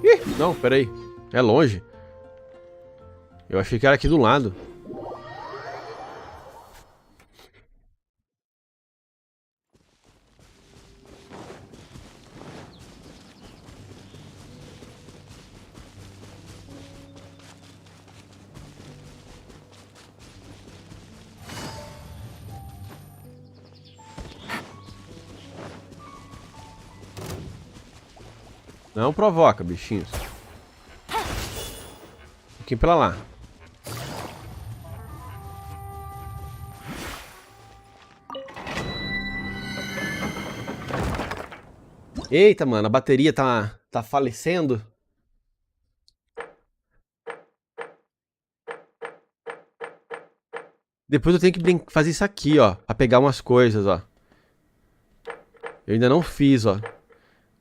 Ih, não, peraí. É longe. Eu achei que era aqui do lado. Não provoca, bichinhos. Um pouquinho pra lá. Eita, mano, a bateria tá falecendo. Depois eu tenho que fazer isso aqui, ó. Pra pegar umas coisas, ó. Eu ainda não fiz, ó.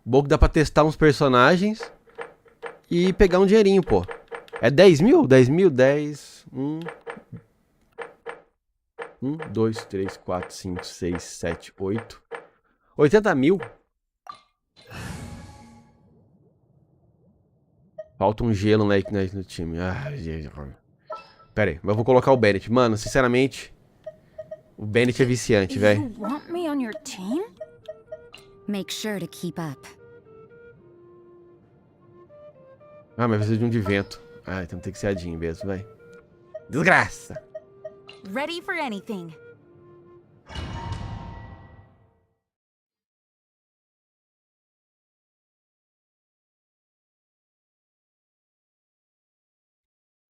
Bom que dá pra testar uns personagens e pegar um dinheirinho, pô. É 10 mil? 10 mil, 10... 1, 2, 3, 4, 5, 6, 7, 8... 80 mil? Falta um gelo no time. Pera aí, mas eu vou colocar o Bennett. Mano, sinceramente, o Bennett é viciante, velho. You want me on your team? Make sure to keep up. Ah, mas precisa de um de vento. Ah, então tem que ser a Jean mesmo, vai. Desgraça! Ready for anything.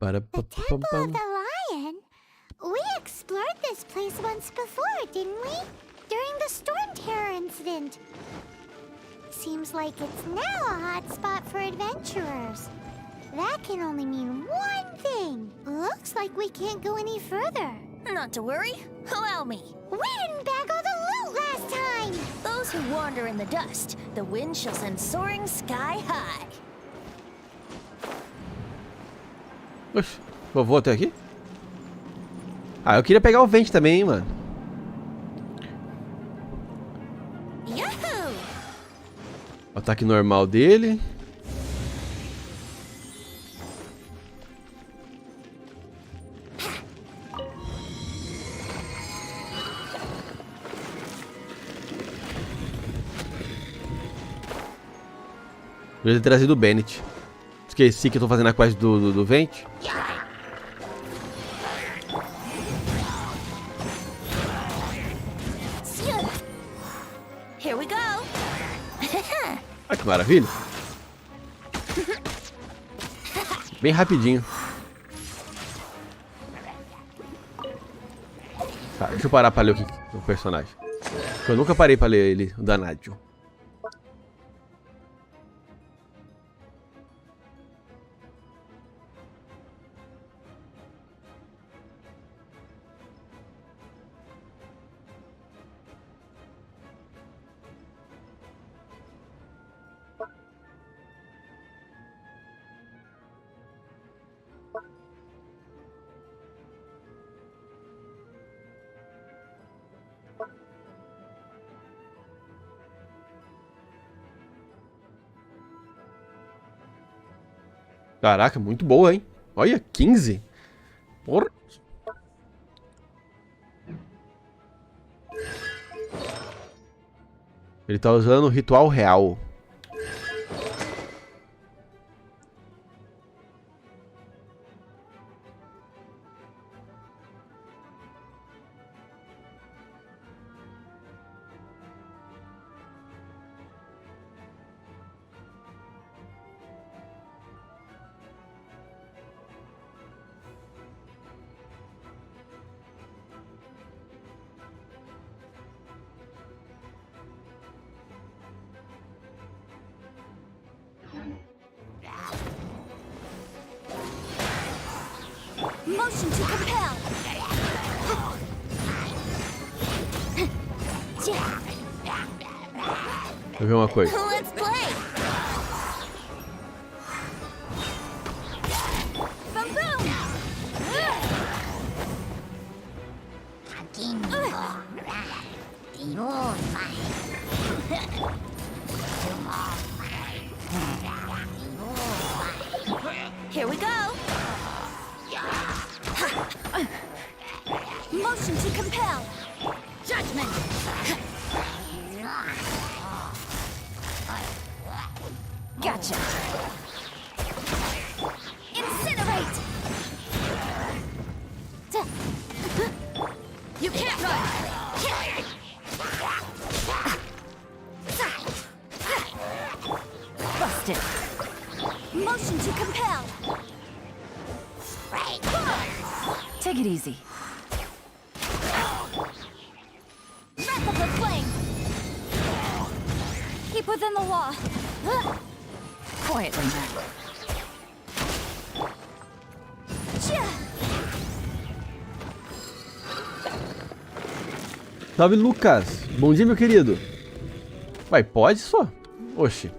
The Temple of the Lion? We explored this place once before, didn't we? During the Storm Terror incident. Seems like it's now a hot spot for adventurers. That can only mean one thing. Looks like we can't go any further. Not to worry. Allow me. We didn't bag all the loot last time! Those who wander in the dust, the wind shall send soaring sky high. Oxe, vou até aqui? Ah, eu queria pegar o vento também, hein, mano. Yahoo! O ataque normal dele. Eu ia ter trazido o Bennett. Esqueci que eu tô fazendo a quest do vento. Here we go. Olha que maravilha. Bem rapidinho. Tá, deixa eu parar pra ler o personagem. Porque eu nunca parei pra ler ele, o danado. Caraca, muito boa, hein? Olha, 15. Porra. Ele tá usando o ritual real. Motion to compel. Deixa eu ver uma coisa. Let's play. Boom boom. Here we go. Motion to compel. Judgment. Gotcha. Incinerate. You can't run. Busted. Motion to compel. Take it easy. Wrap up the flame. Keep within the law. Quietly now. Salve, Lucas. Bom dia, meu querido. Vai, pode só. Oxi.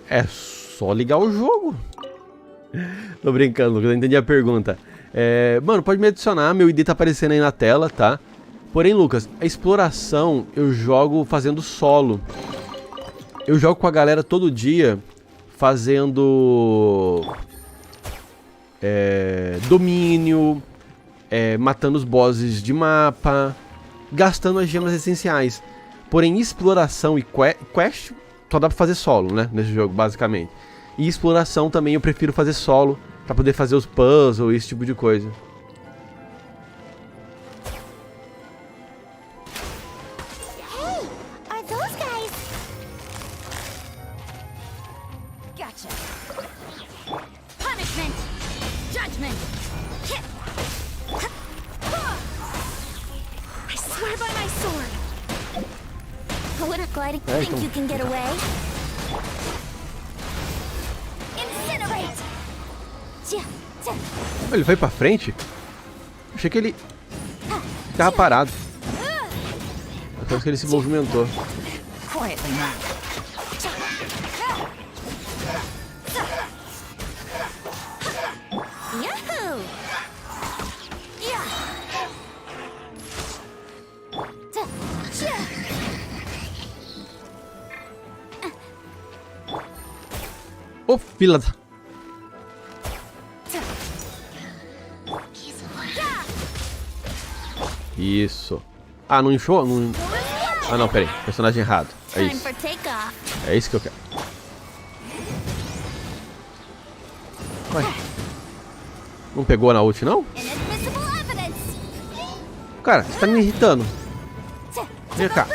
É só ligar o jogo. Tô brincando, Lucas. Eu entendi a pergunta. Mano, pode me adicionar. Meu ID tá aparecendo aí na tela, tá? Porém, Lucas, a exploração eu jogo fazendo solo. Eu jogo com a galera todo dia fazendo domínio, matando os bosses de mapa, gastando as gemas essenciais. Porém, exploração e quest só dá pra fazer solo, né? Nesse jogo, basicamente. E exploração também eu prefiro fazer solo, pra poder fazer os puzzles e esse tipo de coisa. Think you can get away? Incinerate! Ele foi pra frente? Achei que ele tava parado. Até que ele se movimentou. Quietly now. Yahoo! Ô, fila da... Isso. Ah, não inchou? Não... Ah, não, peraí. Personagem errado. É isso. É isso que eu quero. Ué. Não pegou na ult, não? Cara, você tá me irritando. Vem cá.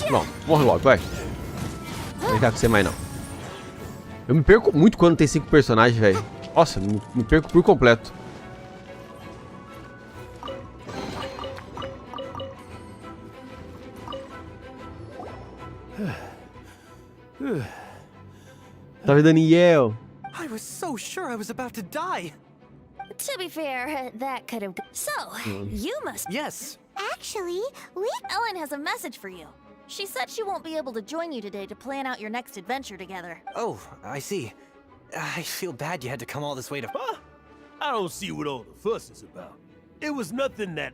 Não, morre logo, vai. Não vou brincar com você mais, não. Eu me perco muito quando tem 5 personagens, velho. Nossa, me perco por completo. Salve, Daniel. I was so sure I was about to die. To be fair, that could have... So, you must... Yes. Actually, Ellen has a message for you. She said she won't be able to join you today to plan out your next adventure together. Oh, I see. I feel bad you had to come all this way to... Huh? I don't see what all the fuss is about. It was nothing that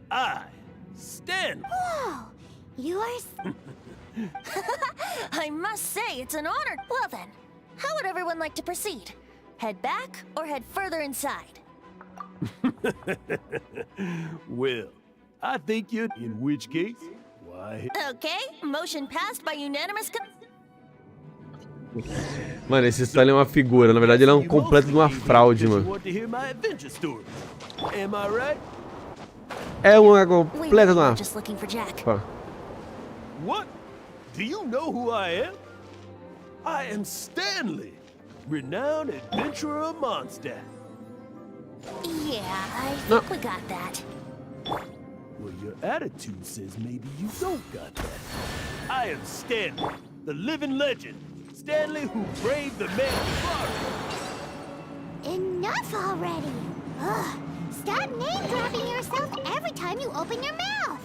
Stan... Whoa! Yours... I must say, it's an honor. Well then, How would everyone like to proceed? Head back or head further inside? Well, I think you're... In which case, why... Okay, motion passed by unanimous... Mano, esse Stanley é uma figura. Na verdade, ele é um completo de uma fraude, mano. É uma completa de uma... What? Do you know who I am? I am Stanley, renowned adventurer of Mondstadt. Yeah, I think we got that. Well, your attitude says maybe you don't got that. I am Stanley, the living legend. Stanley who braved the man Bora. Enough already! Ugh, stop name-dropping yourself every time you open your mouth!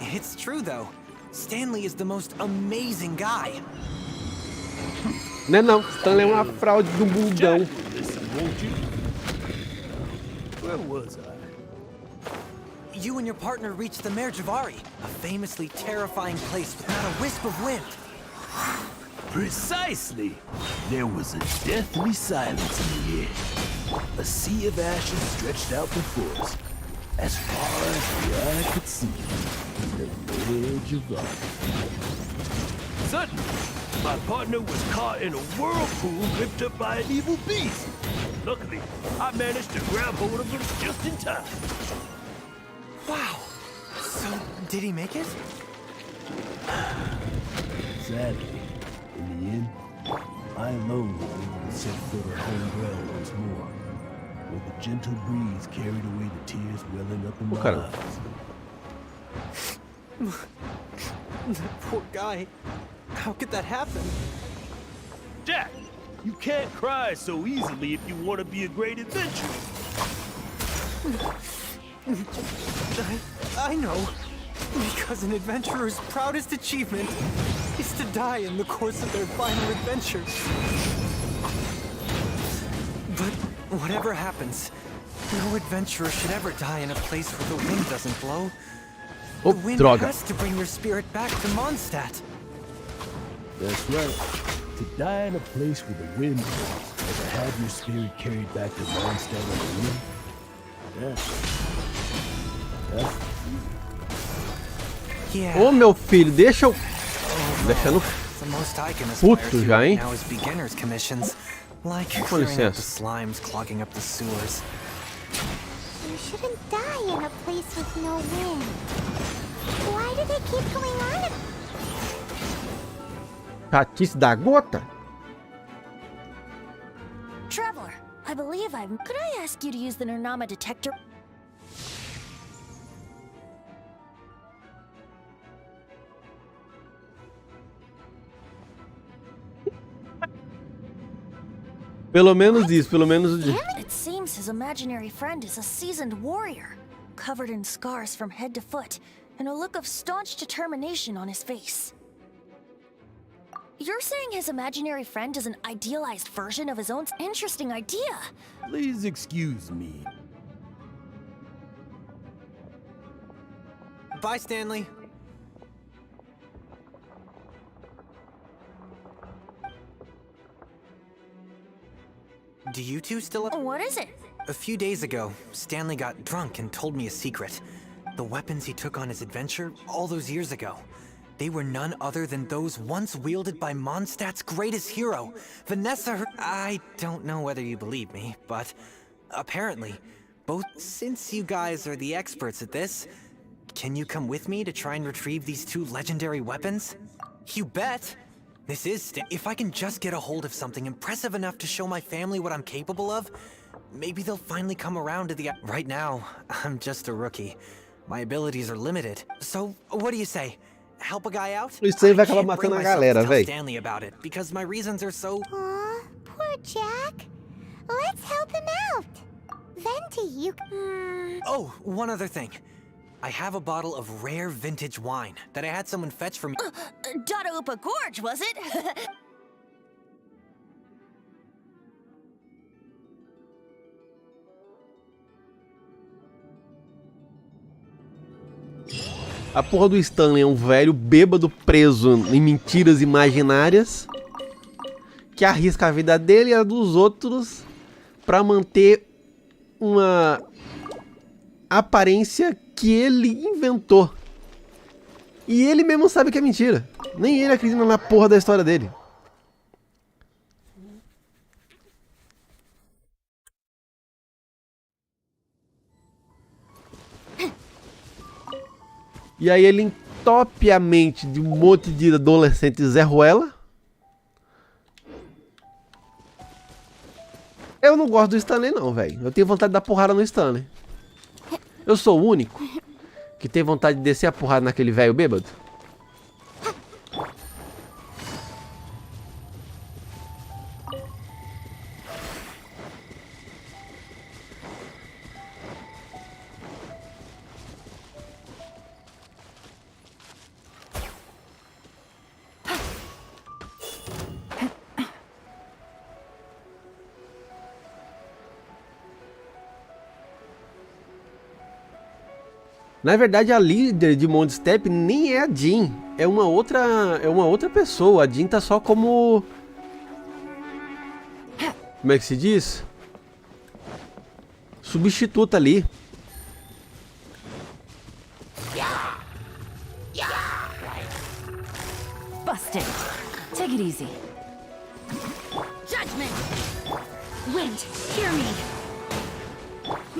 It's true, though. Stanley is the most amazing guy. Não, Stanley é uma fraude do bundão. Where was I? You and your partner reached the Mare Javari, a famously terrifying place with not a wisp of wind. Precisely. There was a deathly silence in the air. A sea of ashes stretched out before us, as far as the eye could see. The Mare Javari. Suddenly, my partner was caught in a whirlpool ripped up by an evil beast. Luckily, I managed to grab hold of him just in time. Wow. So, did he make it? Sadly, in the end, I alone was able to set foot on home ground once more, where the gentle breeze carried away the tears welling up in my eyes. That poor guy. How could that happen? Jack, you can't cry so easily if you want to be a great adventurer. I know. Because an adventurer's proudest achievement is to die in the course of their final adventure. But whatever happens, no adventurer should ever die in a place where the wind doesn't blow. The wind has to bring your spirit back to Mondstadt. That's right. To die in a place where the wind blows, or to have your spirit carried back to Mondstadt on the wind. Ô meu filho, deixa eu... Deixa no puto já, hein? Com licença. You shouldn't die in a place with no wind. Why do they keep going on? Chatice da gota? Traveler, I believe Could I ask you to use the Nernama detector? Pelo menos isso, pelo menos o It seems his imaginary friend is a seasoned warrior, covered in scars from head to foot, and a look of staunch determination on his face. You're saying his imaginary friend is an idealized version of his own? Interesting idea. Please excuse me. Bye, Stanley. Do you two still have... What is it? A few days ago, Stanley got drunk and told me a secret. The weapons he took on his adventure all those years ago. They were none other than those once wielded by Mondstadt's greatest hero, Vanessa. I don't know whether you believe me, but apparently, since you guys are the experts at this, can you come with me to try and retrieve these two legendary weapons? You bet! This is if I can just get a hold of something impressive enough to show my family what I'm capable of, maybe they'll finally come around to the... Right now, I'm just a rookie. My abilities are limited. So, what do you say? Help a guy out? Isso aí vai acabar matando a galera, véi. Stanley about it because my reasons are so... Aw, poor Jack. Let's help him out. Venti, you... Oh, one other thing. I have a bottle of rare vintage wine that I had someone fetch for me. Dadaupa Gorge, was it? A porra do Stanley é um velho bêbado preso em mentiras imaginárias. que arrisca a vida dele e a dos outros pra manter uma aparência que ele inventou. E ele mesmo sabe que é mentira. Nem ele acredita na porra da história dele. E aí ele entope a mente de um monte de adolescente Zé Ruela. Eu não gosto do Stanley não, velho. Eu tenho vontade de dar porrada no Stanley. Eu sou o único que tem vontade de descer a porrada naquele velho bêbado. Na verdade, a líder de Mount Step nem é a Jean. É uma outra pessoa. A Jean tá só como... Como é que se diz? Substituta ali. Busted. Take it easy. Judgment! Wind, hear me!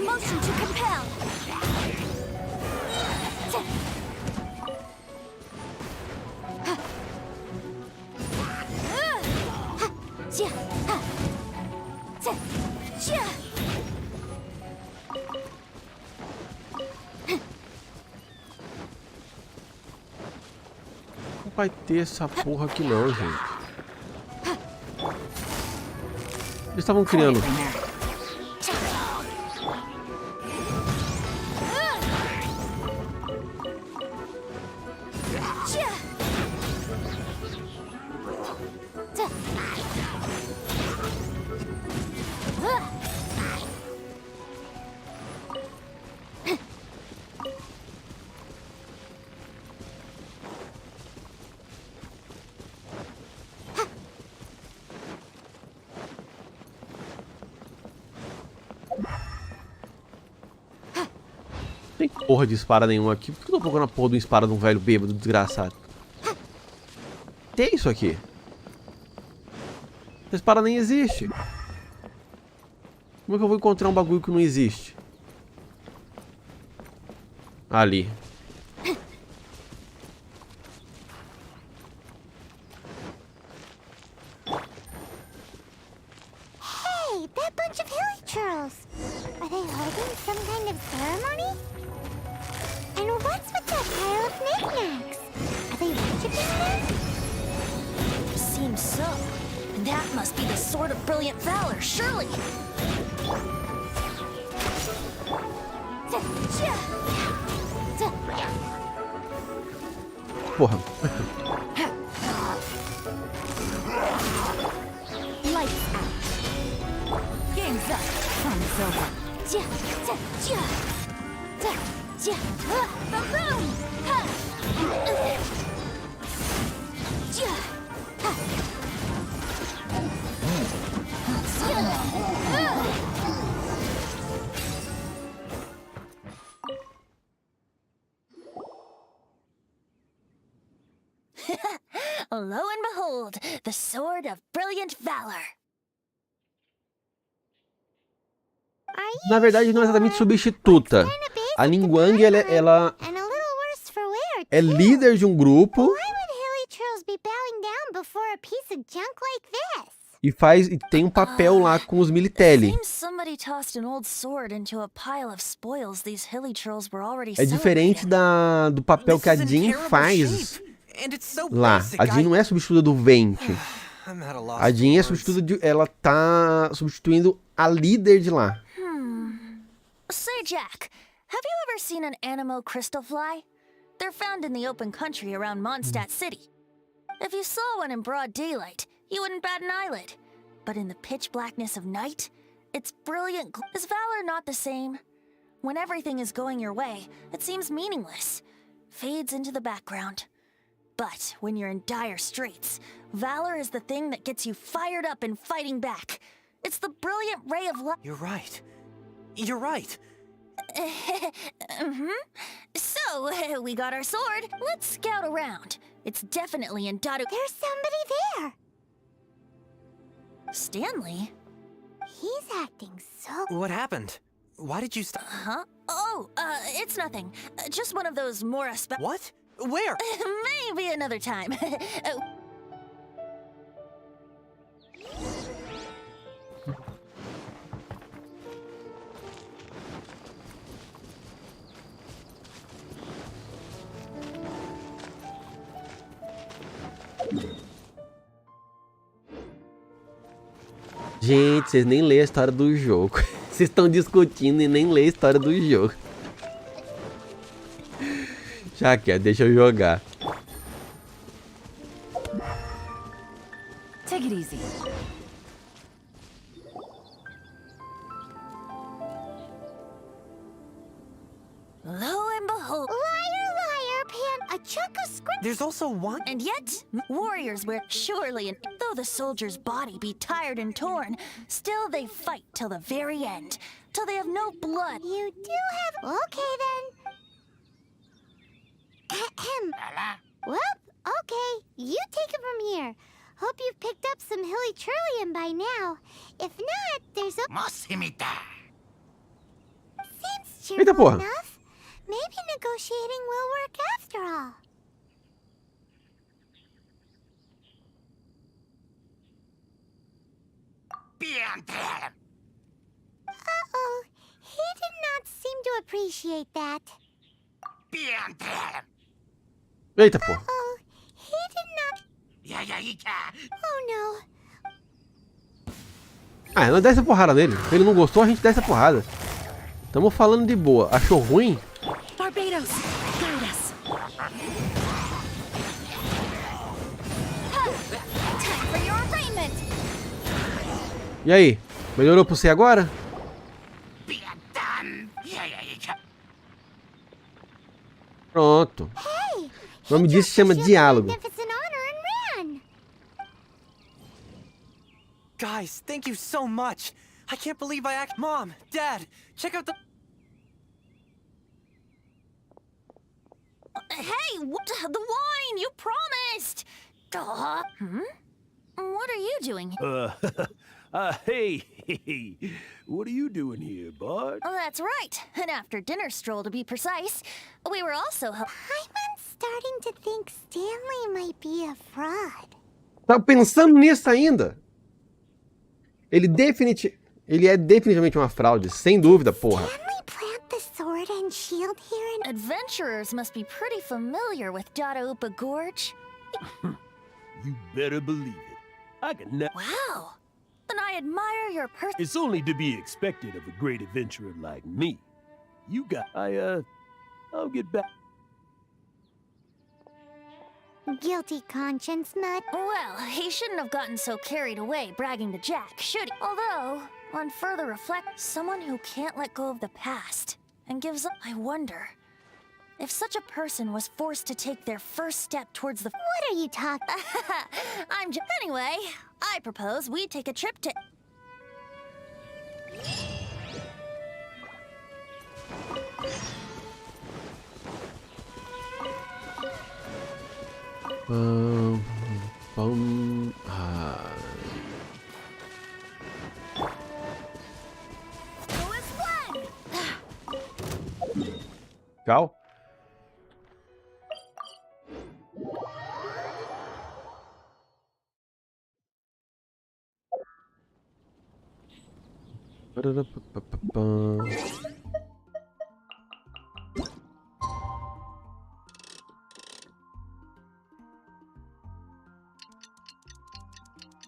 Motion to compel! Não vai ter essa porra aqui não, gente. Eles estavam criando. Tem porra de espada nenhuma aqui. Por que eu tô procurando a porra de uma espada de um velho bêbado desgraçado? Tem isso aqui. Essa espada nem existe. Como é que eu vou encontrar um bagulho que não existe? Ali. Hey, that bunch of hilichurls! Are they holding some kind of ceremony? And what's with that pile of knickknacks? Are they worshiping them? Seems so. That must be the sword of brilliant valor, surely. Porra. Lights out. Game's up. Fun is over. Ba-boom! Lo and behold, the sword of brilliant valor. Na verdade, não é exatamente substituta. A Ningguang, ela é líder de um grupo e tem um papel lá com os militari. É diferente do papel que a Jean faz lá. A Jean não é substituta do Vente. A Jean é substituta ela tá substituindo a líder de lá. Say, Jack, have you ever seen an Anemo crystal fly? They're found in the open country around Mondstadt City. If you saw one in broad daylight, you wouldn't bat an eyelid. But in the pitch blackness of night, its brilliant is valor not the same? When everything is going your way, it seems meaningless, fades into the background. But when you're in dire straits, valor is the thing that gets you fired up and fighting back. It's the brilliant ray of light. You're right. You're right. So, we got our sword. Let's scout around. It's definitely in Dado. There's somebody there. Stanley? He's acting so... What happened? Why did you stop? Huh? Oh, it's nothing. Just one of those more What? Where? Maybe another time. Gente, vocês nem lêem a história do jogo. Vocês estão discutindo e nem lêem a história do jogo. Já quer, deixa eu jogar. Take it easy. Lo and behold. Liar, liar, Pan. A chunk of script. There's also one. And yet, warriors wear surely, and though the soldier's body be tired and torn, still they fight till the very end, till they have no blood. You do have... Okay, then. Ahem. Well, okay. You take it from here. Hope you've picked up some hilly trillium by now. If not, there's a... Seems Eita, cheerful porra. enough. Maybe negotiating will work after all. Uh-oh. He did not seem to appreciate that. Eita, pô. Oh, he did not... Oh, no. Ah, nós desce a porrada nele. Se ele não gostou, a gente desce a porrada. Tamo falando de boa. Achou ruim? Barbados, guide us. Time for your arraignment. E aí? Melhorou pra você agora? Pronto. Hey, O nome disso se chama diálogo. magnificent honor and ran. Guys, thank you so much. I can't believe I act. Mom, Dad, check out the. Hey, what? The wine! You promised! What are you doing? Hey, what are you doing here, bud? Oh, that's right. An after-dinner stroll, to be precise. We were also... I'm starting to think Stanley might be a fraud. Tá pensando nisso ainda? Ele é definitivamente uma fraude, sem dúvida, porra. Stanley plant the sword and shield here in... Adventurers must be pretty familiar with Dadaupa Gorge. You better believe it. I can never... Wow. Then I admire your It's only to be expected of a great adventurer like me. You got... I'll get back. Guilty conscience nut. Well, he shouldn't have gotten so carried away bragging to Jack, should he? Although, on further reflect, someone who can't let go of the past and gives up. I wonder if such a person was forced to take their first step towards the... What are you talking... Anyway, I propose we take a trip to... Legal.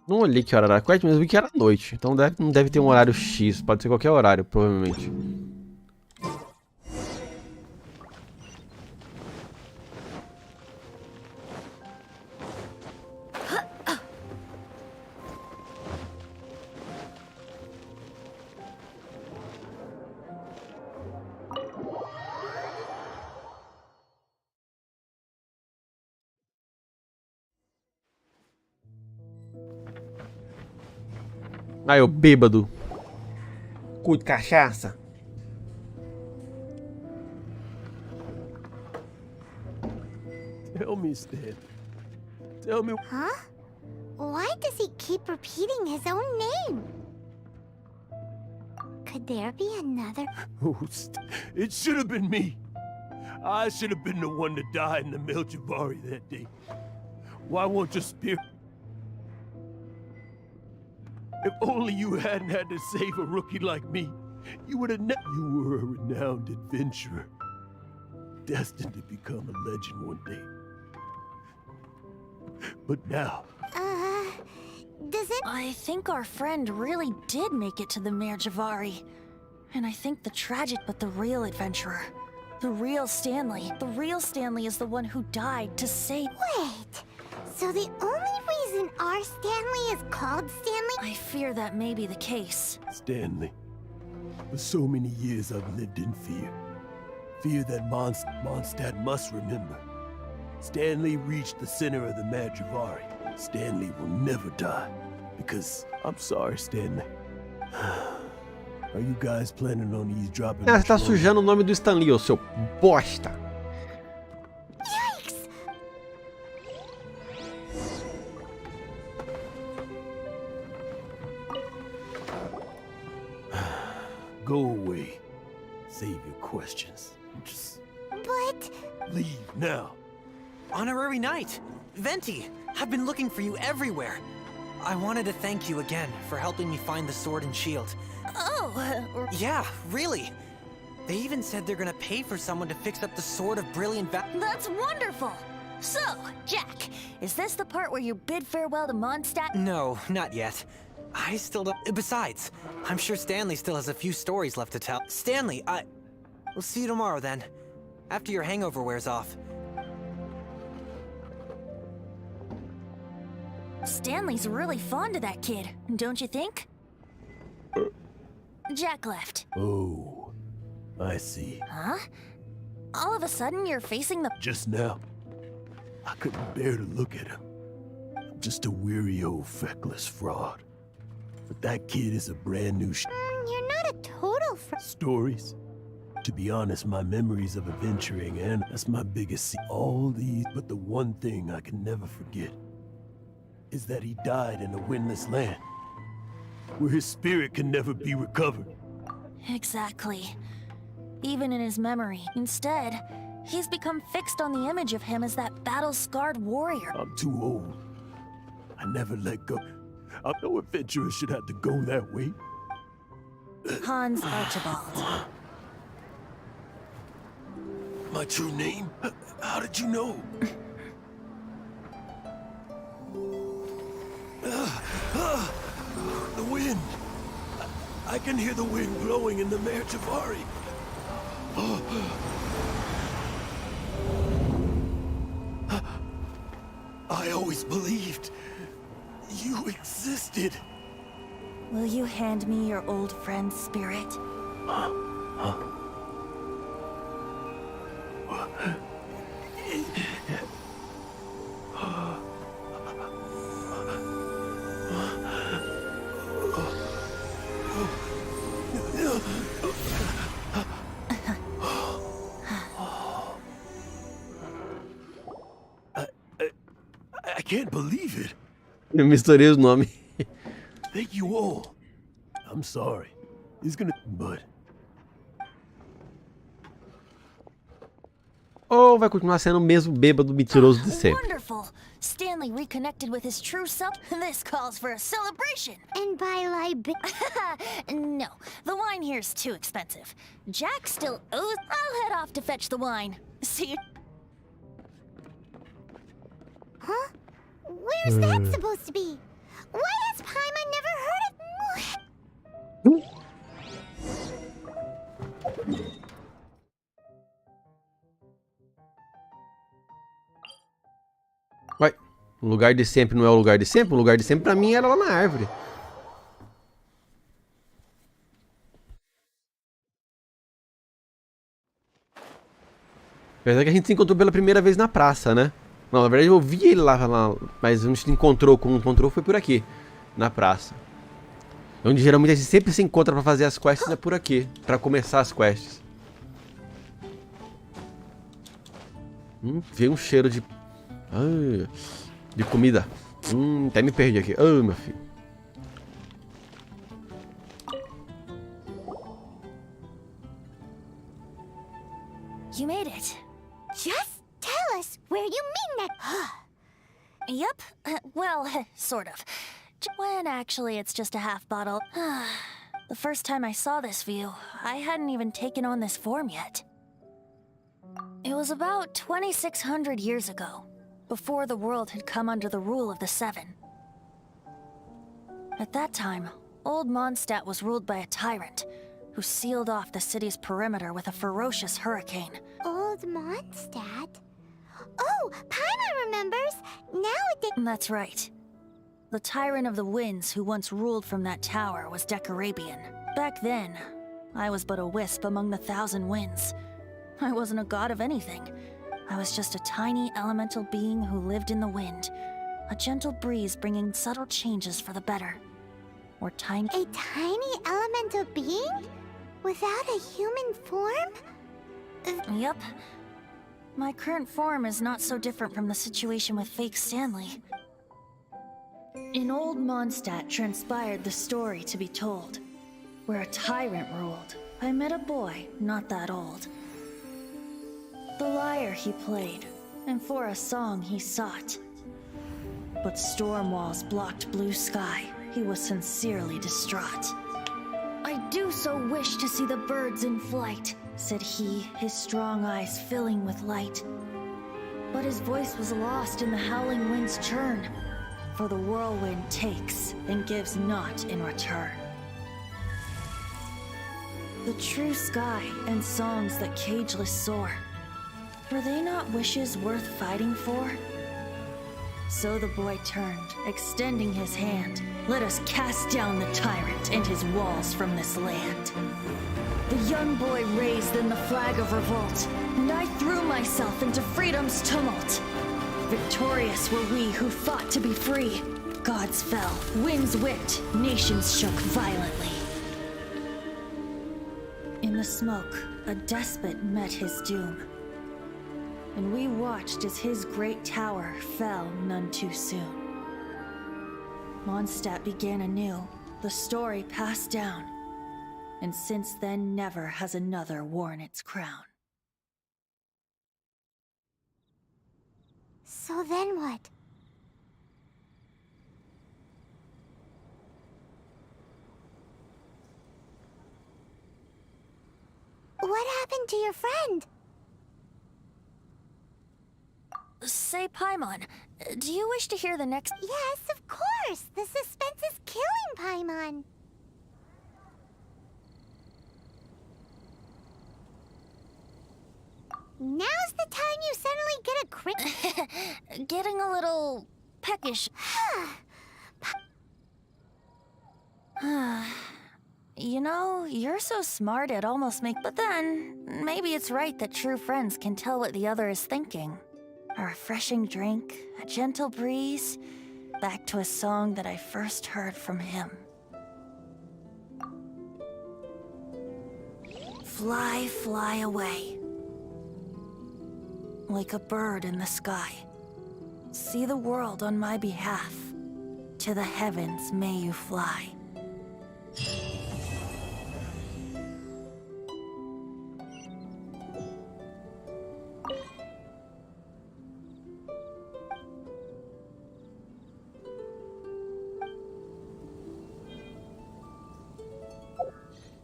Não olhei que hora era quest, mas eu vi que era noite. Então não deve ter um horário X. Pode ser qualquer horário, provavelmente. Aí, o bêbado. Cu de cachaça. Tell me, Stan. Tell me. Huh? Why does he keep repeating his own name? Could there be another? It should have been me. I should have been the one that died in the Melchivari that day. Why won't your spirit? If only you hadn't had to save a rookie like me, you would have You were a renowned adventurer, destined to become a legend one day. But now... does it... I think our friend really did make it to the Merjavari. And I think the tragic but the real adventurer. The real Stanley. The real Stanley is the one who died to save... Wait! So the only reason our Stanley is called Stanley? I fear that may be the case. Stanley, for so many years I've lived in fear. Fear that Mondstadt must remember. Stanley reached the center of the Merjavari. Stanley will never die. Because, I'm sorry, Stanley. Are you guys planning on eavesdropping? Ah, você tá sujando o nome do Stanley, ô seu bosta. Yikes! Go away. Save your questions. Just But... leave now. Honorary Knight! Venti! I've been looking for you everywhere. I wanted to thank you again for helping me find the sword and shield. Oh, Yeah, really. They even said they're gonna pay for someone to fix up the Sword of Brilliant that's wonderful! So, Jack, is this the part where you bid farewell to Mondstadt? No, not yet. I still don't... Besides, I'm sure Stanley still has a few stories left to tell. Stanley, we'll see you tomorrow then. After your hangover wears off. Stanley's really fond of that kid, don't you think? Jack left. Oh, I see. Huh? All of a sudden, you're facing the... Just now, I couldn't bear to look at him. I'm just a weary old feckless fraud. But that kid is a brand new You're not a total Stories? To be honest, my memories of adventuring, and that's my biggest all these, but the one thing I can never forget is that he died in a windless land, where his spirit can never be recovered. Exactly. Even in his memory. Instead, he's become fixed on the image of him as that battle-scarred warrior. I'm too old. I never let go. No adventurer should have to go that way. Hans Archibald. My true name? How did you know? The wind. I can hear the wind blowing in the Merjavari. I always believed you existed. Will you hand me your old friend's spirit? I can't believe it. Eu misturei os nomes. Thank you all. I'm sorry. He's gonna... But... Ou vai continuar sendo o mesmo bêbado mentiroso de sempre? Wonderful! Stanley reconnected with his true self. This calls for a celebration. And by No, the wine here's too expensive. Jack still owes... I'll head off to fetch the wine. See you... Huh? Where's that supposed to be? Why has Paimon never heard of... Ué, o lugar de sempre não é o lugar de sempre? O lugar de sempre pra mim era lá na árvore. Apesar que a gente se encontrou pela primeira vez na praça, né? Não, na verdade eu vi ele lá, mas a gente encontrou, como encontrou foi por aqui, na praça. Onde geralmente a gente sempre se encontra pra fazer as quests é por aqui. Pra começar as quests. Veio um cheiro de... de comida. Até me perdi aqui. Meu filho. You made it. Just tell us where you mean that. Yep. Well, sort of. When actually it's just a half bottle. The first time I saw this view, I hadn't even taken on this form yet. It was about 2,600 years ago, before the world had come under the rule of the Seven. At that time, old Mondstadt was ruled by a tyrant, who sealed off the city's perimeter with a ferocious hurricane. Old Mondstadt? Oh, Paimon remembers! Nowadays... That's right. The Tyrant of the Winds who once ruled from that tower was Decarabian. Back then, I was but a wisp among the 1,000 winds. I wasn't a god of anything. I was just a tiny elemental being who lived in the wind. A gentle breeze bringing subtle changes for the better. Or tiny... A tiny elemental being? Without a human form? Yep. My current form is not so different from the situation with fake Stanley. In old Mondstadt transpired the story to be told. Where a tyrant ruled, I met a boy not that old. The lyre he played, and for a song he sought. But storm walls blocked blue sky, he was sincerely distraught. I do so wish to see the birds in flight, said he, his strong eyes filling with light. But his voice was lost in the howling wind's churn, for the whirlwind takes and gives not in return. The true sky and songs that cageless soar, were they not wishes worth fighting for? So the boy turned, extending his hand. Let us cast down the tyrant and his walls from this land. The young boy raised then the flag of revolt, and I threw myself into freedom's tumult. Victorious were we who fought to be free. Gods fell, winds whipped, nations shook violently. In the smoke, a despot met his doom. And we watched as his great tower fell none too soon. Mondstadt began anew, the story passed down, and since then never has another worn its crown. So then what? What happened to your friend? Say, Paimon, do you wish to hear the next— Yes, of course! The suspense is killing Paimon! Now's the time you suddenly get a crit— Getting a little peckish. You know, you're so smart it almost makes— But then, maybe it's right that true friends can tell what the other is thinking. A refreshing drink, a gentle breeze, back to a song that I first heard from him. Fly, fly away. Like a bird in the sky. See the world on my behalf. To the heavens may you fly.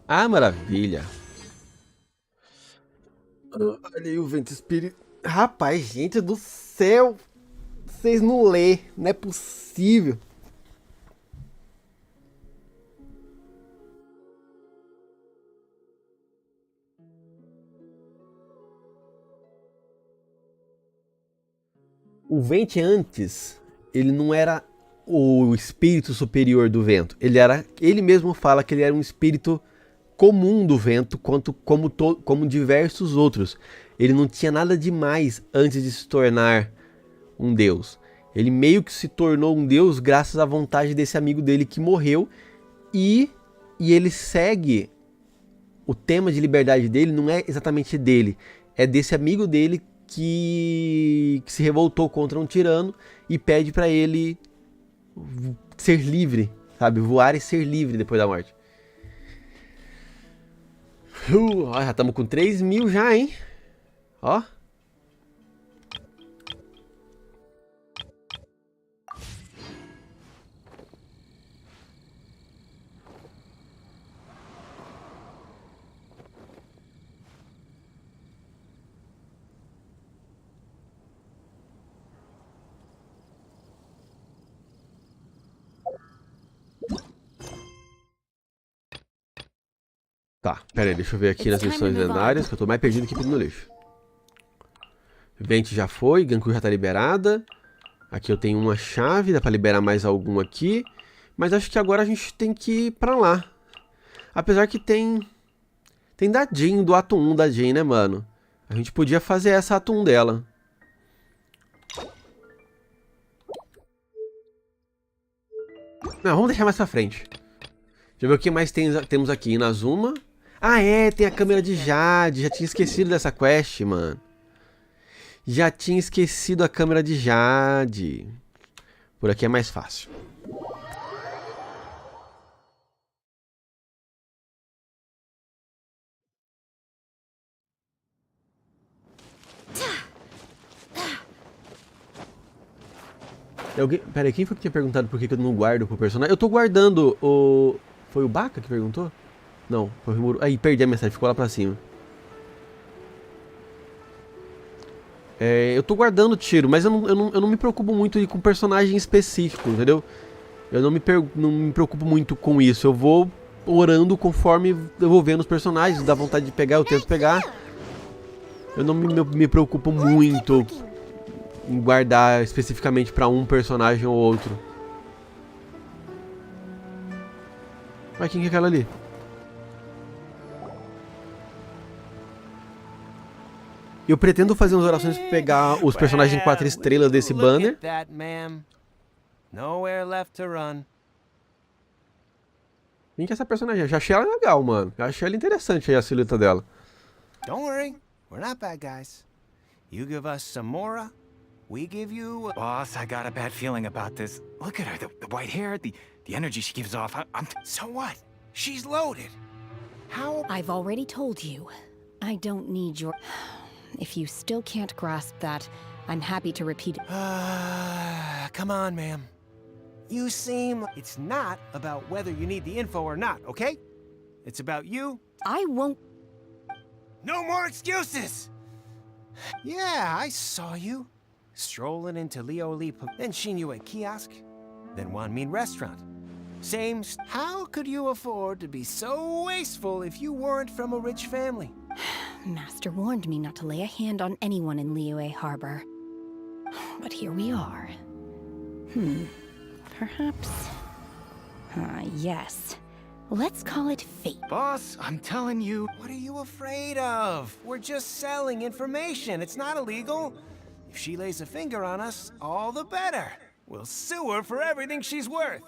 Ah, maravilha. Olha aí o vento espírito. Rapaz, gente do céu. Vocês não lê, não é possível. O vento antes, ele não era o espírito superior do vento. Ele mesmo fala que ele era um espírito comum do vento, como diversos outros. Ele não tinha nada demais antes de se tornar um deus. Ele meio que se tornou um deus graças à vontade desse amigo dele que morreu E ele segue o tema de liberdade dele, não é exatamente dele, é desse amigo dele que se revoltou contra um tirano e pede pra ele ser livre, sabe? Voar e ser livre depois da morte. Ó, já estamos com 3.000 já, hein? Ó. Tá, pera aí, deixa eu ver aqui nas missões lendárias, que eu tô mais perdido que no lixo. Vente já foi, Ganku já tá liberada. Aqui eu tenho uma chave, dá pra liberar mais alguma aqui. Mas acho que agora a gente tem que ir pra lá. Apesar que tem da Jean, do ato 1 da Jean, né, mano? A gente podia fazer essa ato 1 dela. Não, vamos deixar mais pra frente. Deixa eu ver o que mais temos aqui. Inazuma. Ah, é, tem a câmera de Jade. Já tinha esquecido dessa quest, mano. Já tinha esquecido a câmera de Jade. Por aqui é mais fácil. Pera aí, quem foi que tinha perguntado por que eu não guardo pro personagem? Eu tô guardando o... Foi o Baka que perguntou? Não, foi o Rimuru. Aí, perdi a mensagem, ficou lá pra cima. Eu tô guardando tiro, mas eu não me preocupo muito com personagem específico, entendeu? Eu não me preocupo muito com isso. Eu vou orando conforme eu vou vendo os personagens. Dá vontade de pegar, eu tento pegar. Eu não me preocupo muito em guardar especificamente pra um personagem ou outro. Mas quem que é aquela ali? Eu pretendo fazer umas orações pra pegar os personagens 4 estrelas desse banner. Quem que é essa personagem? Eu já achei ela legal, mano. Eu achei ela interessante aí, a silhueta dela. Don't worry, we're not bad guys. You give us some Mora, we give you... Boss, I got a bad feeling about this. Look at her, the white hair, the energy she gives off. So what? She's loaded. How... I've already told you. I don't need your... If you still can't grasp that, I'm happy to repeat it. Come on, ma'am. You seem... It's not about whether you need the info or not, okay? It's about you. I won't... No more excuses! Yeah, I saw you. Strolling into Lioli, then seen you at kiosk, then Wanmin restaurant. Same... How could you afford to be so wasteful if you weren't from a rich family? Master warned me not to lay a hand on anyone in Liyue Harbor. But here we are. Perhaps... yes. Let's call it fate. Boss, I'm telling you... What are you afraid of? We're just selling information. It's not illegal. If she lays a finger on us, all the better. We'll sue her for everything she's worth.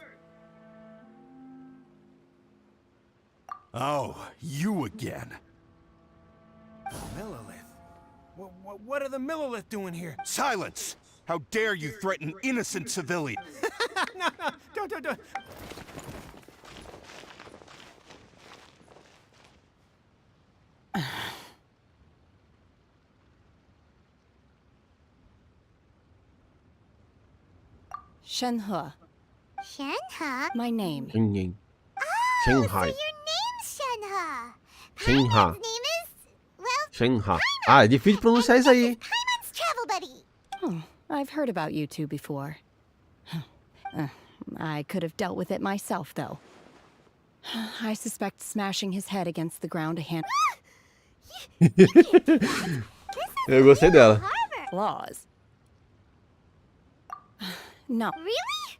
Oh, you again. Millilith? What are the Millilith doing here? Silence! How dare you threaten innocent civilians? No, don't. Shenhe. Shenhe? My name. Shenhe. So your name's Shenhe. Shenhe. Paimon's name is... Well... Shenhe. Ah, é difícil pronunciar isso aí. Paimon's travel buddy. Oh, I've heard about you two before. I could have dealt with it myself, though. I suspect smashing his head against the ground a hand... Eu gostei dela. Flaws. No. Really?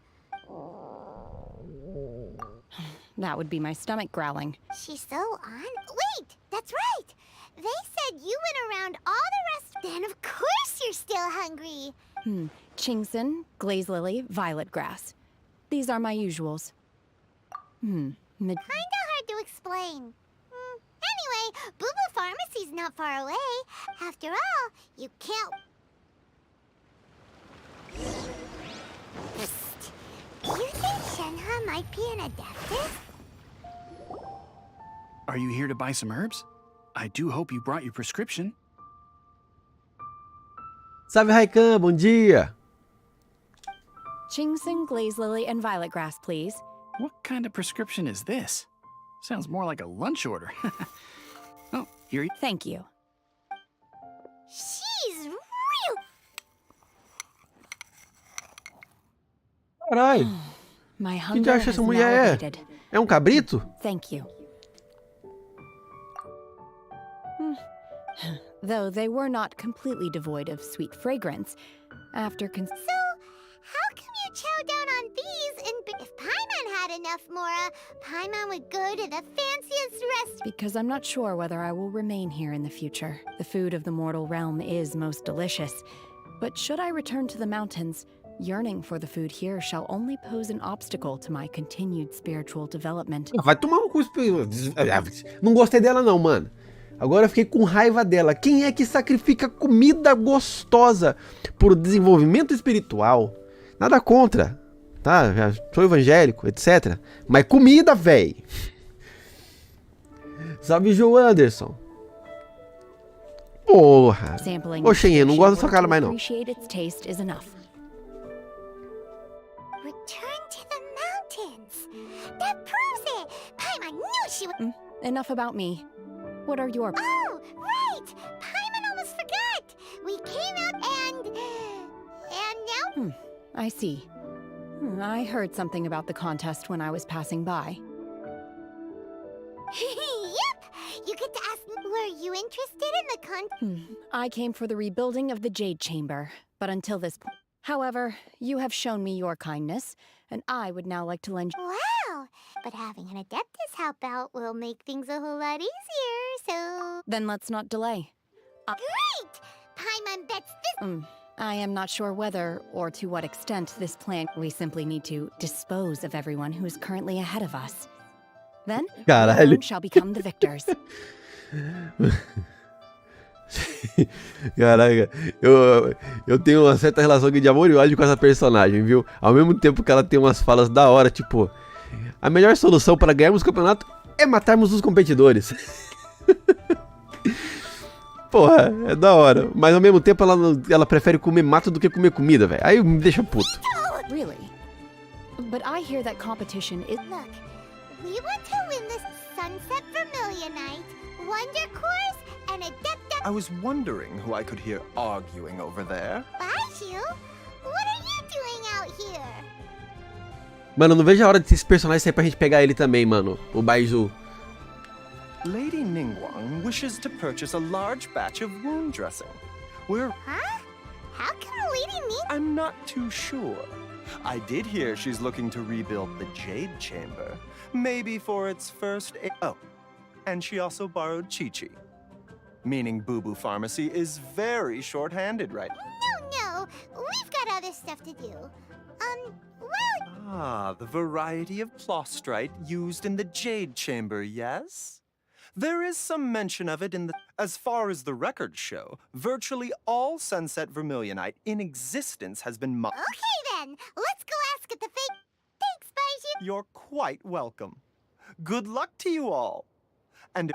That would be my stomach growling. She's so on... Wait! That's right! They said you went around all the rest... Then of course you're still hungry! Chingson, glaze lily, violet grass. These are my usuals. Kinda hard to explain. Anyway, Booba Pharmacy's not far away. After all, you can't... Psst. Do you think Shenhe might be an adeptus? Are you here to buy some herbs? I do hope you brought your prescription. Salve, Raikan, bom dia! Ginseng, glaze lily, and violet grass, please. What kind of prescription is this? Sounds more like a lunch order. Oh, here you... Thank you. She's real... Caralho! My Que hunger acha has essa now mulher é? abated. É um cabrito? Thank you. Though they were not completely devoid of sweet fragrance, after So, how come you chow down on these and... If Paimon had enough Mora, Paimon would go to the fanciest restaurant... Because I'm not sure whether I will remain here in the future. The food of the mortal realm is most delicious. But should I return to the mountains, yearning for the food here shall only pose an obstacle to my continued spiritual development. Vai tomar no cu. Não gostei dela não, mano. Agora eu fiquei com raiva dela. Quem é que sacrifica comida gostosa por desenvolvimento espiritual? Nada contra, tá? Já sou evangélico, etc. Mas comida, véi. Salve, Joe Anderson. Porra. Ô, Shenhe, não gosto da sua cara mais não. Return to the mountains. That proves it. Paimon knew she would... Enough about me. What are your... Oh, right! Paimon almost forgot! We came out and now... I see. I heard something about the contest when I was passing by. Yep! You get to ask... Were you interested in the I came for the rebuilding of the Jade Chamber, but until this point... However, you have shown me your kindness, and I would now like to lend... Wow! But having an Adeptus help out will make things a whole lot easier, so... Then let's not delay. Great! Paimon bets this... I am not sure whether, or to what extent, this plan... We simply need to dispose of everyone who is currently ahead of us. Then, Caralho. we shall become the victors. Caraca, eu tenho uma certa relação de amor e ódio com essa personagem, viu? Ao mesmo tempo que ela tem umas falas da hora, tipo... A melhor solução para ganharmos o campeonato é matarmos os competidores. Porra, é da hora. Mas ao mesmo tempo ela prefere comer mato do que comer comida, velho. Aí me deixa puto. Really? But I hear that competition is... Look, we want to win this Sunset Vermilionite, Wonder Course, and Adept... I was wondering who I could hear arguing over there. Baiju? What are you doing out here? Mano, eu não vejo a hora desse personagem sair pra gente pegar ele também, mano. O Baiju. Lady Ningguang wishes to purchase a large batch of wound dressing. We're... Huh? How can a lady mean... I'm not too sure. I did hear she's looking to rebuild the Jade Chamber. Maybe for its first... Oh, and she also borrowed Chi-Chi. Meaning Boo Boo Pharmacy is very short-handed right now. No, we've got other stuff to do. Well... Ah, the variety of plostrite used in the Jade Chamber, yes? There is some mention of it in the... As far as the records show, virtually all Sunset Vermilionite in existence has been Okay then, let's go ask at the fake... Thanks, Baiju. You're quite welcome. Good luck to you all. And...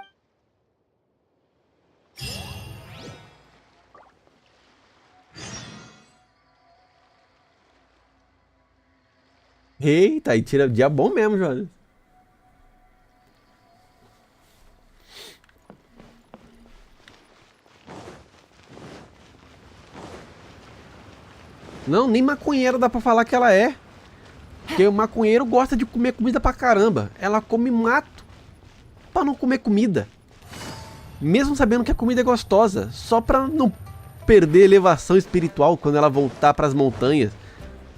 Eita, aí tira dia bom mesmo, Jonas. Não, nem maconheiro dá pra falar que ela é. Porque o maconheiro gosta de comer comida pra caramba. Ela come mato pra não comer comida. Mesmo sabendo que a comida é gostosa. Só pra não perder elevação espiritual quando ela voltar pras montanhas.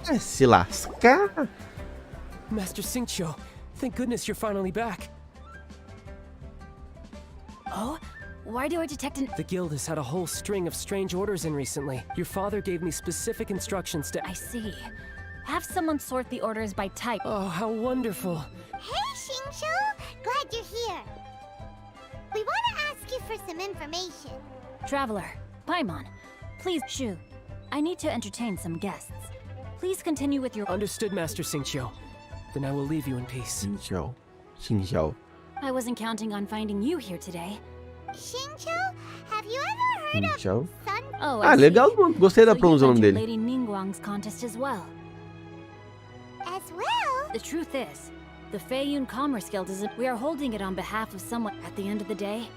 É se lascar. Master Xingqiu, thank goodness you're finally back. Oh? Why do I detect an... The guild has had a whole string of strange orders in recently. Your father gave me specific instructions to... I see. Have someone sort the orders by type. Oh, how wonderful. Hey, Xingqiu. Glad you're here. We want to ask you for some information. Traveler, Paimon, please, Shu. I need to entertain some guests. Please continue with your... Understood, Master Xingqiu. Then I will leave you in peace. Xingqiu. I wasn't counting on finding you here today. Xingqiu, have you ever heard of Xingqiu. Sun? Oh, Ah, I see. legal, gostei da So you pronúncia do nome entered dele. Lady Ningguang's contest as well. As well? The truth is, the Feiyun Commerce Guild isn't... We are holding it on behalf of someone. At the end of the day,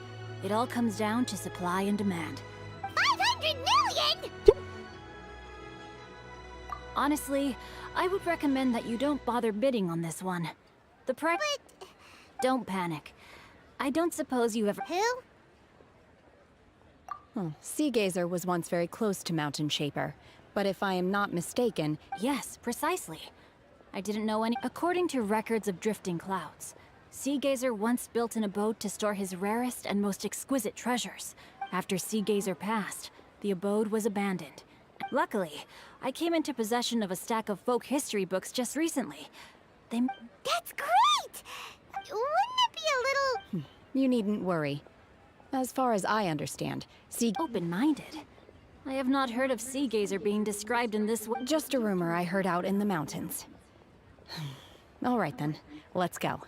it all comes down to supply and demand. 500 million? Honestly, I would recommend that you don't bother bidding on this one. The price... Don't panic. I don't suppose you ever... Who? Oh, Sea Gazer was once very close to Mountain Shaper, but if I am not mistaken... Yes, precisely. I didn't know any... According to records of drifting clouds, Sea Gazer once built an abode to store his rarest and most exquisite treasures. After Sea Gazer passed, the abode was abandoned. Luckily, I came into possession of a stack of folk history books just recently. They... That's great! Wouldn't it be a little... You needn't worry. As far as I understand, Sea... Open-minded. I have not heard of Sea Gazer being described in this way. Just a rumor I heard out in the mountains. All right then, let's go.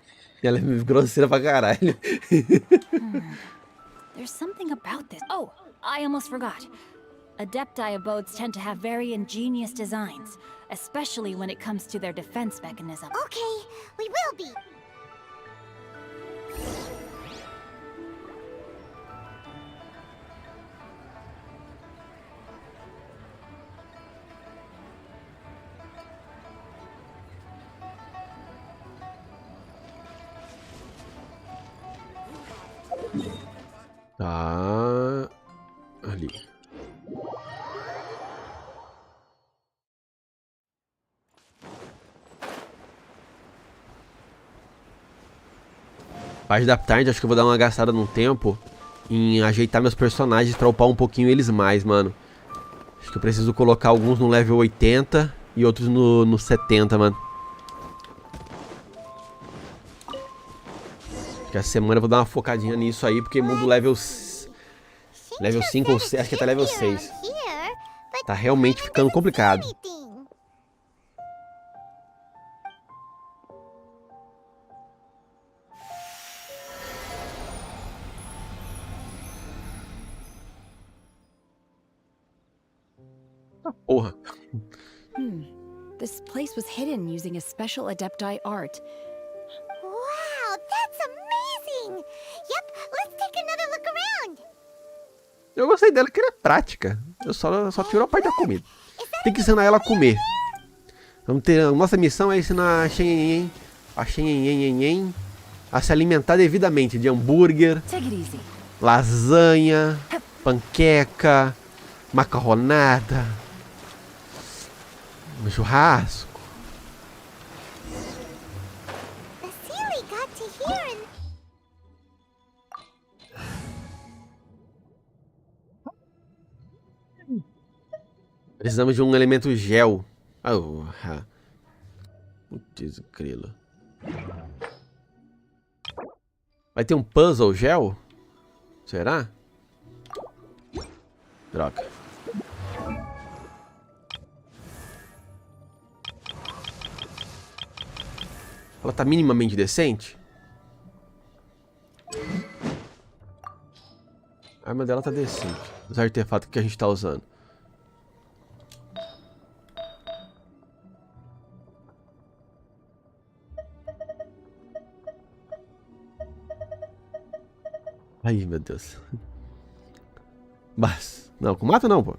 Ela é grosseira pra caralho. There's something about this. Oh, I almost forgot. Adepti abodes tend to have very ingenious designs, especially when it comes to their defense mechanism. Okay, we will be. Tá ali. Parte da tarde, acho que eu vou dar uma gastada num tempo em ajeitar meus personagens pra upar um pouquinho eles mais, mano. Acho que eu preciso colocar alguns no level 80 e outros no 70, mano. Acho que essa semana eu vou dar uma focadinha nisso aí, porque muda o level 5 ou 6, acho que até level 6. Tá realmente ficando complicado. Porra. This place was hidden using a special Adepti art. Wow, that's amazing! Yep, let's take another look around. Eu gostei dela, que ela é prática. Eu só tiro a parte da comida. Tem que ensinar ela a comer. Vamos ter, nossa missão é ensinar a Shenhen a se alimentar devidamente de hambúrguer, lasanha, panqueca, macarronada, churrasco. Precisamos de um elemento gel. Putz, grilo. Vai ter um puzzle gel? Será? Droga. Ela tá minimamente decente? A arma dela tá decente. Os artefatos que a gente tá usando. Ai, meu Deus. Mas, não, com mato não, pô.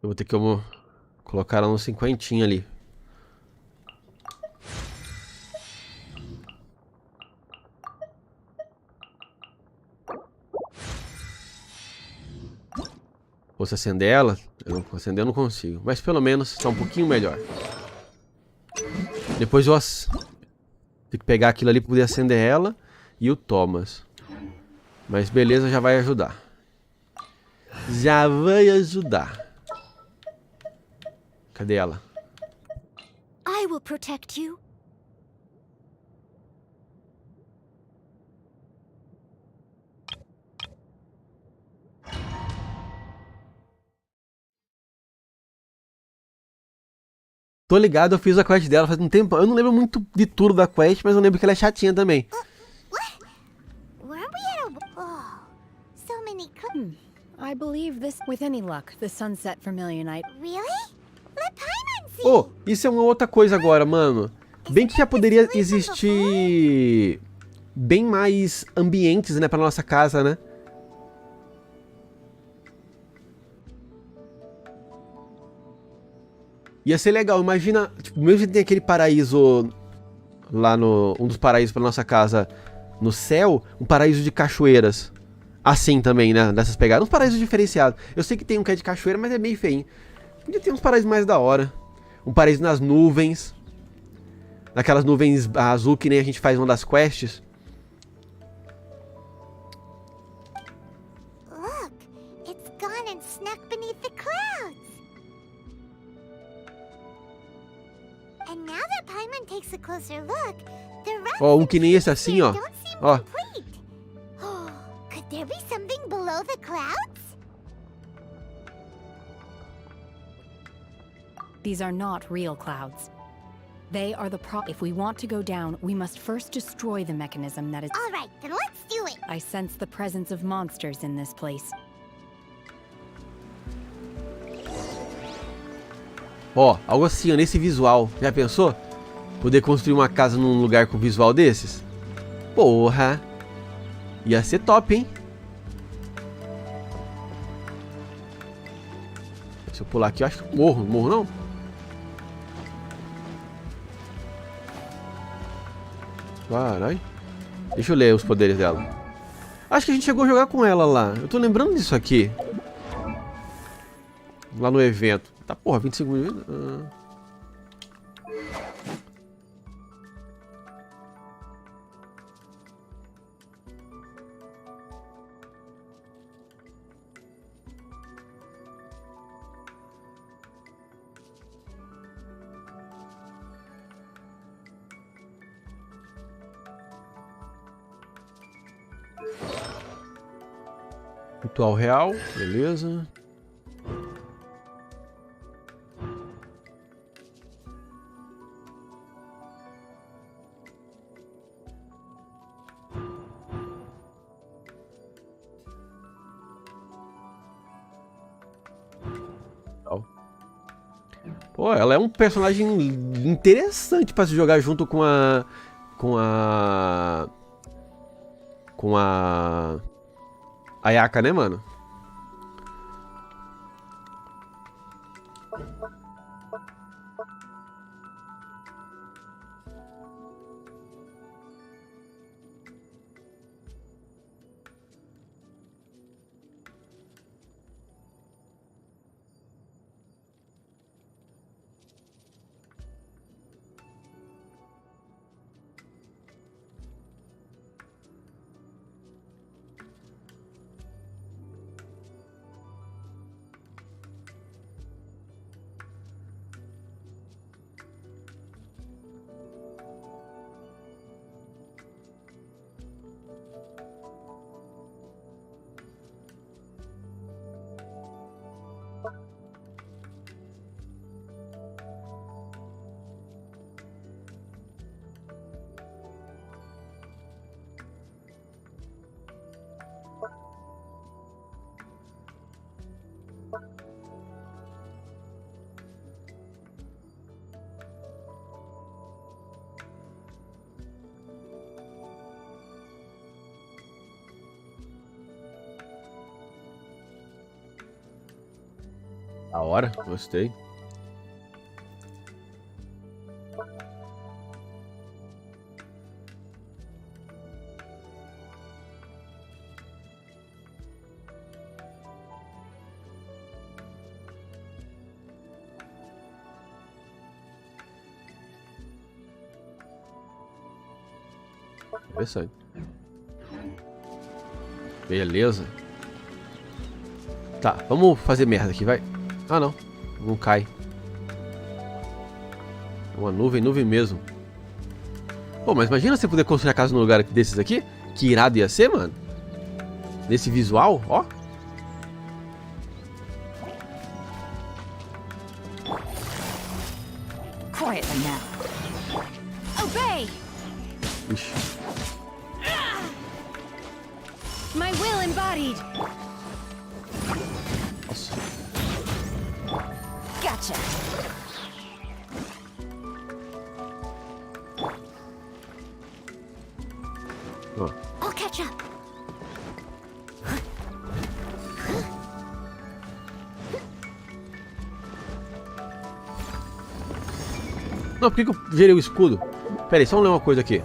Eu vou ter que colocar ela no 50 ali. Posso acender ela? Eu não consigo. Mas pelo menos tá um pouquinho melhor. Depois eu tenho que pegar aquilo ali pra poder acender ela. E o Thomas. Mas beleza, já vai ajudar. Já vai ajudar. Cadê ela? I will protect you. Tô ligado, eu fiz a quest dela faz um tempo. Eu não lembro muito de tudo da quest, mas eu lembro que ela é chatinha também. Were we at a... Oh, so many... I believe this... With any luck, the sunset Vermilionite... Really? Let Paimon see. Oh, isso é uma outra coisa agora, mano. Bem que já poderia existir bem mais ambientes, né, pra nossa casa, né? Ia ser legal, imagina, tipo, mesmo que tem aquele paraíso lá no... Um dos paraísos pra nossa casa no céu, um paraíso de cachoeiras. Assim também, né, dessas pegadas. Uns paraísos diferenciados. Eu sei que tem um que é de cachoeira, mas é meio feio. Podia ter uns paraísos mais da hora. Um paraíso nas nuvens. Naquelas nuvens azul que nem a gente faz uma das quests. Look, it's gone and snuck beneath the clouds. And now that Paimon takes a closer look, the rest Ó, um que nem esse assim, ó. Ó. complete. Oh, could there be something below the clouds? These are not real clouds. They are the If we want to go down, we must first destroy the mechanism that is... All right, then let's do it. I sense the presence of monsters in this place. Ó, algo assim, ó, nesse visual. Já pensou? Poder construir uma casa num lugar com visual desses? Porra! Ia ser top, hein? Se eu pular aqui, eu acho que morro. Morro não? Caralho. Deixa eu ler os poderes dela. Acho que a gente chegou a jogar com ela lá. Eu tô lembrando disso aqui. Lá no evento. Tá, porra, 25 minutos. Ritual real, beleza. Pô, ela é um personagem interessante pra se jogar junto com a... Ayaka, né, mano? Da hora, gostei. Interessante. Beleza. Tá, vamos fazer merda aqui, vai. Ah, não. Não cai. Uma nuvem mesmo. Pô, mas imagina você poder construir a casa num lugar desses aqui. Que irado ia ser, mano. Nesse visual, ó. Quietly now. Obey! Ixi. My will embodied. Nossa. Gotcha. Ó. I'll catch up. Não, por que eu gerei o escudo? Pera aí, só vamos ler uma coisa aqui.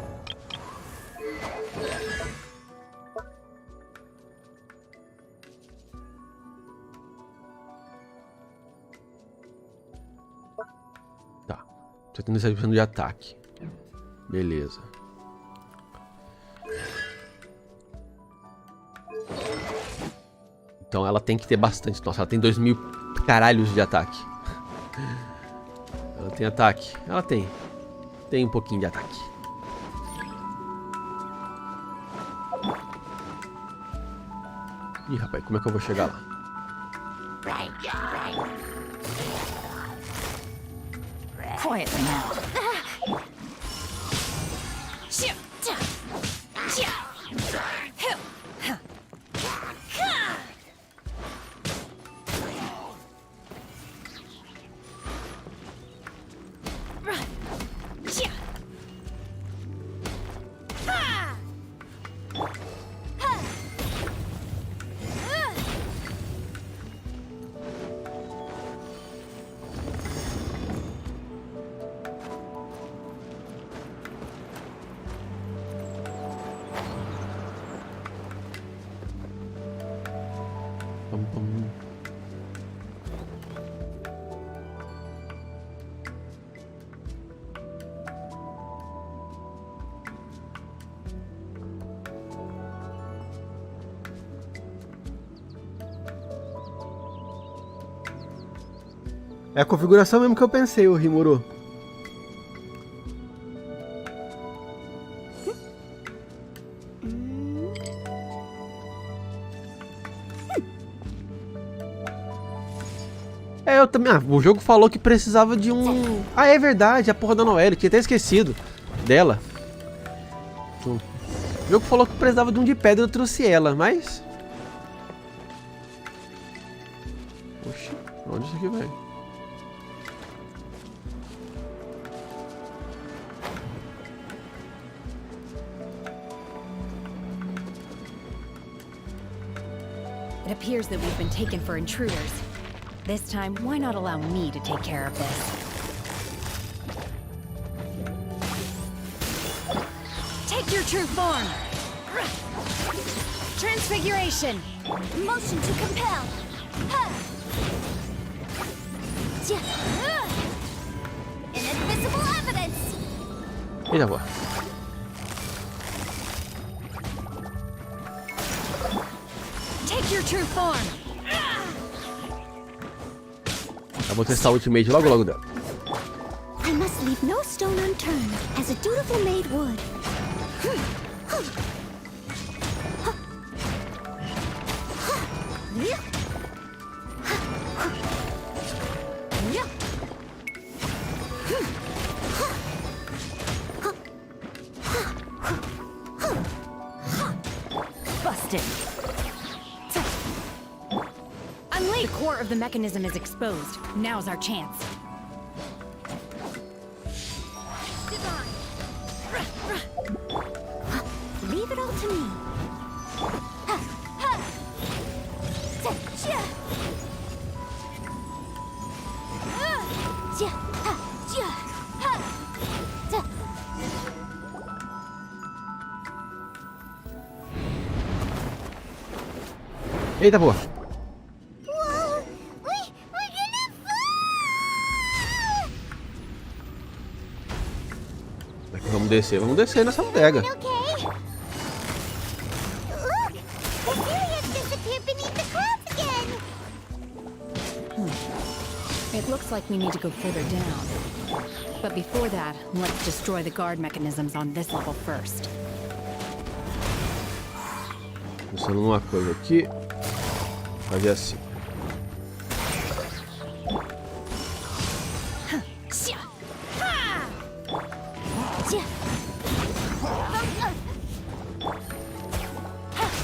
Tá. Você tem necessidade de ataque. Beleza. Então ela tem que ter bastante. Nossa, ela tem 2000 caralhos de ataque. Ela tem ataque? Ela tem. Tem um pouquinho de ataque. Ih, rapaz, como é que eu vou chegar lá? Quietly now. É a configuração mesmo que eu pensei, o Rimuru. É, eu também. Ah, o jogo falou que precisava de um. Ah, é verdade, a porra da Noelle, tinha até esquecido dela. O jogo falou que precisava de um de pedra, eu trouxe ela, mas. Oxi, onde isso aqui vai? It appears that we've been taken for intruders. This time, why not allow me to take care of this? Take your true form. Transfiguration. Motion to compel. Ha! Inadmissible evidence. Eita, boa. Take your true form. Eu vou testar o ultimate logo dela. I must leave no stone unturned, as a dutiful maid would. Busted. The core of the mechanism is exposed. Now's our chance. Leave it all to me. Eita, boa. Vamos descer nessa bodega. Okay. It looks like we need to go further down. But before that, let's destroy the guard mechanisms on this level first. Pensando numa coisa aqui. Fazer assim.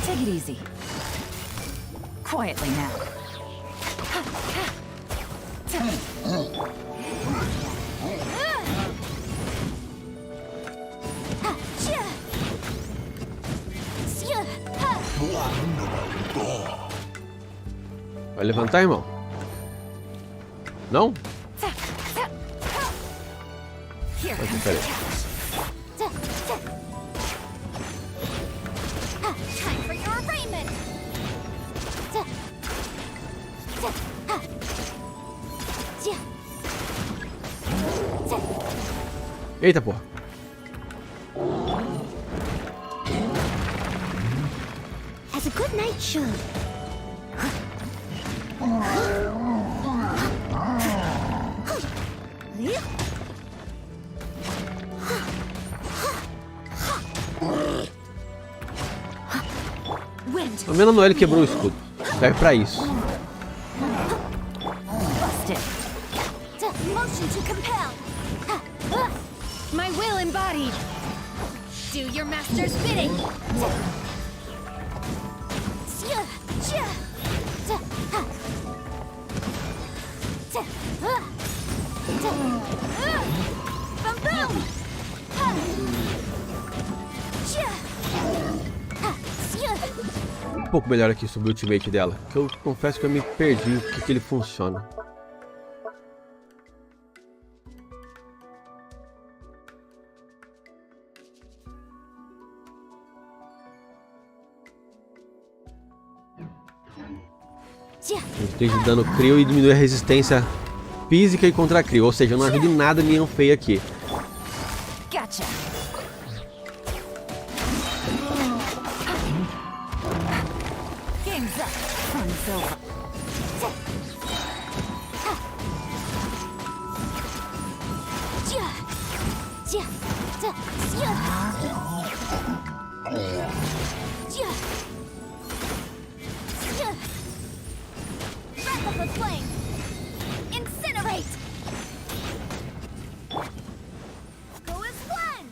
Take it easy. Quietly now. Vai levantar, irmão? Não? Aqui, peraí. Eita, porra. As a good night should. Pelo menos Noelle quebrou o escudo. Serve pra isso. Motion to compel. My will embodied. Do your master's bidding. Um pouco melhor aqui sobre o ultimate dela, que eu confesso que eu me perdi o que ele funciona. Increase de dano crio e diminui a resistência física e contra crio, ou seja, não ajuda em nada nenhum feio aqui. Gotcha. Game's up. Fun's over. Wrap up with flame. Incinerate. Go as one.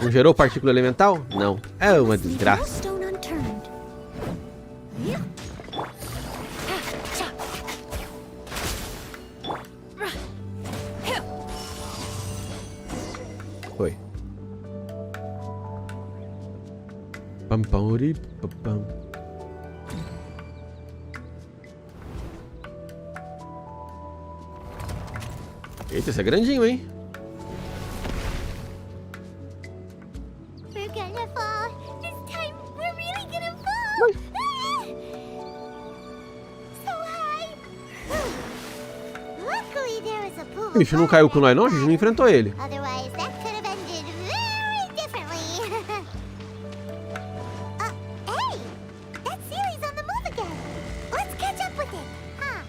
Não gerou partícula elemental? Não. É uma desgraça. Foi. Pam pam uri pam pam. Eita, esse é grandinho, hein? We're gonna fall. This time we're really gonna fall. So high. Luckily there was a pool. O bicho não caiu com nós não, a gente não enfrentou ele. Otherwise that could have ended very differently. Hey, that Sealy's on the move again. Let's catch up with it. Huh?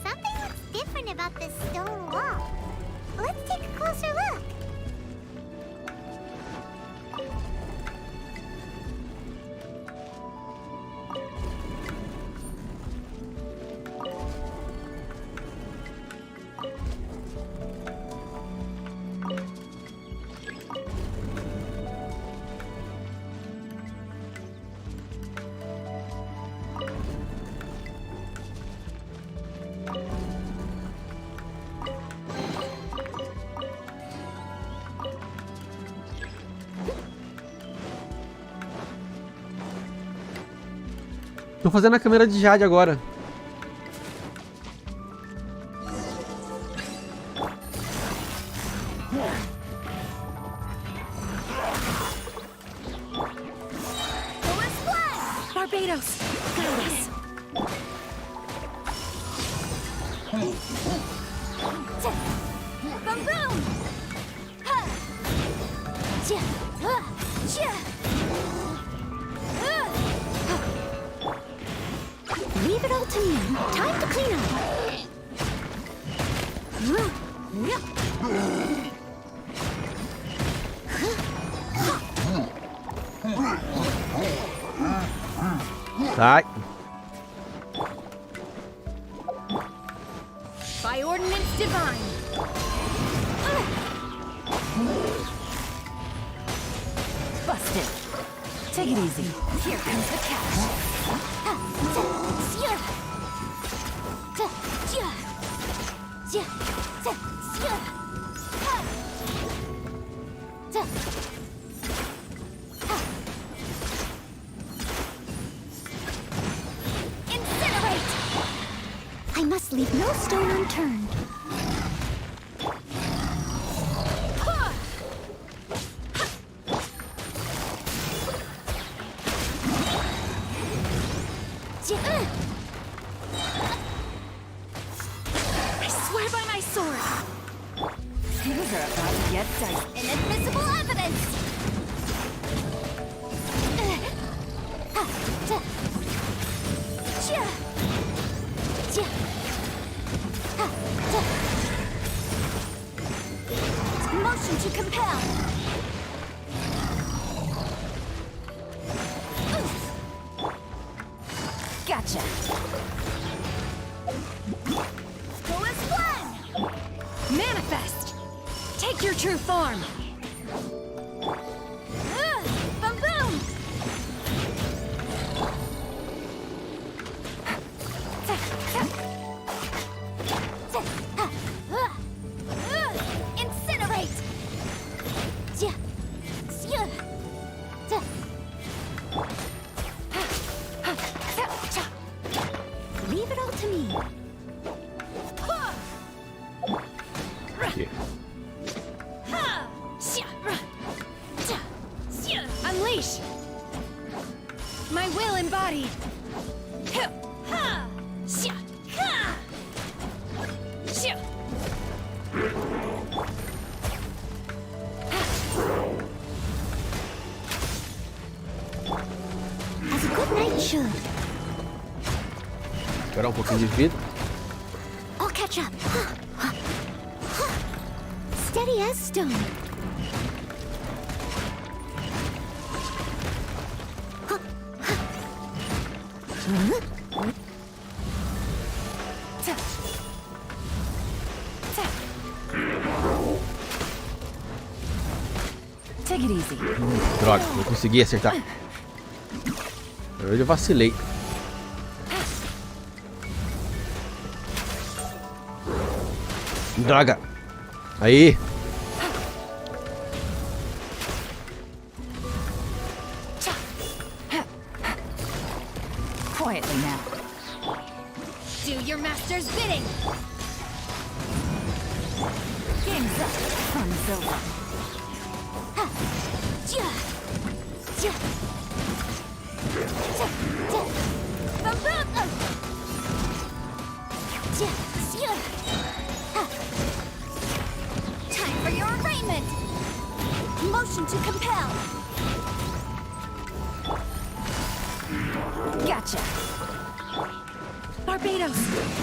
Something looks different about this stone wall. Let's take a closer look. Tô fazendo a câmera de Jade agora. Barbados, guide us. Leave it all to me. Time to clean up. Sai. By ordinance divine. Busted. Take it easy. Here comes the catch. Incinerate! I must leave no stone unturned. I swear by my sword. Things are about to get dicey. Inadmissible evidence! Motion to compel! Gotcha. Go as planned! Manifest! Take your true form! Boom boom! Incinerate! Leave it all to me. Unleash! My will embodied! As a good knight should. Esperar um pouquinho de vida. I'll catch up. Steady as stone. Take it easy. Droga, não consegui acertar. Eu vacilei. Droga. Aí. Quietly now. Do your master's bidding. Game's up. Fun's over. Time for your arraignment. Motion to compel. Gotcha. Barbados.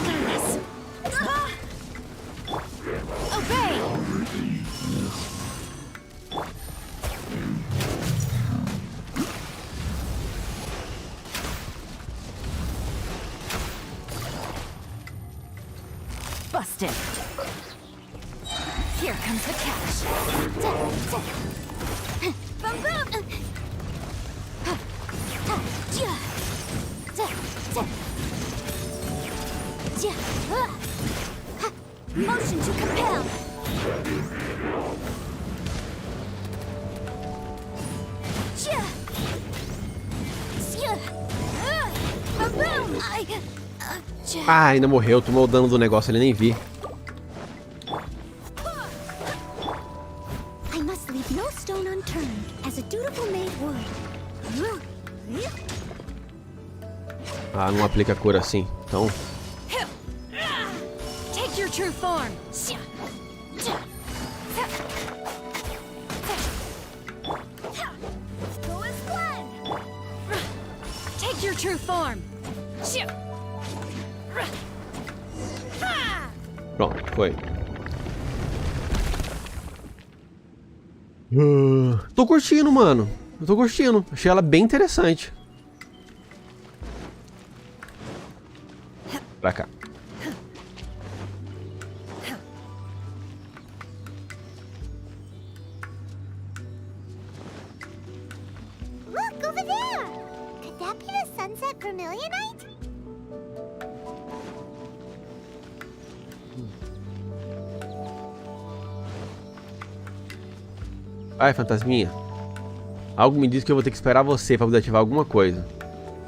Kindness. Obey. Busted. Here comes the catch. Boom boom. Motion to compel. Ah, ainda morreu. Tomou o dano do negócio, ele nem vi. I must leave no stone unturned, as a dutiful maid would. Ah, não aplica cura assim. Então, Take your true form. true form. Pronto, foi. Tô curtindo, mano. Eu tô curtindo. Achei ela bem interessante. Pra cá. Look, over there! Could that be the sunset vermilionite? Ai, fantasminha. Algo me diz que eu vou ter que esperar você pra poder ativar alguma coisa.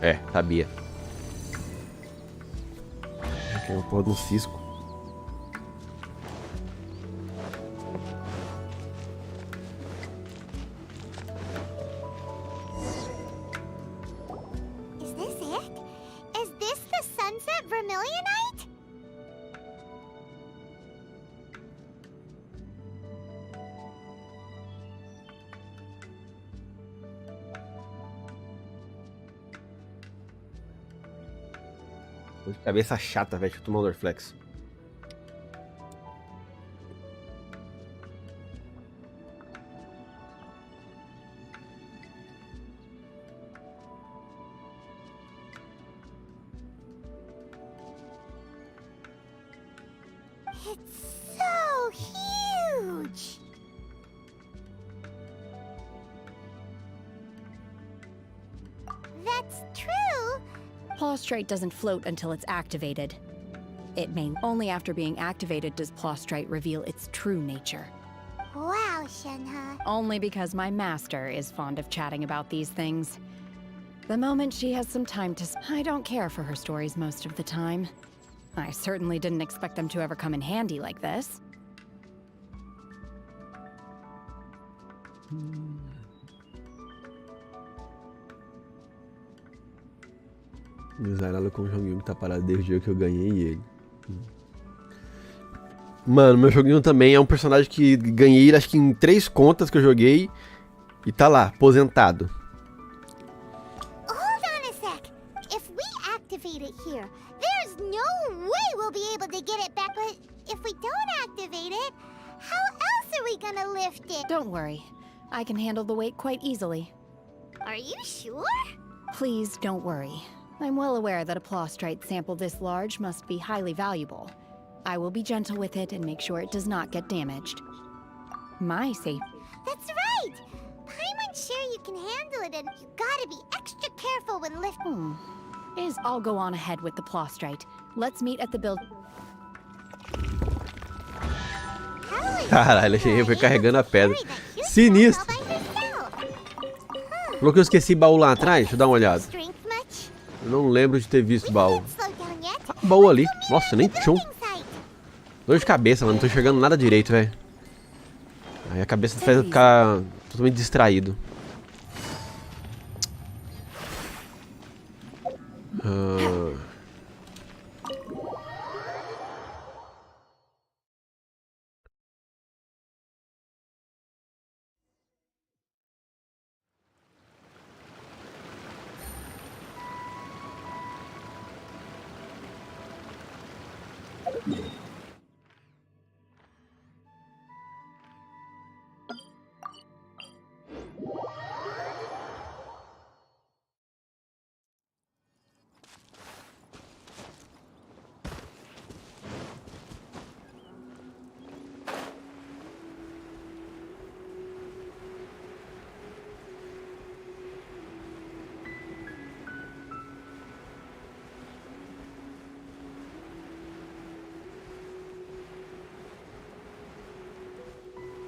É, sabia. Aqui é uma porra de um cisco. Is this it? Is this the sunset vermilionite? Dor de cabeça chata, velho. Deixa eu tomar um Dorflex. It's so huge! That's true. Plaustrite doesn't float until it's activated. It may only after being activated does plaustrite reveal its true nature. Wow, Shenhe. Only because my master is fond of chatting about these things. The moment she has some time to I don't care for her stories most of the time. I certainly didn't expect them to ever come in handy like this. Usar ela como joguinho que tá parado desde o dia que eu ganhei ele. Mano, meu joguinho também é um personagem que ganhei ele, acho que em 3 contas que eu joguei. E tá lá, aposentado. Hold on a sec. If we activate it here, there's no way we'll be able to get it back. But if we don't activate it, how else are we gonna lift it? Don't worry. I can handle the weight quite easily. Are you sure? Please don't worry. I'm well aware that a plaustrite sample this large must be highly valuable. I will be gentle with it and make sure it does not get damaged. My safe. That's right. Paimon's sure you can handle it, and you gotta be extra careful when lifting. I'll go on ahead with the plaustrite. Let's meet at the build. Caralho, achei que foi carregando a pedra. Sinistro. Falou que eu esqueci baú lá atrás? Deixa eu dar uma olhada. Eu não lembro de ter visto baú. Ah, baú ali. Nossa, nem tchum. Dor de cabeça, mano. Não tô enxergando nada direito, velho. Aí a cabeça faz eu ficar totalmente distraído.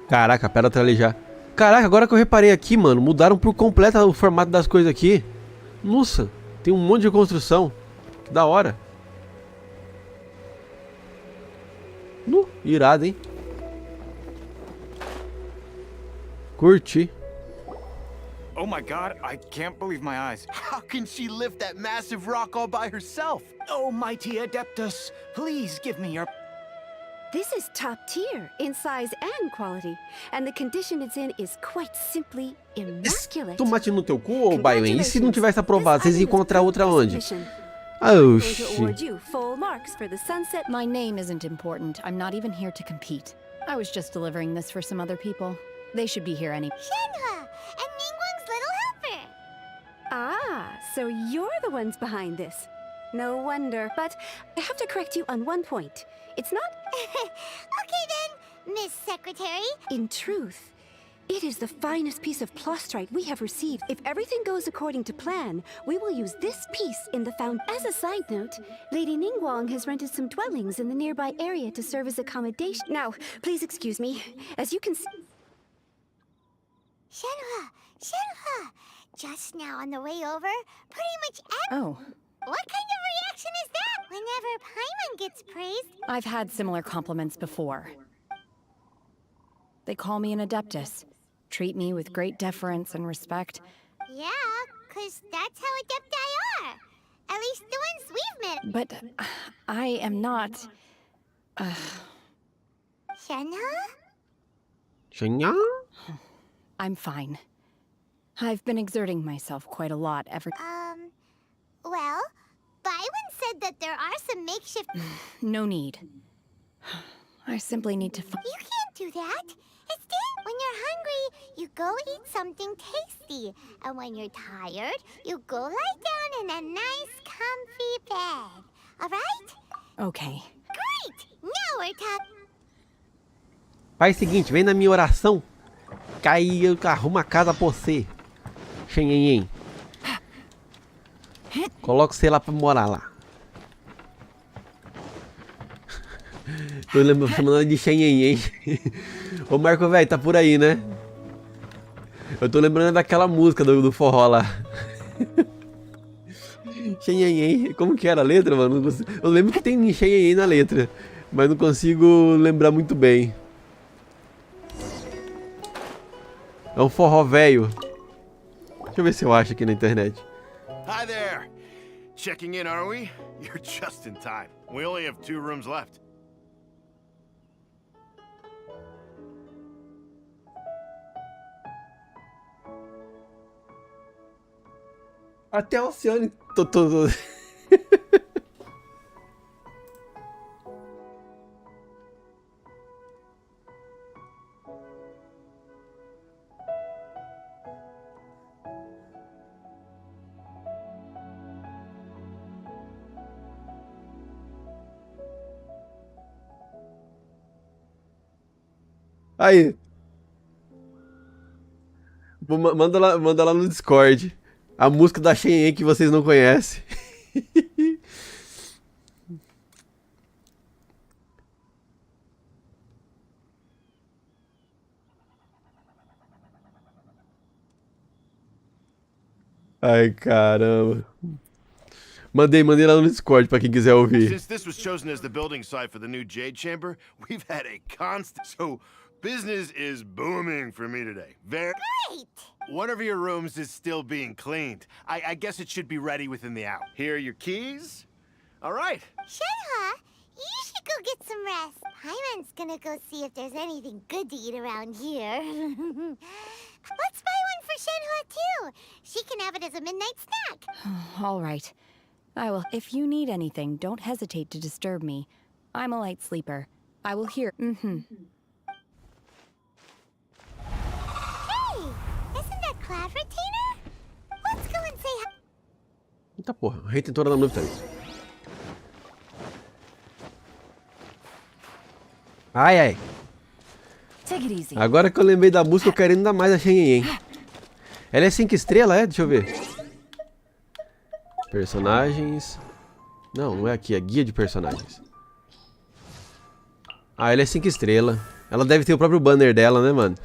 Caraca, pera tralejar. Caraca, agora que eu reparei aqui, mano, mudaram por completo o formato das coisas aqui. Nossa, tem um monte de construção. Que da hora. Irado, hein? Curti. Oh my god, I can't believe my eyes. How can she lift that massive rock all by herself? Oh, mighty Adeptus, please give me your... This is top tier in size and quality, and the condition it's in is quite simply immaculate. Tomate no teu cu, ô Byron? E se não tivesse aprovado, vocês iam encontrar outra onde? Oxi. My name isn't important. I'm not even here to compete. I was just delivering this for some other people. They should be here any. Shenhua and Ningguang's little helper. Ah, so you're the ones behind this. No wonder, but I have to correct you on one point. It's not... Okay then, Miss Secretary. In truth, it is the finest piece of plastrite we have received. If everything goes according to plan, we will use this piece in the As a side note, Lady Ningguang has rented some dwellings in the nearby area to serve as accommodation. Now, please excuse me. As you can see... Shenhua! Just now on the way over, pretty much Oh. What kind of reaction is that whenever Paimon gets praised? I've had similar compliments before. They call me an adeptus, treat me with great deference and respect. Yeah, 'cause that's how adepti are. At least the ones we've met. But I am not... Shenhua? I'm fine. I've been exerting myself quite a lot ever... Well, Byron said that there are some makeshift... No need. I simply need to... You can't do that. It's when you're hungry, you go eat something tasty. And when you're tired, you go lie down in a nice, comfy bed. All right? Okay. Great! Now we're talking... Faz o seguinte, vem na minha oração. Que aí eu arrumo a casa pra você. Xenhenhen. Coloco você lá pra morar lá. Tô chamando ela de Xenhenhen. Ô Marco, velho, tá por aí, né? Eu tô lembrando daquela música do forró lá. Xenhenhen. Como que era a letra, mano? Eu lembro que tem Xenhenhen na letra, mas não consigo lembrar muito bem. É um forró velho. Deixa eu ver se eu acho aqui na internet. Hi there. Checking in, are we? You're just in time. We only have 2 rooms left. Até o Oceane. Aí. Manda lá no Discord. A música da Xenhen que vocês não conhecem. Ai, caramba. Mandei lá no Discord pra quem quiser ouvir. Since this was chosen as the building site for the new Jade Chamber, we've had a constant... So, business is booming for me today. Very... Great! One of your rooms is still being cleaned. I guess it should be ready within the hour. Here are your keys. All right. Shenhua, you should go get some rest. Paimon's gonna go see if there's anything good to eat around here. Let's buy one for Shenhua too. She can have it as a midnight snack. All right. I will. If you need anything, don't hesitate to disturb me. I'm a light sleeper. I will hear. Cloud retainer? Let's go and say hi. Eita porra, retentora da nuvem tá isso. Ai, ai. Agora que eu lembrei da música, eu quero ainda mais a Xenhen. Ela é 5 estrelas, é? Deixa eu ver. Personagens. Não é aqui, é guia de personagens. Ah, ela é 5 estrelas. Ela deve ter o próprio banner dela, né, mano?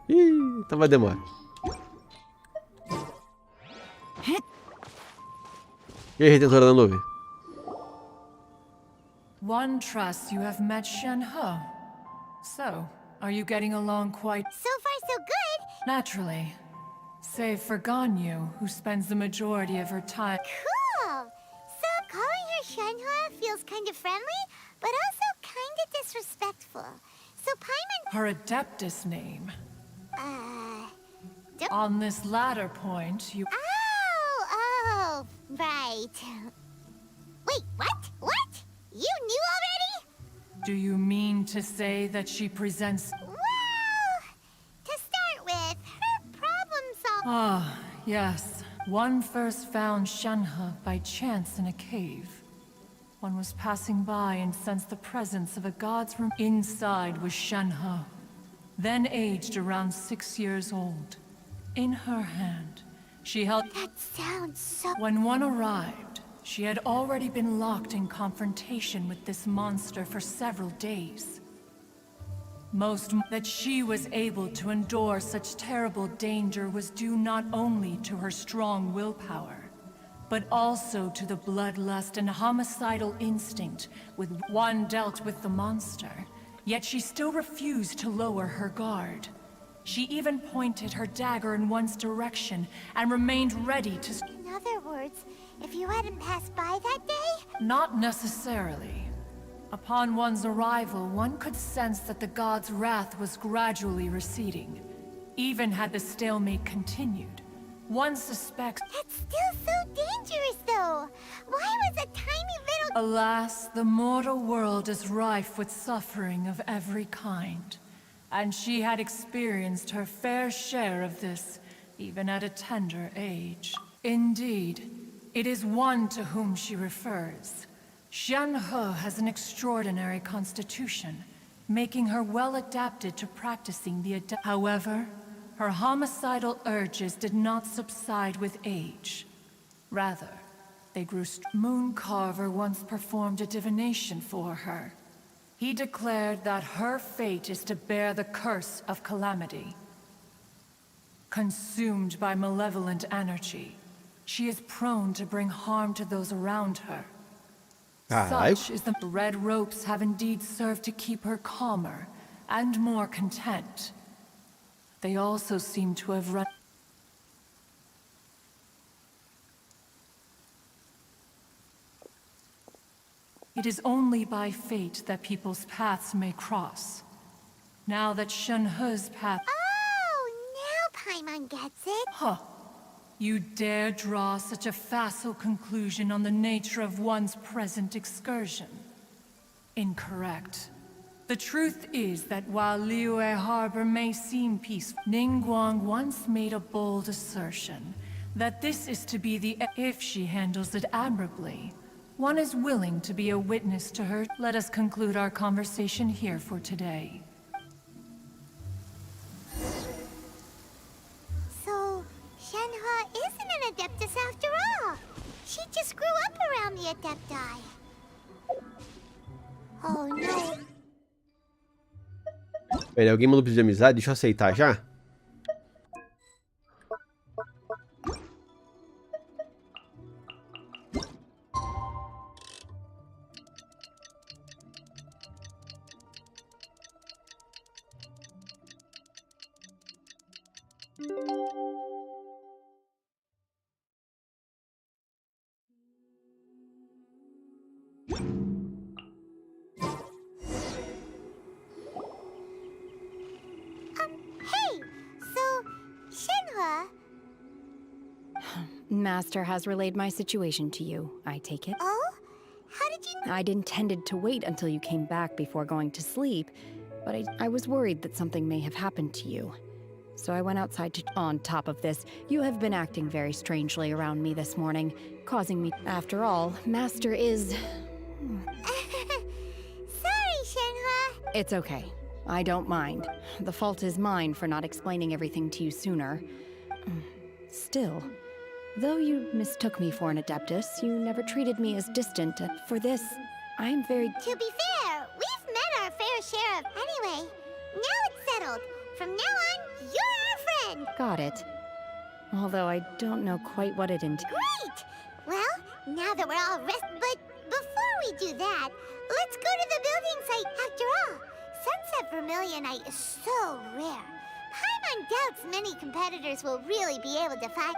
Ih, então vai demorar. E aí, retentora da nuvem? One trusts you have met Shenhe. So, are you getting along quite... So far, so good. Naturally. Save for Ganyu, who spends the majority of her time... Cool. So calling her Shenhua feels kind of friendly, but also kind of disrespectful. So Paimon... Her Adeptus name. Don't... On this latter point, you... Oh, right. Wait, what? What? You knew already? Do you mean to say that she presents... Well, to start with, her problem solving... Ah, yes. One first found Shenhe by chance in a cave. One was passing by and sensed the presence of a god's room. Inside was Shenhe, then aged around 6 years old. In her hand, she held... That sounds so... When one arrived, she had already been locked in confrontation with this monster for several days. That she was able to endure such terrible danger was due not only to her strong willpower, but also to the bloodlust and homicidal instinct with one dealt with the monster. Yet she still refused to lower her guard. She even pointed her dagger in one's direction and remained ready to... In other words, if you hadn't passed by that day? Not necessarily. Upon one's arrival, one could sense that the god's wrath was gradually receding. Even had the stalemate continued, one suspects... That's still so dangerous, though! Why was a tiny little... Alas, the mortal world is rife with suffering of every kind. And she had experienced her fair share of this, even at a tender age. Indeed, it is one to whom she refers. Shenhe has an extraordinary constitution, making her well adapted to practicing the However, her homicidal urges did not subside with age. Rather, they grew Mooncarver once performed a divination for her. He declared that her fate is to bear the curse of calamity. Consumed by malevolent energy, she is prone to bring harm to those around her. Such is the red ropes have indeed served to keep her calmer and more content. They also seem to have run... It is only by fate that people's paths may cross. Now that Shenhe's path... Oh, now Paimon gets it. Huh. You dare draw such a facile conclusion on the nature of one's present excursion? Incorrect. The truth is that while Liyue Harbor may seem peaceful, Ningguang once made a bold assertion that this is to be the... If she handles it admirably, one is willing to be a witness to her. Let us conclude our conversation here for today. So, Shenhe isn't an Adeptus after all. She just grew up around the Adepti. Oh, no. Peraí, alguém mandou pedir amizade? Deixa eu aceitar já. Hey, so, Shenhe... Master has relayed my situation to you, I take it. Oh? How did you... I'd intended to wait until you came back before going to sleep, but I was worried that something may have happened to you. So I went outside to... On top of this, you have been acting very strangely around me this morning, causing me... After all, Master is... Sorry, Shenhe. It's okay. I don't mind. The fault is mine for not explaining everything to you sooner. Still, though you mistook me for an Adeptus, you never treated me as distant, and for this, I am very... To be fair, we've met our fair share of... Anyway, now it's settled. From now on, you're our friend. Got it. Although I don't know quite what it entails. Great! Well, now that we're all rested, but before we do that, let's go to the building site. After all, Sunset Vermilionite is so rare. Paimon doubts many competitors will really be able to fight.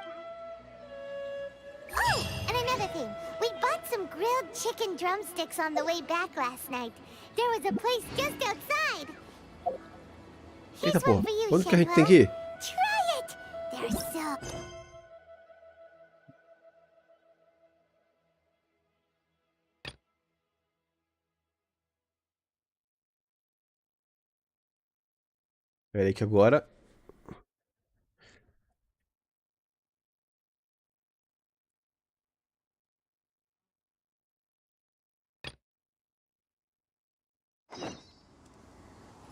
Oh, and I met another thing. We bought some grilled chicken drumsticks on the way back last night. There was a place just outside. Eita porra, onde que a gente tem que ir? Try it. They're so... Pera aí que agora...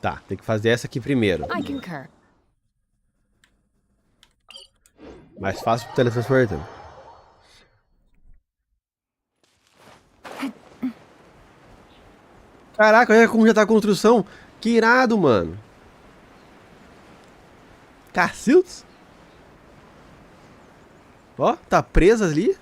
Tá, tem que fazer essa aqui primeiro. I concur. Mais fácil pro teletransportando. Caraca, olha como já tá a construção. Que irado, mano. Cacildos. Ó, tá presa ali.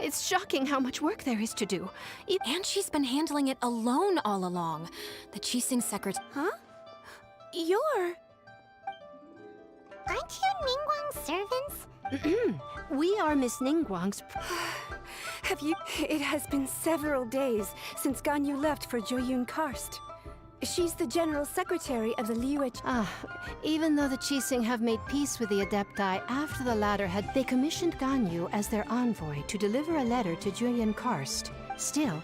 It's shocking how much work there is to do. And she's been handling it alone all along. The Chising secretary. Huh? You're... Aren't you Ningguang's servants? We are Miss Ningguang's... Have you... It has been several days since Ganyu left for Joyun Karst. She's the general secretary of the Liyue... Even though the Chising have made peace with the Adepti after the latter had... They commissioned Ganyu as their envoy to deliver a letter to Joyun Karst. Still,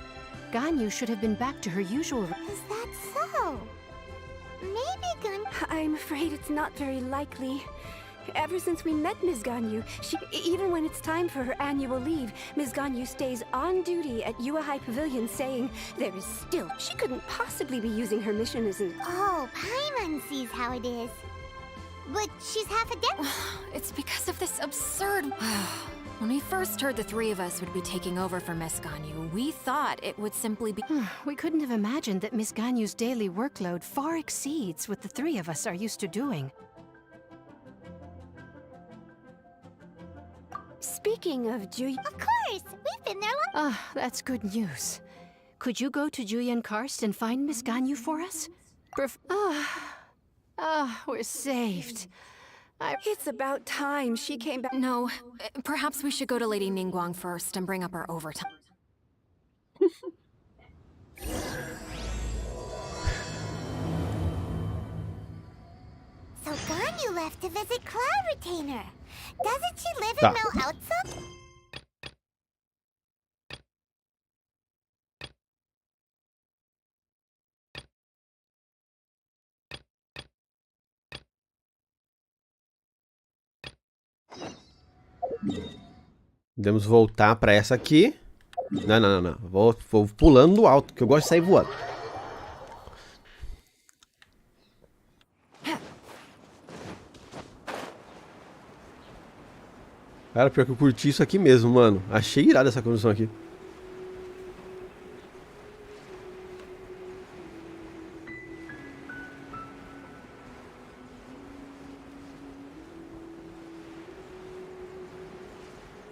Ganyu should have been back to her usual... Is that so? Maybe I'm afraid it's not very likely. Ever since we met Ms. Ganyu, even when it's time for her annual leave, Ms. Ganyu stays on duty at Yuehai Pavilion saying there is still... She couldn't possibly be using her mission as an... Oh, Paimon sees how it is. But she's half a dead... It's because of this absurd... When we first heard the three of us would be taking over for Miss Ganyu, we thought it would simply be... We couldn't have imagined that Miss Ganyu's daily workload far exceeds what the three of us are used to doing. Speaking of Juy... Of course! We've been there long... That's good news. Could you go to Julian Karst and find Miss Ganyu for us? We're saved. It's about time she came back. No, perhaps we should go to Lady Ningguang first and bring up our overtime. So Ganyu left to visit Cloud Retainer. Doesn't she live in Mel Outsa? Podemos voltar pra essa aqui. Não. Vou pulando do alto, que eu gosto de sair voando. Cara, pior que eu curti isso aqui mesmo, mano. Achei irada essa construção aqui.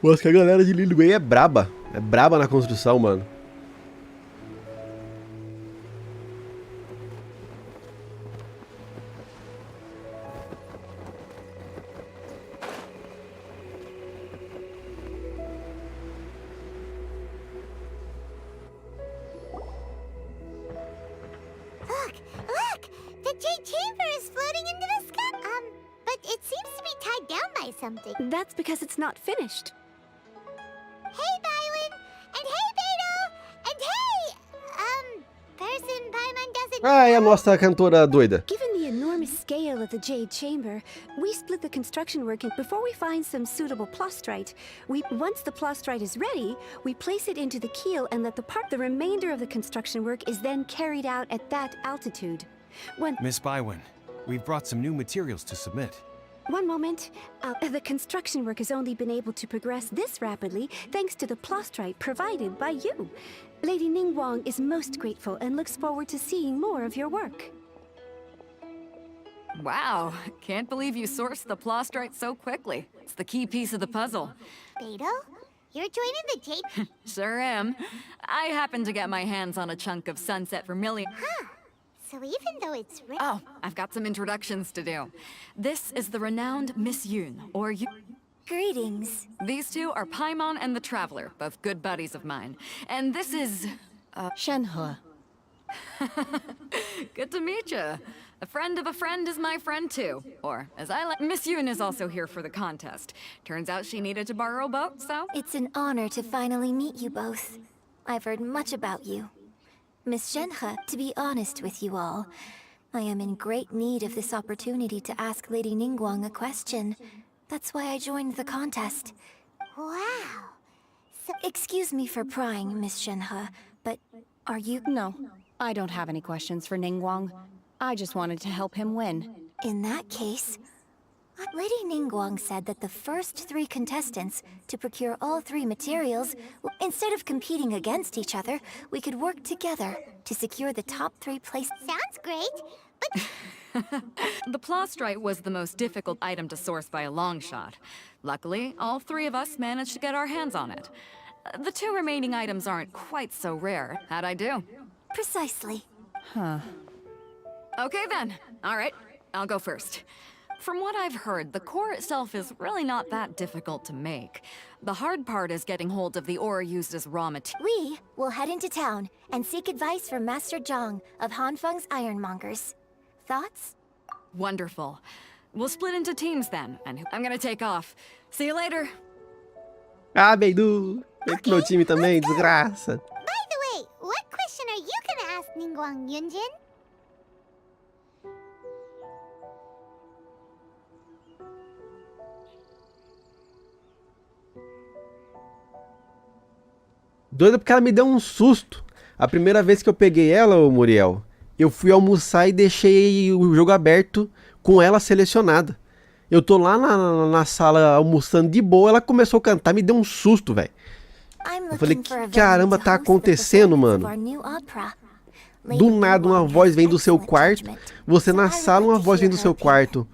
Nossa, que a galera de Liyue é braba. É braba na construção, mano. Look! The Jade Chamber is floating into the sky! But it seems to be tied down by something. That's because it's not finished. Hey, Bywin! And hey, Beto! And hey! Person Paimon doesn't... Ah, é a nossa cantora doida. Given the enormous scale of the Jade Chamber, we split the construction work before we find some suitable plastrite. Once the plastrite is ready, we place it into the keel and let the remainder of the construction work is then carried out at that altitude. Miss Bywin, we've brought some new materials to submit. One moment. The construction work has only been able to progress this rapidly thanks to the plastrite provided by you. Lady Ningguang is most grateful and looks forward to seeing more of your work. Wow, can't believe you sourced the plastrite so quickly. It's the key piece of the puzzle. Beto? You're joining the Jade? Sure am. I happened to get my hands on a chunk of sunset vermilion. Huh. So even though it's Oh, I've got some introductions to do. This is the renowned Miss Yoon, or Yoon. Greetings. These two are Paimon and the Traveler, both good buddies of mine. And this is... Shenhe. Good to meet you. A friend of a friend is my friend too. Or, as I like, Miss Yoon is also here for the contest. Turns out she needed to borrow a boat, so... It's an honor to finally meet you both. I've heard much about you. Miss Shenhe, to be honest with you all, I am in great need of this opportunity to ask Lady Ningguang a question. That's why I joined the contest. Wow. So excuse me for prying, Miss Shenhe, but are you... No, I don't have any questions for Ningguang. I just wanted to help him win. In that case, Lady Ningguang said that the first 3 contestants to procure all 3 materials, instead of competing against each other, we could work together to secure the top 3 places. Sounds great, but... The plastrite was the most difficult item to source by a long shot. Luckily, all 3 of us managed to get our hands on it. The 2 remaining items aren't quite so rare. How'd I do? Precisely. Huh. Okay then. All right, I'll go first. From what I've heard, the core itself is really not that difficult to make. The hard part is getting hold of the ore used as raw material. We will head into town and seek advice from Master Zhang of Hanfeng's Ironmongers. Thoughts? Wonderful. We'll split into teams then, and I'm gonna take off. See you later. Ah, Beidou! Vem pro meu time também, desgraça. By the way, what question are you gonna ask Ningguang, Yunjin? Doida porque ela me deu um susto. A primeira vez que eu peguei ela, ô Muriel, eu fui almoçar e deixei o jogo aberto com ela selecionada. Eu tô lá na sala almoçando de boa, ela começou a cantar, me deu um susto, velho. Eu falei, que caramba tá acontecendo, mano? Do nada uma voz vem do seu quarto, você na sala uma voz vem do seu quarto.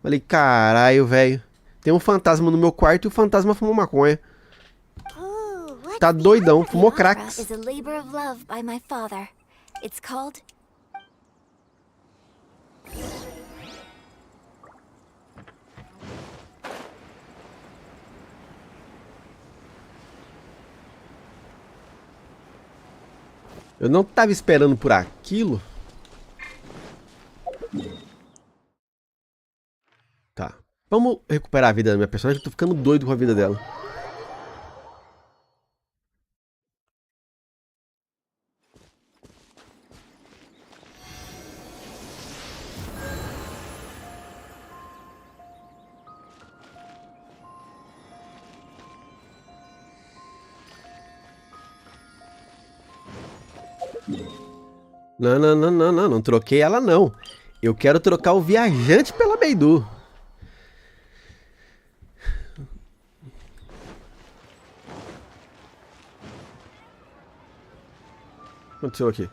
Falei, caralho, velho. Tem um fantasma no meu quarto e o fantasma fumou maconha. Tá doidão, fumou cracks. Eu não tava esperando por aquilo. Tá. Vamos recuperar a vida da minha personagem. Eu tô ficando doido com a vida dela. Não troquei ela não. Eu quero trocar o viajante pela Beidou. O que aconteceu aqui?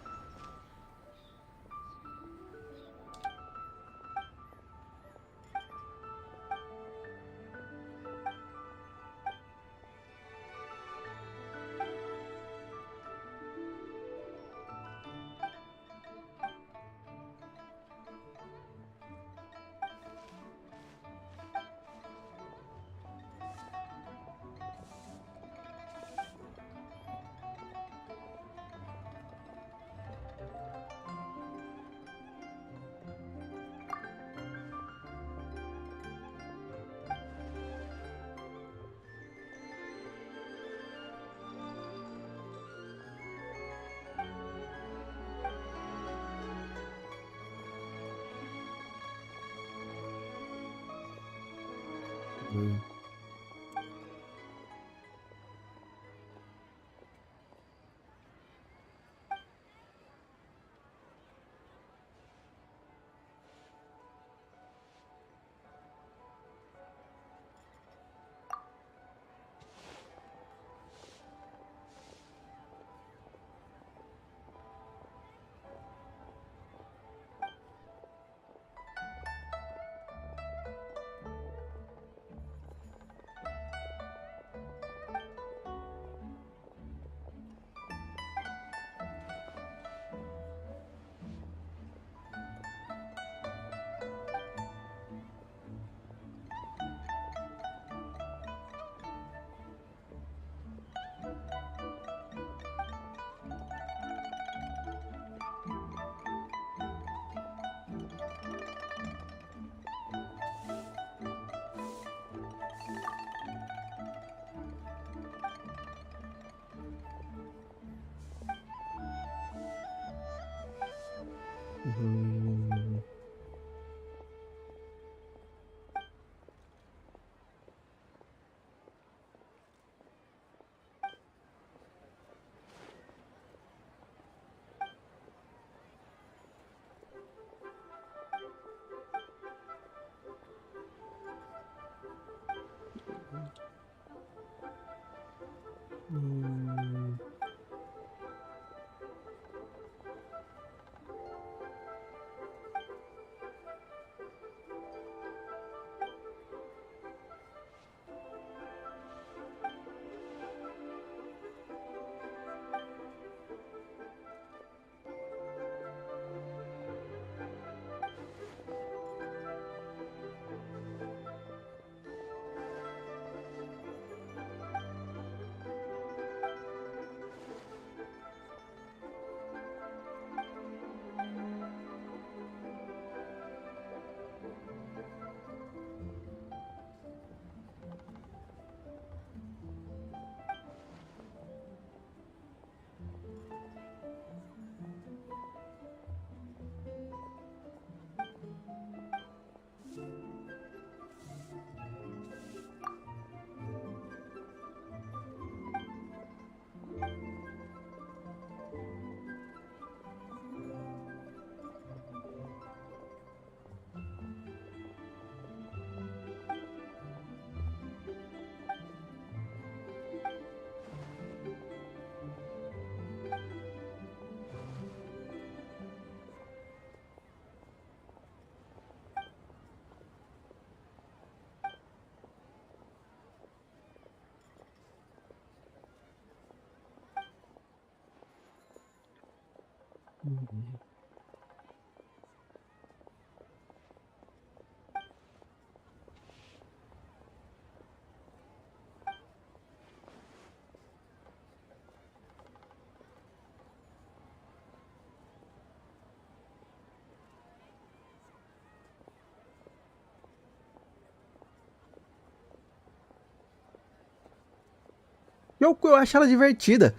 Eu acho ela divertida.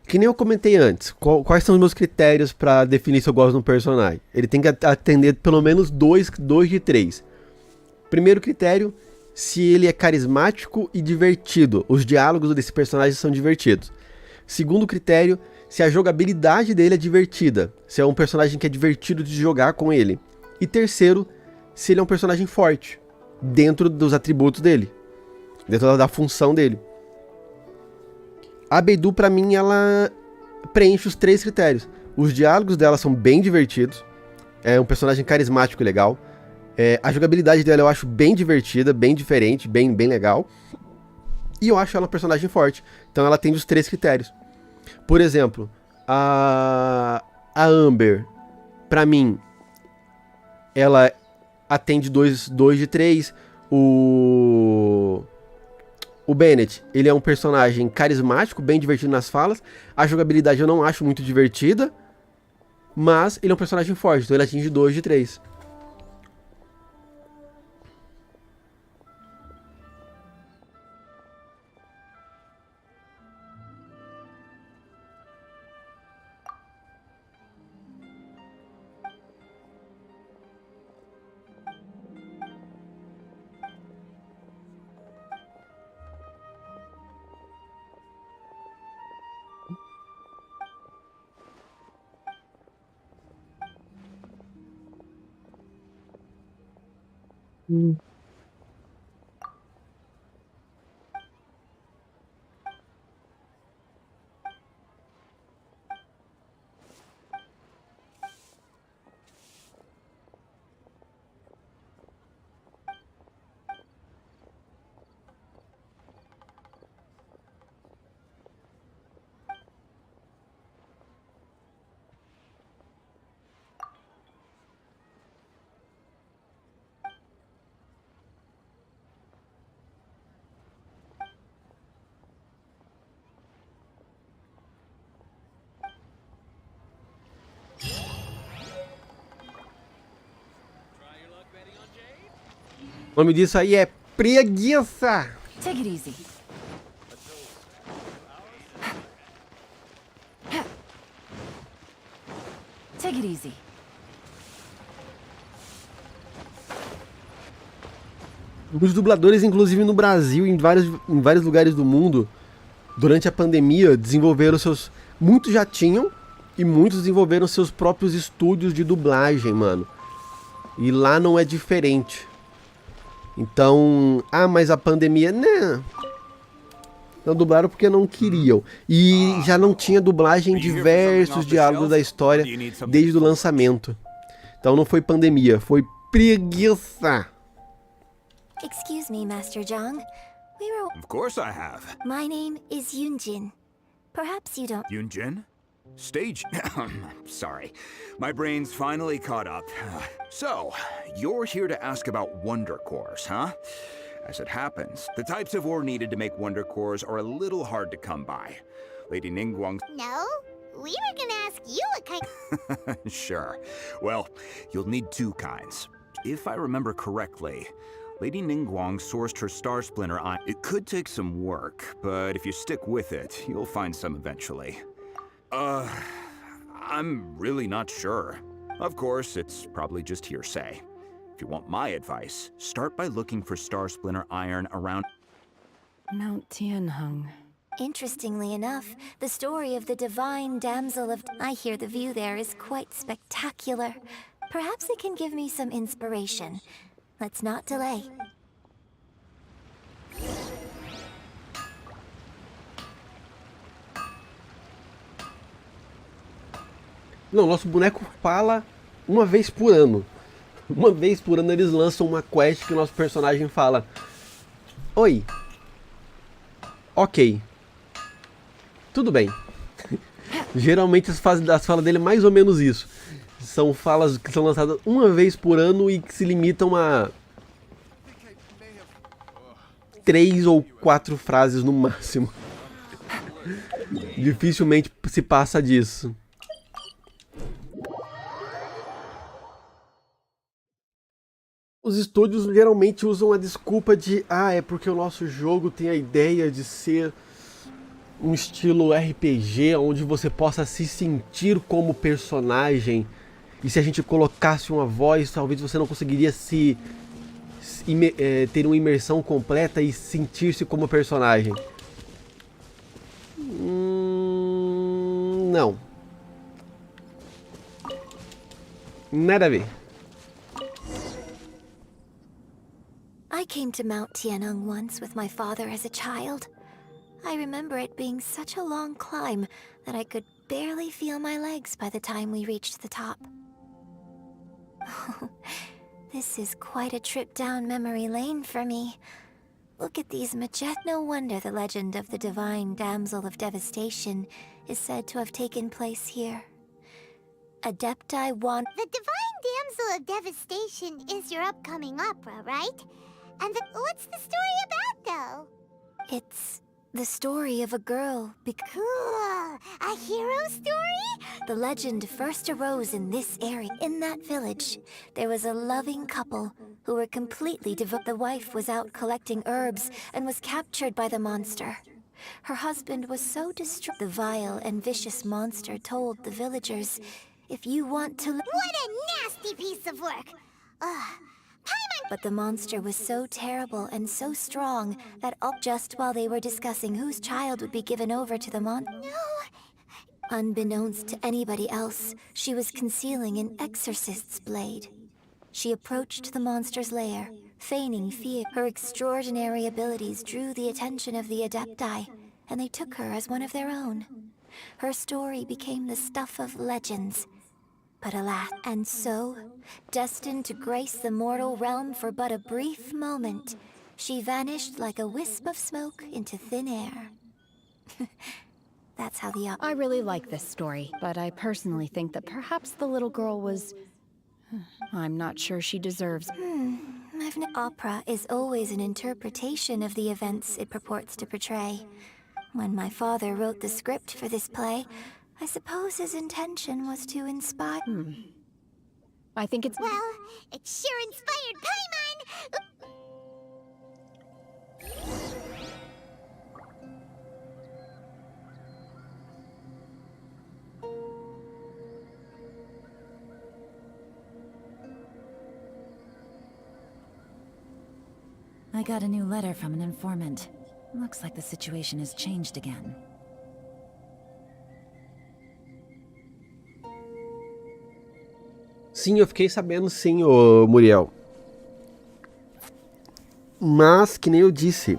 Que nem eu comentei antes, quais são os meus critérios pra definir se eu gosto de um personagem? Ele tem que atender pelo menos dois de três. Primeiro critério, se ele é carismático e divertido. Os diálogos desse personagem são divertidos. Segundo critério, se a jogabilidade dele é divertida. Se é um personagem que é divertido de jogar com ele. E terceiro, se ele é um personagem forte, dentro dos atributos dele. Dentro da função dele. A Beidou, pra mim, ela preenche os três critérios. Os diálogos dela são bem divertidos. É um personagem carismático e legal. A jogabilidade dela eu acho bem divertida, bem diferente, bem legal. E eu acho ela um personagem forte. Então ela tem os três critérios. Por exemplo, a Amber, pra mim, ela atende 2 de 3. O Bennett, ele é um personagem carismático, bem divertido nas falas. A jogabilidade eu não acho muito divertida, mas ele é um personagem forte, então ele atinge 2 de 3. O nome disso aí é preguiça. Take it easy. Take it easy. Os dubladores, inclusive no Brasil, em vários lugares do mundo, durante a pandemia, desenvolveram seus... Muitos já tinham, e muitos desenvolveram seus próprios estúdios de dublagem, mano. E lá não é diferente. Então... Ah, mas a pandemia... Né? Não dublaram porque não queriam. E já não tinha dublagem em diversos diálogos da história desde o lançamento. Então não foi pandemia, foi preguiça. Excuse me, Master Zhang. We were... Of course I have. My name is Yunjin. Perhaps you don't... Yunjin? Stage... Sorry. My brain's finally caught up. So, you're here to ask about Wonder Cores, huh? As it happens, the types of ore needed to make Wonder Cores are a little hard to come by. Lady Ningguang's... No, we were gonna ask you what kind... Sure. Well, you'll need two kinds. If I remember correctly, Lady Ningguang sourced her Star Splinter iron. It could take some work, but if you stick with it, you'll find some eventually. I'm really not sure. Of course, it's probably just hearsay. If you want my advice, start by looking for Star Splinter iron around Mount Tianheng. Interestingly enough, the story of the divine damsel of... I hear the view there is quite spectacular. Perhaps it can give me some inspiration. Let's not delay. Não, nosso boneco fala uma vez por ano. Uma vez por ano eles lançam uma quest que o nosso personagem fala: Oi. Ok. Tudo bem. Geralmente as falas dele é mais ou menos isso. São falas que são lançadas uma vez por ano e que se limitam a 3 ou 4 frases no máximo. Dificilmente se passa disso. Os estúdios geralmente usam a desculpa de é porque o nosso jogo tem a ideia de ser um estilo RPG, onde você possa se sentir como personagem. E se a gente colocasse uma voz, talvez você não conseguiria ter uma imersão completa e sentir-se como personagem. Não. Nada a ver. I came to Mount Tianheng once with my father as a child. I remember it being such a long climb that I could barely feel my legs by the time we reached the top. This is quite a trip down memory lane for me. Look at these No wonder the legend of the divine damsel of devastation is said to have taken place here. Adepti want... The divine damsel of devastation is your upcoming opera, right? And what's the story about, though? It's the story of a girl. Cool! A hero story? The legend first arose in this area. In that village, there was a loving couple who were completely devoted. The wife was out collecting herbs and was captured by the monster. Her husband was so distraught. The vile and vicious monster told the villagers, if you want to... What a nasty piece of work! But the monster was so terrible and so strong that just while they were discussing whose child would be given over to the monster... No! Unbeknownst to anybody else, she was concealing an exorcist's blade. She approached the monster's lair, feigning fear. Her extraordinary abilities drew the attention of the Adepti, and they took her as one of their own. Her story became the stuff of legends. But alas, and so, destined to grace the mortal realm for but a brief moment, she vanished like a wisp of smoke into thin air. That's how the I really like this story, but I personally think that perhaps the little girl was... I'm not sure she deserves... Opera is always an interpretation of the events it purports to portray. When my father wrote the script for this play, I suppose his intention was to inspire... I think it's... Well, it sure inspired Paimon! I got a new letter from an informant. Looks like the situation has changed again. Sim, eu fiquei sabendo sim, ô Muriel. Mas, que nem eu disse,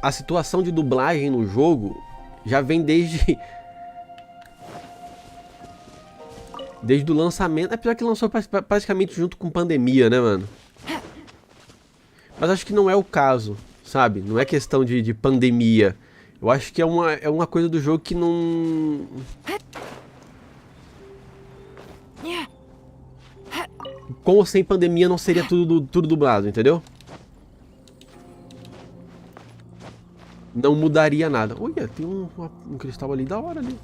a situação de dublagem no jogo já vem desde o lançamento. Apesar que lançou praticamente junto com pandemia, né, mano? Mas acho que não é o caso, sabe? Não é questão de pandemia. Eu acho que é uma coisa do jogo que não... Com ou sem pandemia não seria tudo dublado, entendeu? Não mudaria nada. Olha, tem um cristal ali da hora ali.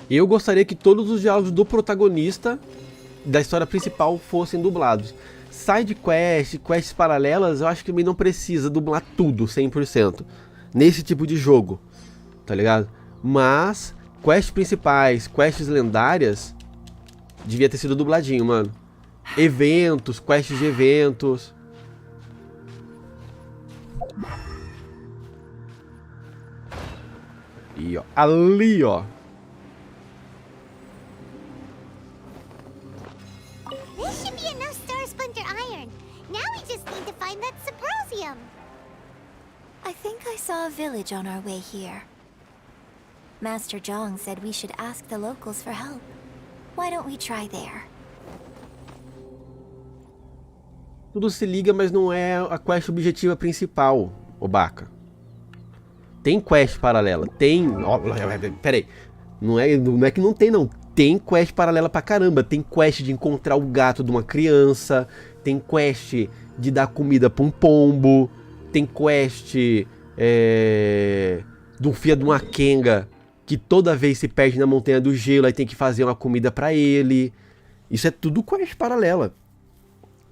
Eu gostaria que todos os diálogos do protagonista da história principal fossem dublados. Side quest, quests paralelas, eu acho que também não precisa dublar tudo 100% nesse tipo de jogo, tá ligado? Mas quests principais, quests lendárias, devia ter sido dubladinho, mano. Eventos, quests de eventos. E ó, ali ó. This should be enough Star Splinter iron. Now we just need to find that Sabrosium. I think I saw a village on our way here. Master Zhong said we should ask the locals for help. Why don't we try there? Tudo se liga, mas não é a quest objetiva principal, Obaka. Tem quest paralela, tem... Oh, peraí, não é que não tem não. Tem quest paralela pra caramba. Tem quest de encontrar o gato de uma criança. Tem quest de dar comida pra um pombo. Tem quest do filho de uma Kenga que toda vez se perde na Montanha do Gelo, aí tem que fazer uma comida pra ele. Isso é tudo quest paralela.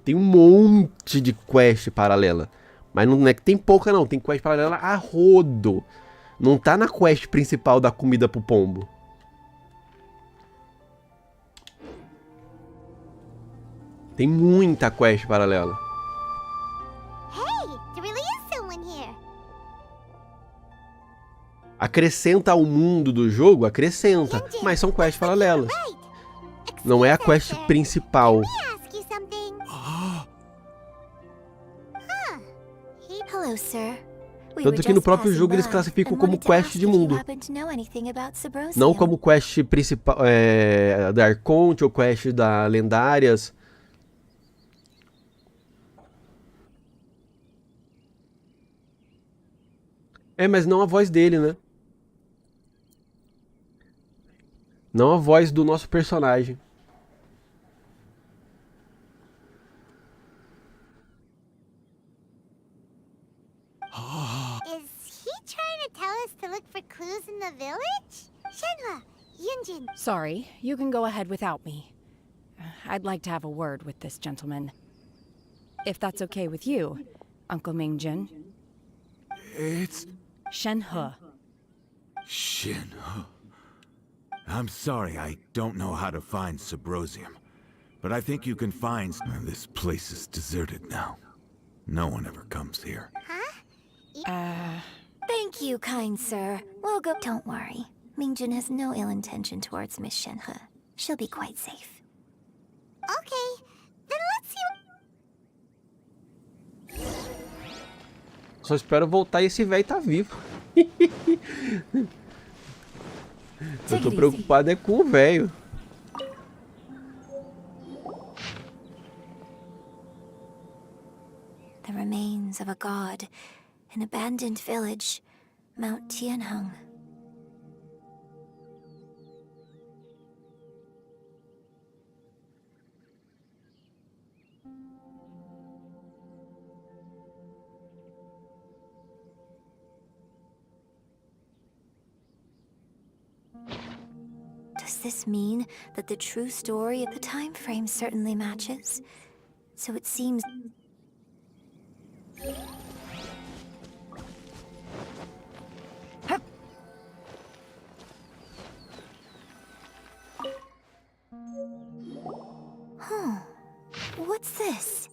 Tem um monte de quest paralela. Mas não é que tem pouca não, tem quest paralela a rodo. Não tá na quest principal da comida pro pombo. Tem muita quest paralela. Hey, there really is someone here. Acrescenta ao mundo do jogo, acrescenta. Mas são quests paralelas. Não é a quest principal. Hello, sir. Tanto que no próprio jogo eles classificam como quest de mundo. Não como quest principal da Arconte ou quest da Lendárias. É, mas não a voz dele, né? Não a voz do nosso personagem. Is he trying to tell us to look for clues in the village? Shenhua, Yunjin. Sorry, you can go ahead without me. I'd like to have a word with this gentleman. If that's okay with you, Uncle Mingjin. It's... Shenhe. Shenhe. I'm sorry, I don't know how to find Sabrosium. But I think you can find... This place is deserted now. No one ever comes here. Thank you, kind sir. We'll go. Don't worry. Mingjin has no ill intention towards Miss Shenhe. She'll be quite safe. Okay, then let's see. Só espero voltar e esse velho tá vivo. Eu tô preocupado é com o velho. The remains of a god, an abandoned village, Mount Tianheng. Does this mean that the true story of the time frame certainly matches? So it seems... Huh. What's this?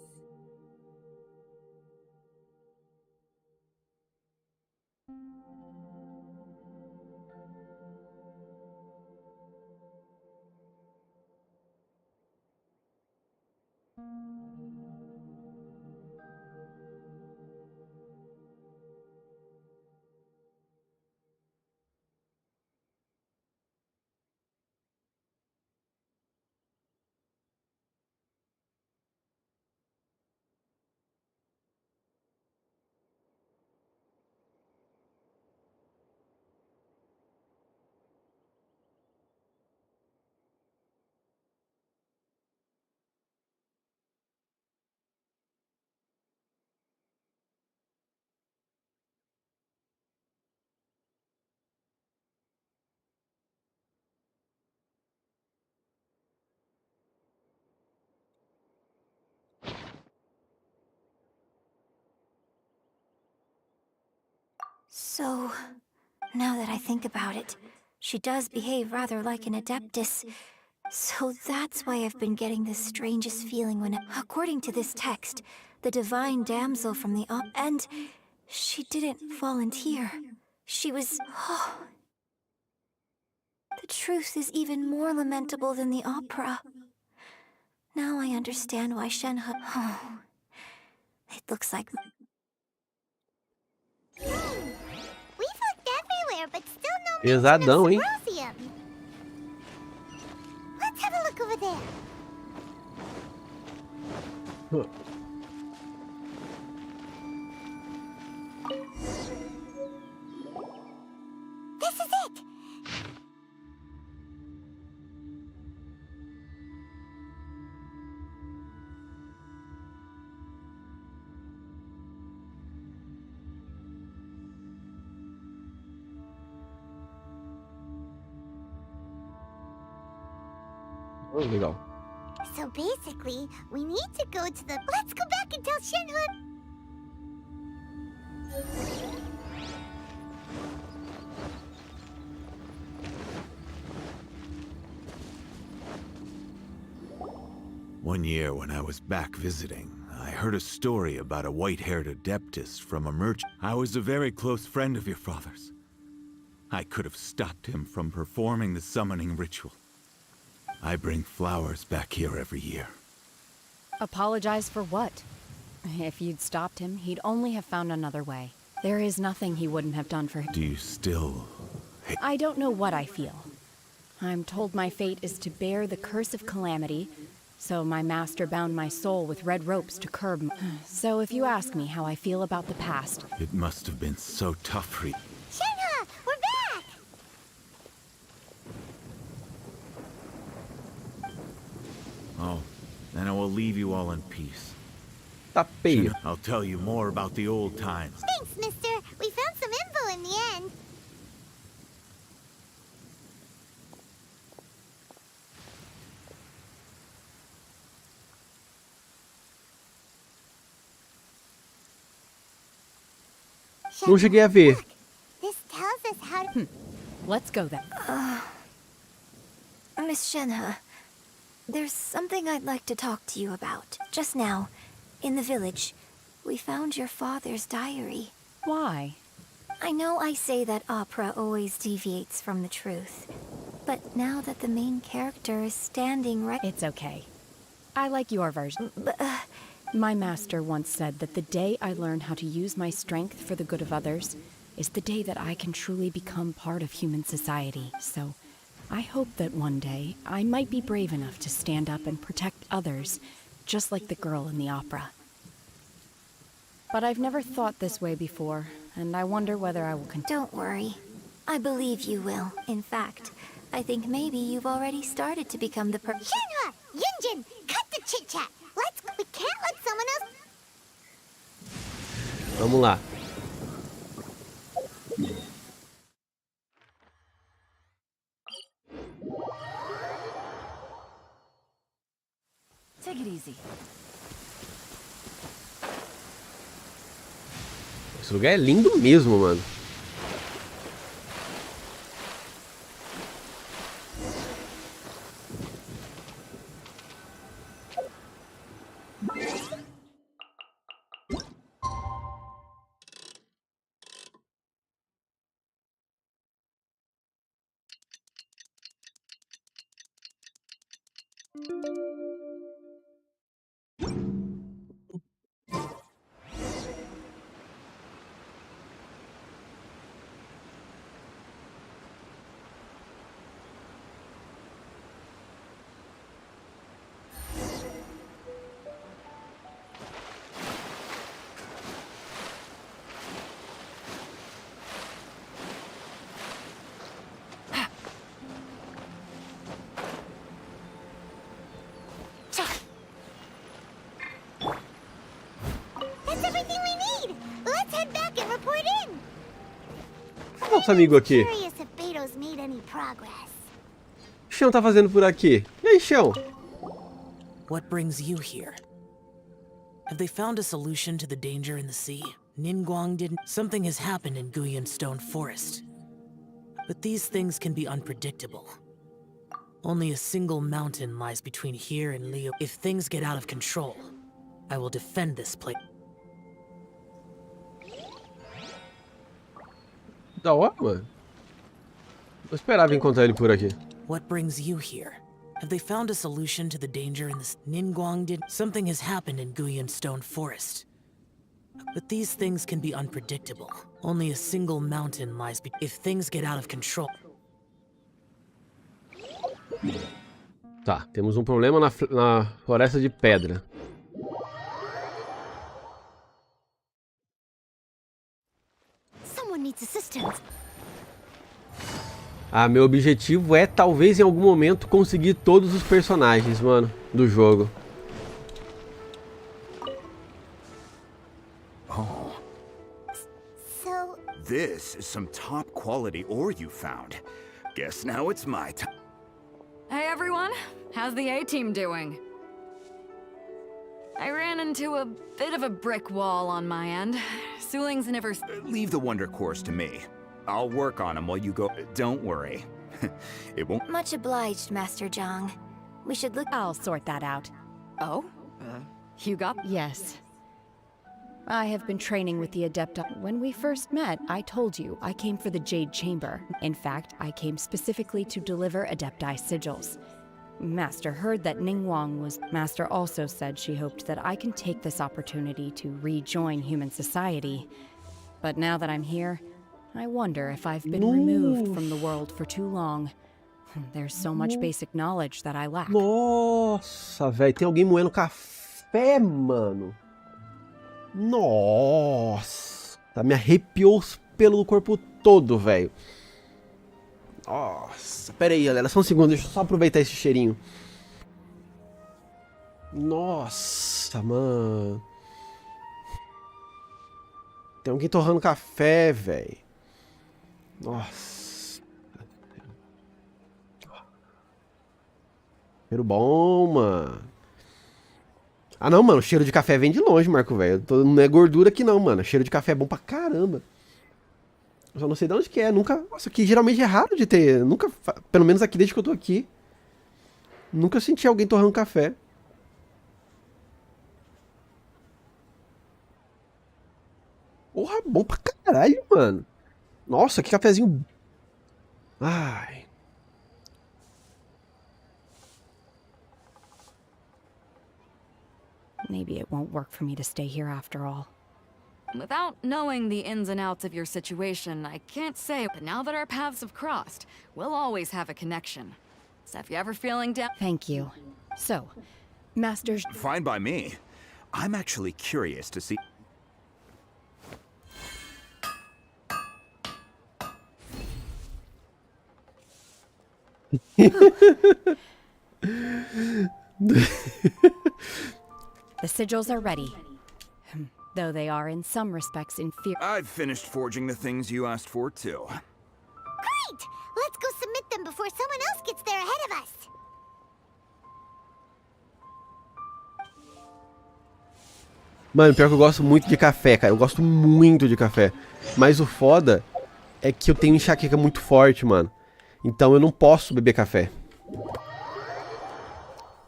So, now that I think about it, she does behave rather like an Adeptus. So that's why I've been getting the strangest feeling when, according to this text, the divine damsel from the and she didn't volunteer. She was... Oh. The truth is even more lamentable than the opera. Now I understand why Shenhe... Oh. It looks like... We've looked everywhere, but still no Pesadão, hein? Symbosium. Let's have a look over there. This is it. Oh, legal. So basically, we need to go to the... Let's go back and tell Shenhe... One year when I was back visiting, I heard a story about a white-haired Adeptus from a merchant. I was a very close friend of your father's. I could have stopped him from performing the summoning ritual. I bring flowers back here every year. Apologize for what? If you'd stopped him, he'd only have found another way. There is nothing he wouldn't have done for him. Do you still... I don't know what I feel. I'm told my fate is to bear the curse of calamity, so my master bound my soul with red ropes to curb... So if you ask me how I feel about the past... It must have been so tough for you. Shenhe, we're back! Oh, then I will leave you all in peace. Tá feio. I'll tell you more about the old times. Thanks, mister. We found some info in the end. Não cheguei a ver. This tells us how to... Let's go then. Miss Shenhe, there's something I'd like to talk to you about. Just now, in the village, we found your father's diary. Why? I know I say that opera always deviates from the truth, but now that the main character is standing right... It's okay. I like your version. My master once said that the day I learn how to use my strength for the good of others is the day that I can truly become part of human society. So, I hope that one day I might be brave enough to stand up and protect others, just like the girl in the opera. But I've never thought this way before, and I wonder whether I will continue. Don't worry. I believe you will. In fact, I think maybe you've already started to become the Shenhe! Yunjin! Cut the chit-chat! We can't let someone else... Vamos lá. Take it easy. Esse lugar é lindo mesmo, mano. That's everything we need. Let's head back and report in. Nosso amigo aqui. Curious if Beto's made any progress. O que o Xião tá fazendo por aqui? E aí, Xião? What brings you here? Have they found a solution to the danger in the sea? Ningguang didn't. Something has happened in Guyan Stone Forest. But these things can be unpredictable. Only a single mountain lies between here and Leo. If things get out of control, I will defend this place. Da hora, mano. Eu esperava encontrar ele por aqui. What brings you here? Have they found a solution to the danger in this? Ningguang did. Something has happened in Guyan Stone Forest. But these things can be unpredictable. Only a single mountain lies if things get out of control. Tá, temos um problema na floresta de pedra. Someone needs assistance. Ah, meu objetivo é, talvez em algum momento, conseguir todos os personagens, mano, do jogo. Oh. So... This is some top quality ore you found. Guess now it's my time. Hey everyone, how's the A-team doing? I ran into a bit of a brick wall on my end. Suling's never... Leave the wonder cores to me. I'll work on them while you go. Don't worry. It won't... Much obliged, Master Zhang. We should look... I'll sort that out. Oh? You got... Yes. I have been training with the Adepta. When we first met, I told you I came for the Jade Chamber. In fact, I came specifically to deliver Adepti sigils. Master heard that Ningguang was... Master also said she hoped that I can take this opportunity to rejoin human society. But now that I'm here, I wonder if I've been removed from the world for too long. There's so much basic knowledge that I lack. Nossa, velho, tem alguém moendo café, mano. Nossa, me arrepiou os pelos do corpo todo, velho. Nossa, pera aí, galera, só um segundo, deixa eu só aproveitar esse cheirinho. Nossa, mano. Tem alguém torrando café, velho. Nossa. Cheiro bom, mano. Ah não, mano, o cheiro de café vem de longe, Marco, velho. Não é gordura aqui não, mano. Cheiro de café é bom pra caramba. Eu só não sei de onde que é. Nunca. Nossa, aqui geralmente é raro de ter. Nunca. Pelo menos aqui desde que eu tô aqui. Nunca senti alguém torrando café. Porra, bom pra caralho, mano. Nossa, que cafezinho. Ai. Maybe it won't work for me to stay here after all. Without knowing the ins and outs of your situation, I can't say, but now that our paths have crossed, we'll always have a connection. So if you're ever feeling down... Thank you. So, Master... Fine by me. I'm actually curious to see... The sigils are ready. Though they are in some respects inferior. I've finished forging the things you asked for, too. Great! Let's go submit them before someone else gets there ahead of us. Mano, pior que eu gosto muito de café, cara. Eu gosto muito de café. Mas o foda é que eu tenho enxaqueca muito forte, mano. Então eu não posso beber café.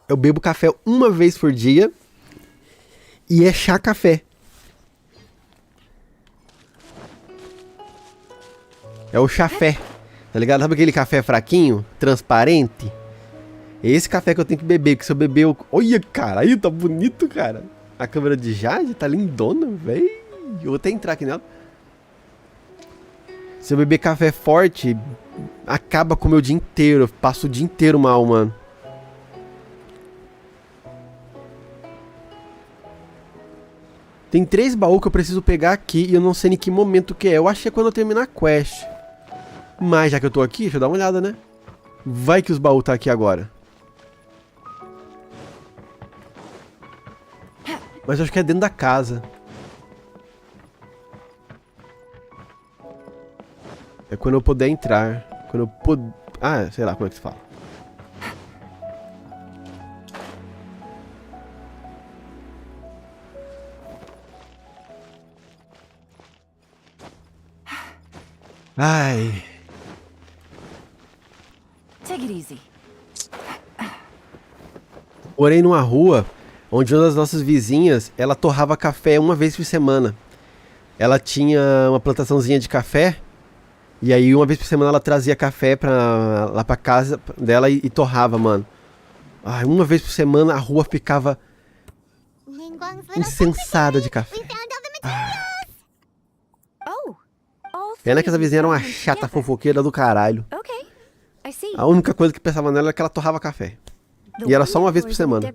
Eu bebo café uma vez por dia. E é chá café. É o chafé, tá ligado? Sabe aquele café fraquinho, transparente? É esse café que eu tenho que beber, que se eu beber eu... Olha, cara, aí tá bonito, cara. A câmera de Jade tá lindona, velho. Eu vou até entrar aqui nela. Se eu beber café forte, acaba com o meu dia inteiro. Eu passo o dia inteiro mal, mano. Tem 3 baús que eu preciso pegar aqui e eu não sei em que momento que é. Eu acho que é quando eu terminar a quest. Mas já que eu tô aqui, deixa eu dar uma olhada, né? Vai que os baús tá aqui agora. Mas eu acho que é dentro da casa. É quando eu puder entrar. Quando eu puder... Ah, sei lá como é que se fala. Ai. Take it easy. Morei numa rua onde uma das nossas vizinhas, ela torrava café uma vez por semana. Ela tinha uma plantaçãozinha de café. E aí uma vez por semana ela trazia café lá pra casa dela e torrava, mano. Ai, uma vez por semana a rua ficava incensada de café. Pena que essa vizinha era uma chata fofoqueira do caralho. A única coisa que pensava nela era que ela torrava café. E era só uma vez por semana.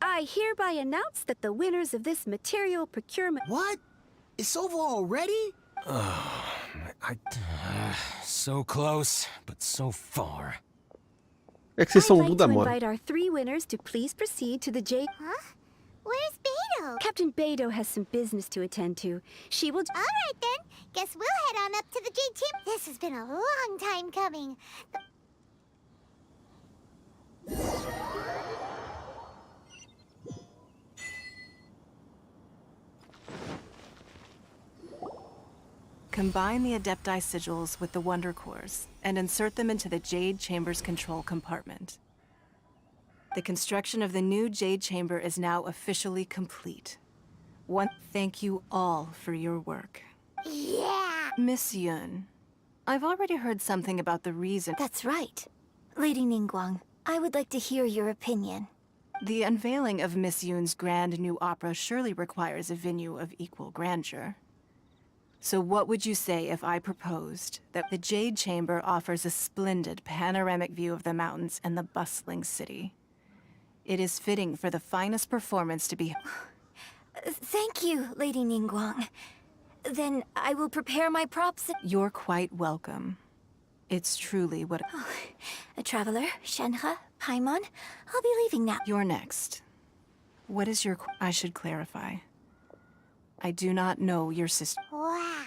I hereby announce that the winners of this material procurement... What? It's over already? So close, but so far. É que vocês são I'd like tudo da to moda. invite our 3 winners to please proceed to the J... Huh? Where's Beto? Captain Beto has some business to attend to. She will... All right, then. Guess we'll head on up to the Jade Chamber. This has been a long time coming. Combine the Adepti sigils with the Wonder Cores and insert them into the Jade Chamber's control compartment. The construction of the new Jade Chamber is now officially complete. Thank you all for your work. Yeah! Miss Yun, I've already heard something about the reason... That's right. Lady Ningguang, I would like to hear your opinion. The unveiling of Miss Yun's grand new opera surely requires a venue of equal grandeur. So what would you say if I proposed that the Jade Chamber offers a splendid panoramic view of the mountains and the bustling city? It is fitting for the finest performance to be... Thank you, Lady Ningguang. Then I will prepare my props. You're quite welcome. It's truly what... A traveler, Shenhe, Paimon, I'll be leaving now. You're next. What is your... I should clarify. I do not know your sister. Wow.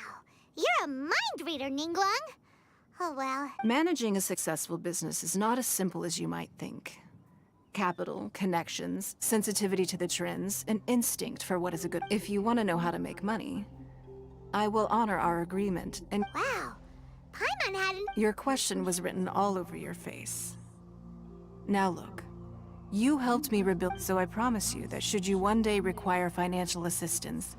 You're a mind reader, Ningguang. Oh, well. Managing a successful business is not as simple as you might think. Capital, connections, sensitivity to the trends, an instinct for what is a good... If you want to know how to make money, I will honor our agreement and... Wow. Paimon hadn't... Your question was written all over your face. Now look. You helped me rebuild, so I promise you that should you one day require financial assistance,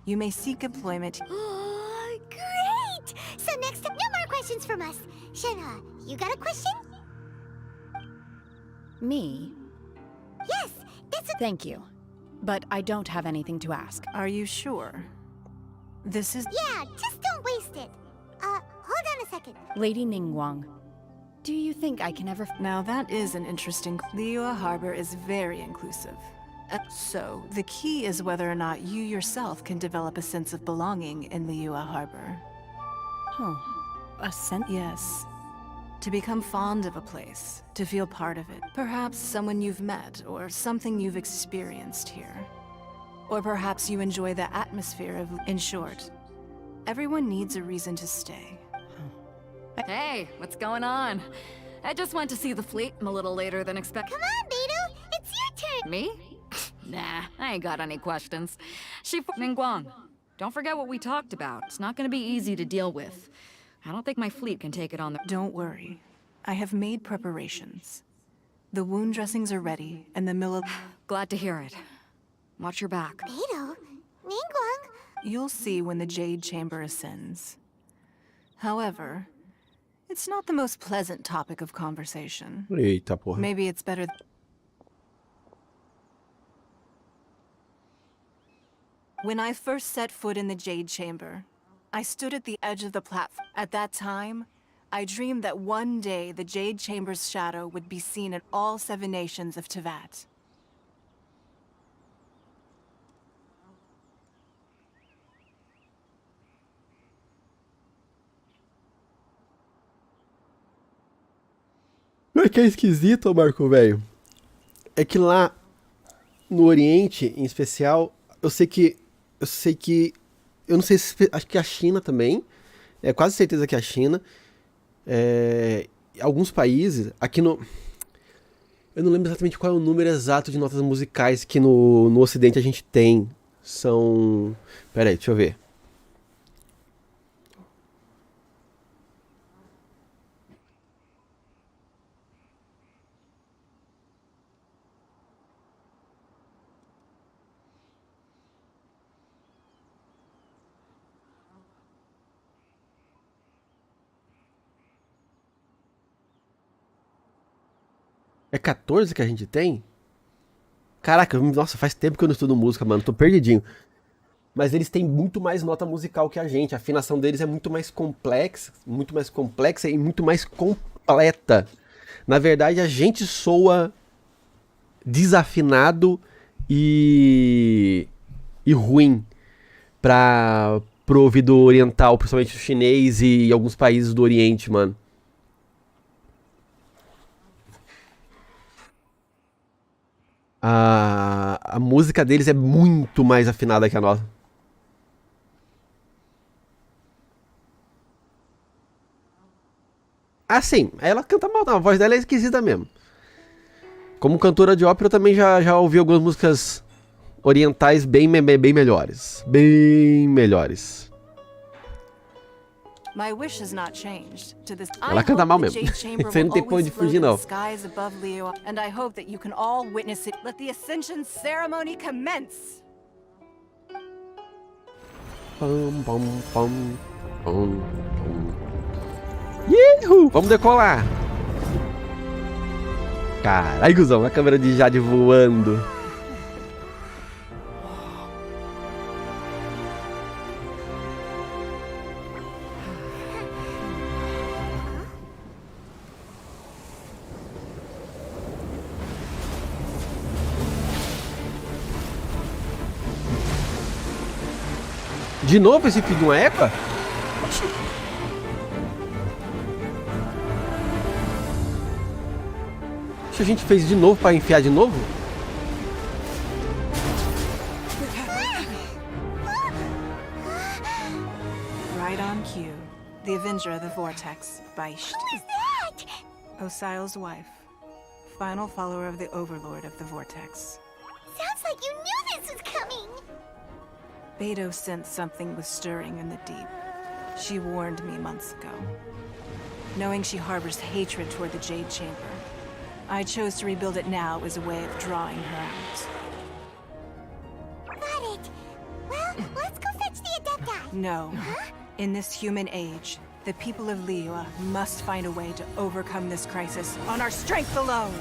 you may seek employment. Oh, great! So next up, no more questions from us. Shenhe, you got a question? Me? Yes, that's a... Thank you. But I don't have anything to ask. Are you sure? This is... Yeah, just don't waste it. Hold on a second. Lady Ningguang, do you think I can ever... Now that is an interesting... Liyue Harbor is very inclusive. So, the key is whether or not you yourself can develop a sense of belonging in Liyue Harbor. Oh, a sense? Yes. To become fond of a place, to feel part of it. Perhaps someone you've met, or something you've experienced here. Or perhaps you enjoy the atmosphere of... In short, everyone needs a reason to stay. Hey, what's going on? I just went to see the fleet. I'm a little later than expected. Come on, Beto. It's your turn. Me? Nah, I ain't got any questions. Ningguang, don't forget what we talked about. It's not gonna be easy to deal with. I don't think my fleet can take it on the... Don't worry. I have made preparations. The wound dressings are ready, and the mill... Glad to hear it. Watch your back. Beidou, Ningguang. You'll see when the Jade Chamber ascends. However, it's not the most pleasant topic of conversation. Eita, porra. Maybe it's better... When I first set foot in the Jade Chamber, I stood at the edge of the platform. At that time, I dreamed that one day the Jade Chamber's shadow would be seen in all 7 nations of Teyvat. O que é esquisito, Marco, velho, é que lá no Oriente, em especial, eu sei que, eu não sei se, acho que a China também, é quase certeza que a China, alguns países, aqui no, eu não lembro exatamente qual é o número exato de notas musicais que no Ocidente a gente tem, são, pera aí, deixa eu ver. É 14 que a gente tem? Caraca, nossa, faz tempo que eu não estudo música, mano. Tô perdidinho. Mas eles têm muito mais nota musical que a gente. A afinação deles é muito mais complexa e muito mais completa. Na verdade, a gente soa desafinado e ruim pro ouvido oriental, principalmente o chinês e alguns países do Oriente, mano. A música deles é muito mais afinada que a nossa. Ah, sim, ela canta mal, não, a voz dela é esquisita mesmo. Como cantora de ópera, eu também já ouvi algumas músicas orientais bem melhores. Bem melhores. My wish has not changed. To this, Ela canta mal mesmo. Você não tem pra onde fugir, não. And I hope that you can all witness it. Let the ascension ceremony commence. Pam, pam, pam, pam, pam. Yuhu! Vamos decolar. Caralho, cuzão, a câmera de Jade voando. De novo esse filho de uma égua? Oxi, a gente fez de novo pra enfiar de novo? Right on cue. The Avenger of the Vortex, Deixa. Who is that? Osial's wife. Final follower of the Overlord of the Vortex. Sounds like you knew this was coming. Beidou sensed something was stirring in the deep. She warned me months ago. Knowing she harbors hatred toward the Jade Chamber, I chose to rebuild it now as a way of drawing her out. Got it. Well, let's go fetch the Adepti. No. Huh? In this human age, the people of Liyue must find a way to overcome this crisis on our strength alone.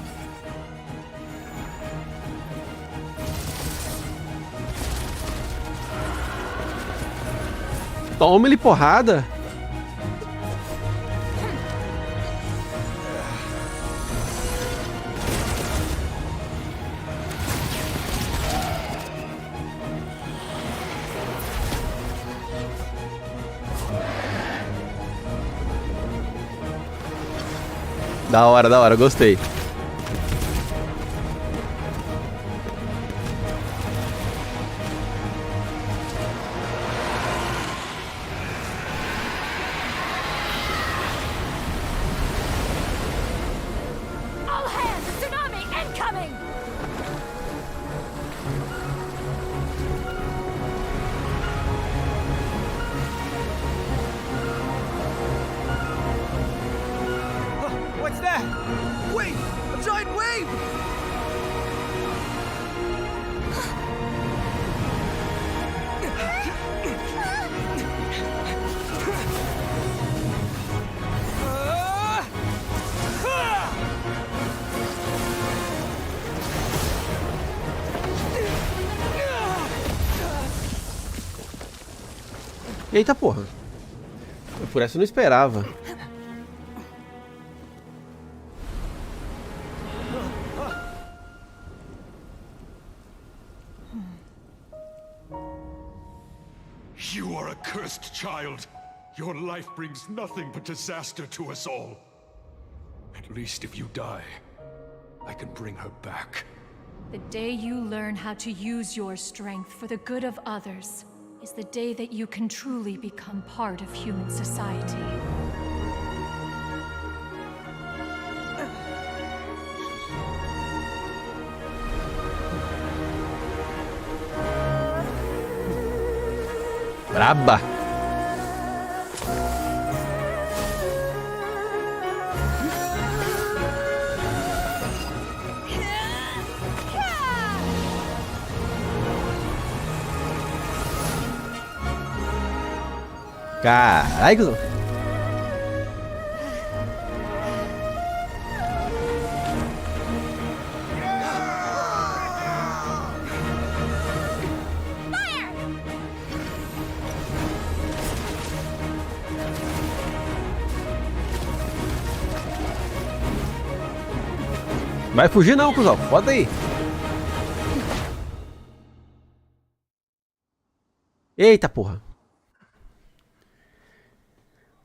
Toma-lhe porrada. Da hora, gostei. All hands, tsunami incoming! What's Wait! A giant wave! Eita porra. Por essa eu não esperava. You are a cursed child. Your life brings nothing but disaster to us all. At least if you die, I can bring her back. The day you learn how to use your strength for the good of others is the day that you can truly become part of human society. Braba. Caralho, cuzão. Vai fugir não, cuzão. Bota aí. Eita porra.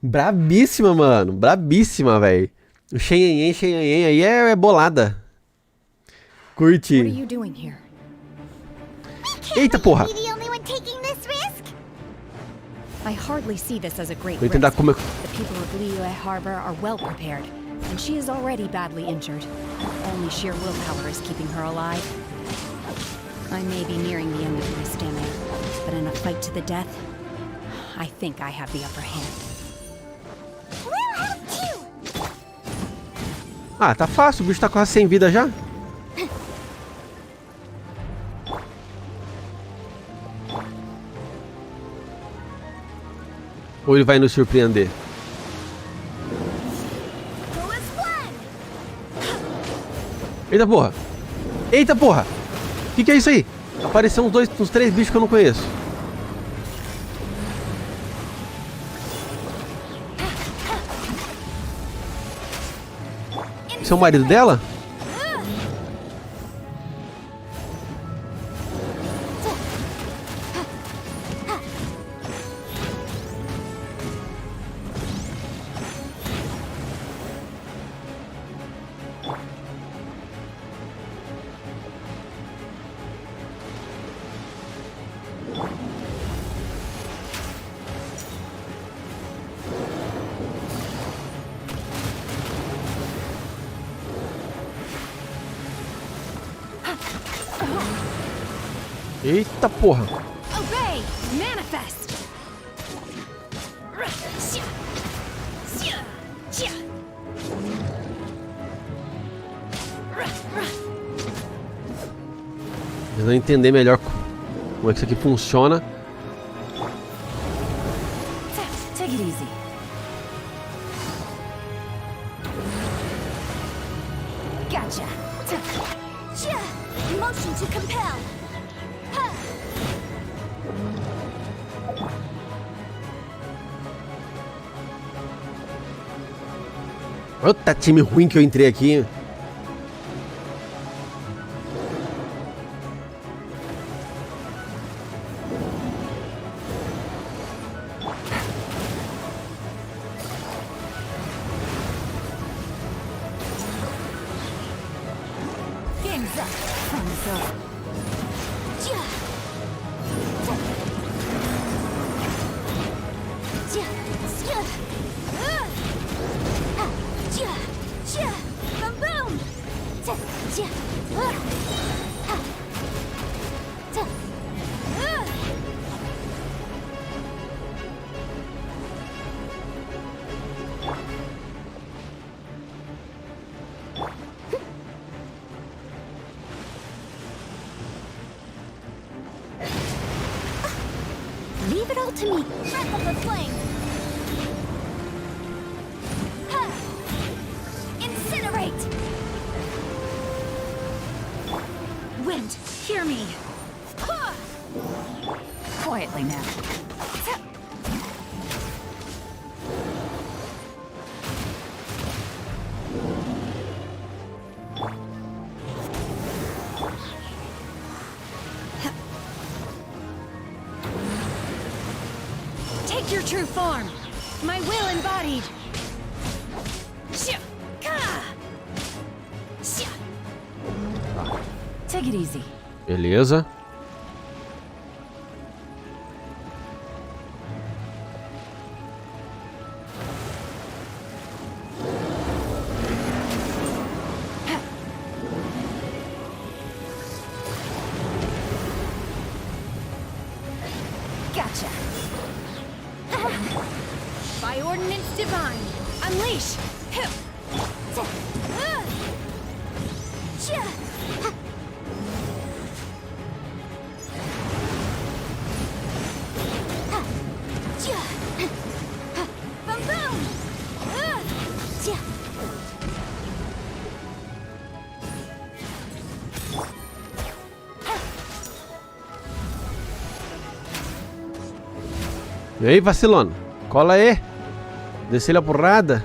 Brabíssima, mano. Brabíssima, velho. O Shenhen aí é bolada. Curtir. Eita porra. I hardly see this as a great Vou tentar risk. comer. The people of Liyue Harbor are well prepared, and she is already badly injured. Only sheer willpower is keeping her alive. I may be nearing the end of my stamina, but in a fight to the death, I think I have the upper hand. Ah, tá fácil. O bicho tá quase sem vida já. Ou ele vai nos surpreender? Eita porra! Eita porra! Que é isso aí? Apareceu uns 3 bichos que eu não conheço. Esse é o marido dela? Eita porra! Obey! Manifest! Eles vão entender melhor como é que isso aqui funciona. Take it easy. Gotcha. Motion to compel. Outra time ruim que eu entrei aqui. Game's up. Fun is over. Leave it all to me. Breath of the flame. Ha! Incinerate. Wind, hear me. Ha! Quietly now. Take your true form. My will embodied. Take it easy. Beleza. Gotcha. By ordinance divine, unleash. Boom boom. E aí, vacilona? Cola aí. Desce ele a porrada.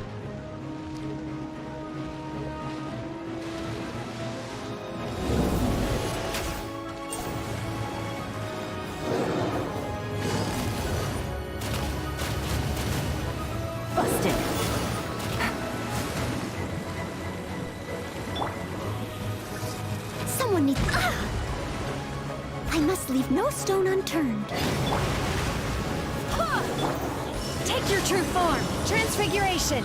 Busted. Someone needs... I must leave no stone unturned. Take your true form. Transfiguration.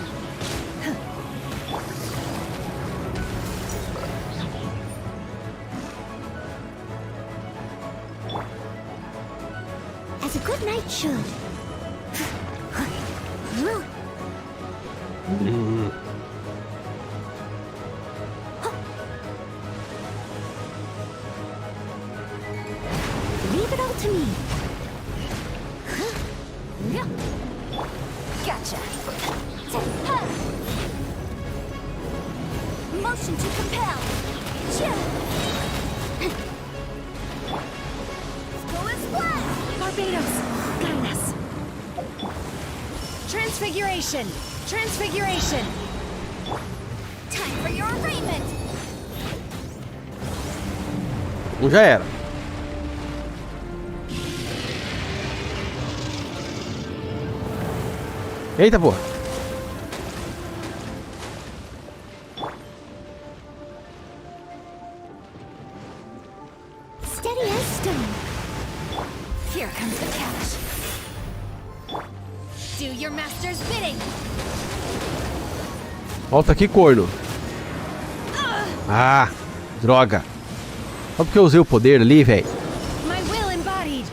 As a good knight should. Leave it all to me. Gotcha. Motion to compel. Go as blast. Barbados, guide us. Transfiguration. Transfiguration. Time for your arraignment. Já era. Eita, porra. Steady as stone. Here comes the cash. Do your master's bidding. Volta aqui, corno. Ah, droga. Só porque eu usei o poder ali, velho. My will embodied.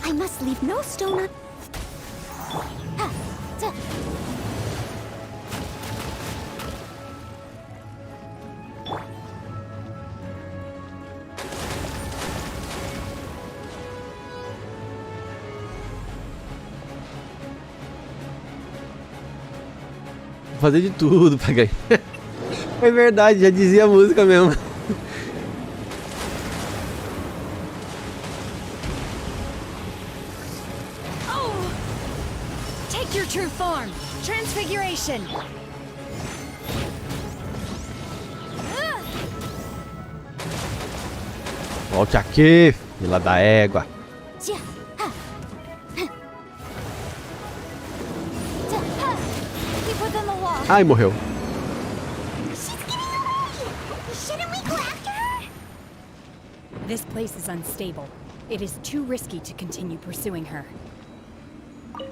I must leave no stone un... Vou fazer de tudo pra ganhar. É verdade, já dizia a música mesmo. Take your true form. Transfiguration. Volte aqui, fila da égua. Keep within the wall. Ai, morreu. Shouldn't we go after her? This place is unstable. It is too risky to continue pursuing her.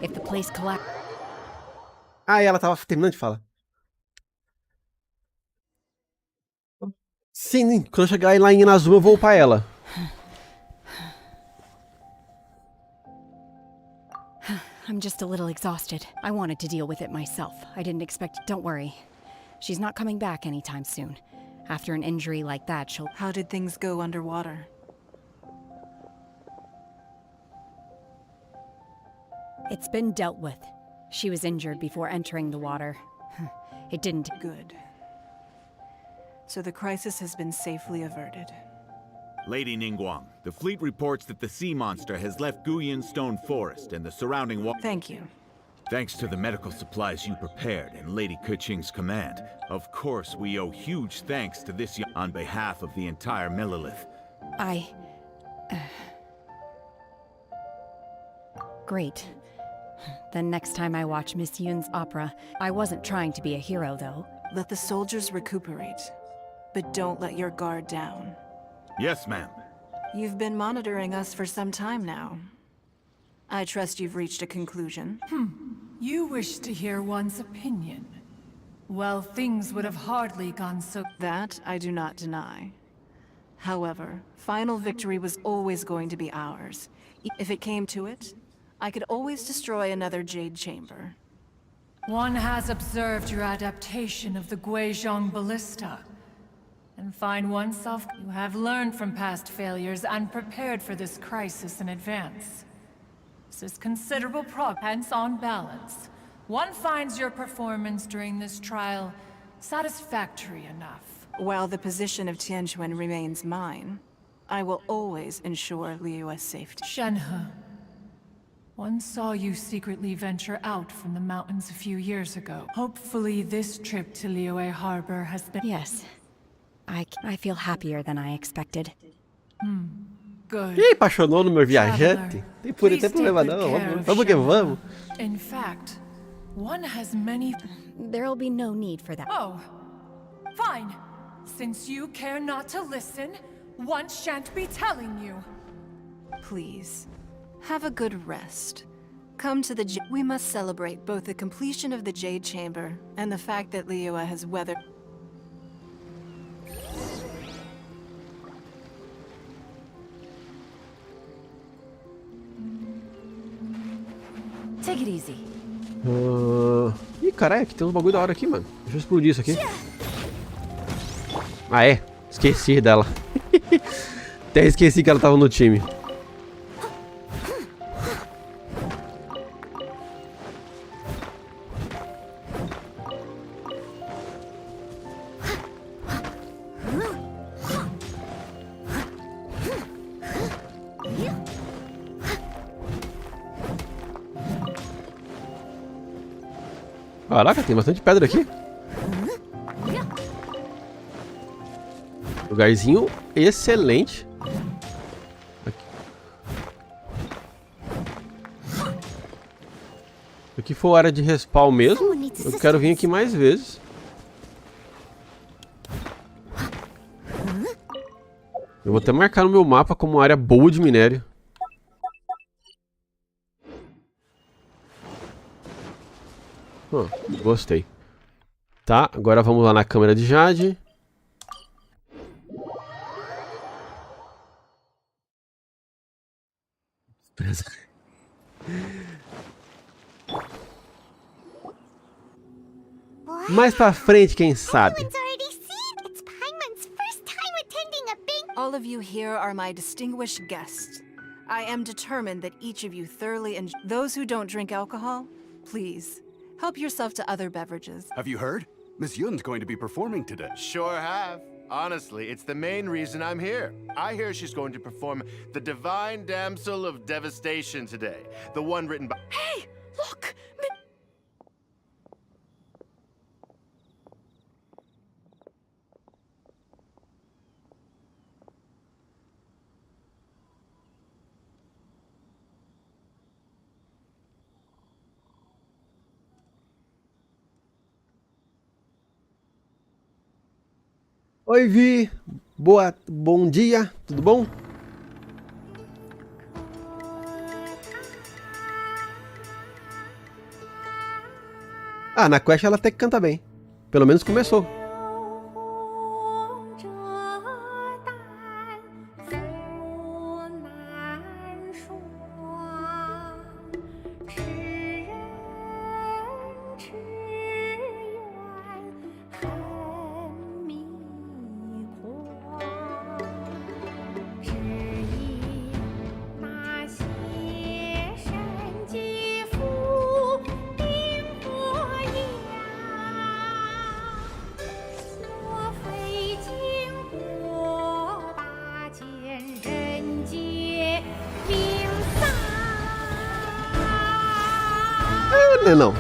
If the place collapses... Ah, ela tava terminando de falar. Sim, quando eu chegar lá em Inazuma eu vou upar ela. I'm just a little exhausted. I wanted to deal with it myself. I didn't expect... Don't worry. She's not coming back anytime soon. After an injury like that, she'll... How did things go underwater? It's been dealt with. She was injured before entering the water. It didn't... Good. So the crisis has been safely averted. Lady Ningguang, the fleet reports that the sea monster has left Guyan Stone Forest and the surrounding water. Thank you. Thanks to the medical supplies you prepared and Lady Keqing's command. Of course, we owe huge thanks to this on behalf of the entire Millelith. Great. Then next time I watch Miss Yun's opera, I wasn't trying to be a hero, though. Let the soldiers recuperate, but don't let your guard down. Yes, ma'am. You've been monitoring us for some time now. I trust you've reached a conclusion. You wish to hear one's opinion. Well, things would have hardly gone so... That I do not deny. However, final victory was always going to be ours. If it came to it, I could always destroy another Jade Chamber. One has observed your adaptation of the Guizhong Ballista, and find oneself... You have learned from past failures and prepared for this crisis in advance. This is considerable progress. Hence, on balance, one finds your performance during this trial satisfactory enough. While the position of Tianquan remains mine, I will always ensure Liyue's safety. Shenhe, one saw you secretly venture out from the mountains a few years ago. Hopefully this trip to Liyue Harbor has been... Yes. I feel happier than I expected. Good. Ih, apaixonou no meu viajante? Tem problema não. Vamos que vamos. In fact, one has many... There'll be no need for that. Oh, fine. Since you care not to listen, one shan't be telling you. Please, have a good rest. Come to the... We must celebrate both the completion of the Jade Chamber and the fact that Liyue has weathered... Take it easy. Ih, caralho, aqui tem uns bagulho da hora aqui, mano. Deixa eu explodir isso aqui. Ah, é. Esqueci dela. Até esqueci que ela tava no time. Caraca, tem bastante pedra aqui. Lugarzinho excelente. Aqui foi área de respawn mesmo. Eu quero vir aqui mais vezes. Eu vou até marcar no meu mapa como área boa de minério. Gostei. Tá, agora vamos lá na câmera de Jade. Mais pra frente, quem sabe. All of you here are my distinguished guests. I am determined that each of you thoroughly enjoy. Those who don't drink alcohol, please, help yourself to other beverages. Have you heard? Miss Yun's going to be performing today. Sure have. Honestly, it's the main reason I'm here. I hear she's going to perform The Divine Damsel of Devastation today. The one written by... Hey! Look! Oi, Vi. Bom dia. Tudo bom? Ah, na quest ela até que canta bem. Pelo menos começou. né, não?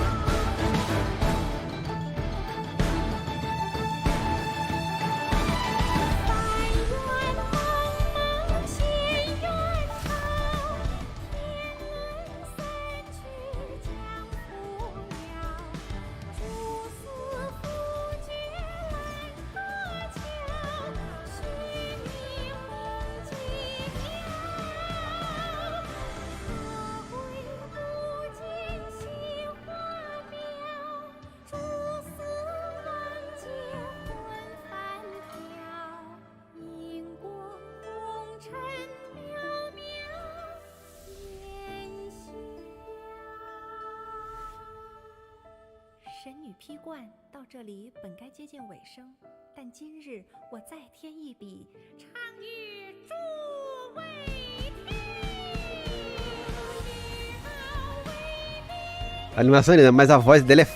A animação é linda, mas a voz dela é...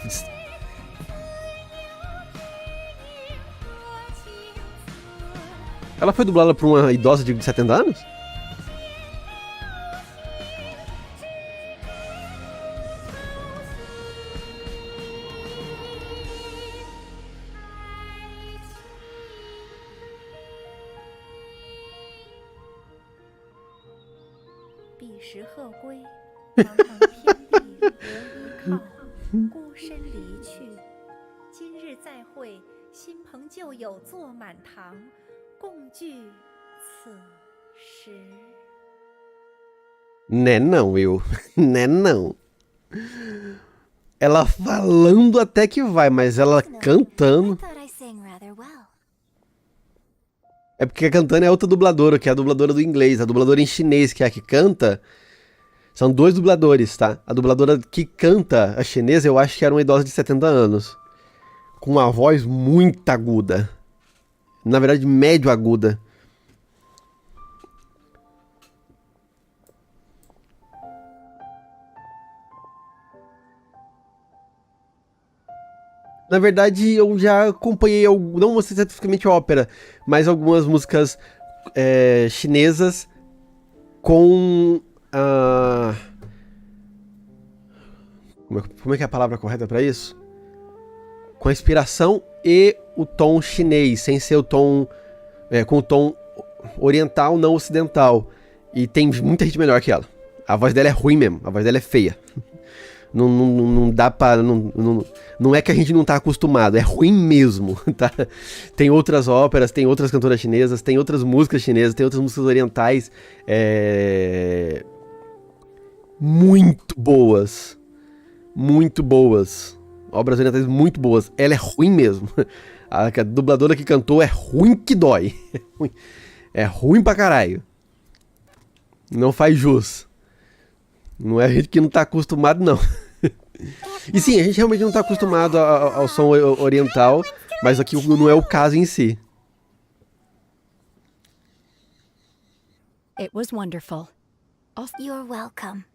Ela foi dublada por uma idosa de 70 anos? Né não, eu. Né não. Ela falando até que vai, mas ela cantando... É porque cantando é outra dubladora, que é a dubladora do inglês. A dubladora em chinês, que é a que canta... São dois dubladores, tá? A dubladora que canta a chinesa, eu acho que era uma idosa de 70 anos. Com uma voz muito aguda. Na verdade, médio aguda. Na verdade, eu já acompanhei, não especificamente ópera, mas algumas músicas chinesas com... Como é que é a palavra correta para isso? Com a inspiração e o tom chinês, sem ser o tom... com o tom oriental, não ocidental. E tem muita gente melhor que ela. A voz dela é ruim mesmo, a voz dela é feia. Não dá pra... Não é que a gente não tá acostumado, é ruim mesmo, tá? Tem outras óperas, tem outras cantoras chinesas, tem outras músicas chinesas, tem outras músicas orientais muito boas. Muito boas. Obras orientais muito boas. Ela é ruim mesmo. A dubladora que cantou é ruim que dói. É ruim pra caralho. Não faz jus. Não é a gente que não tá acostumado, não. E sim, a gente realmente não tá acostumado ao som oriental, mas aqui não é o caso em si. It was wonderful. You're welcome.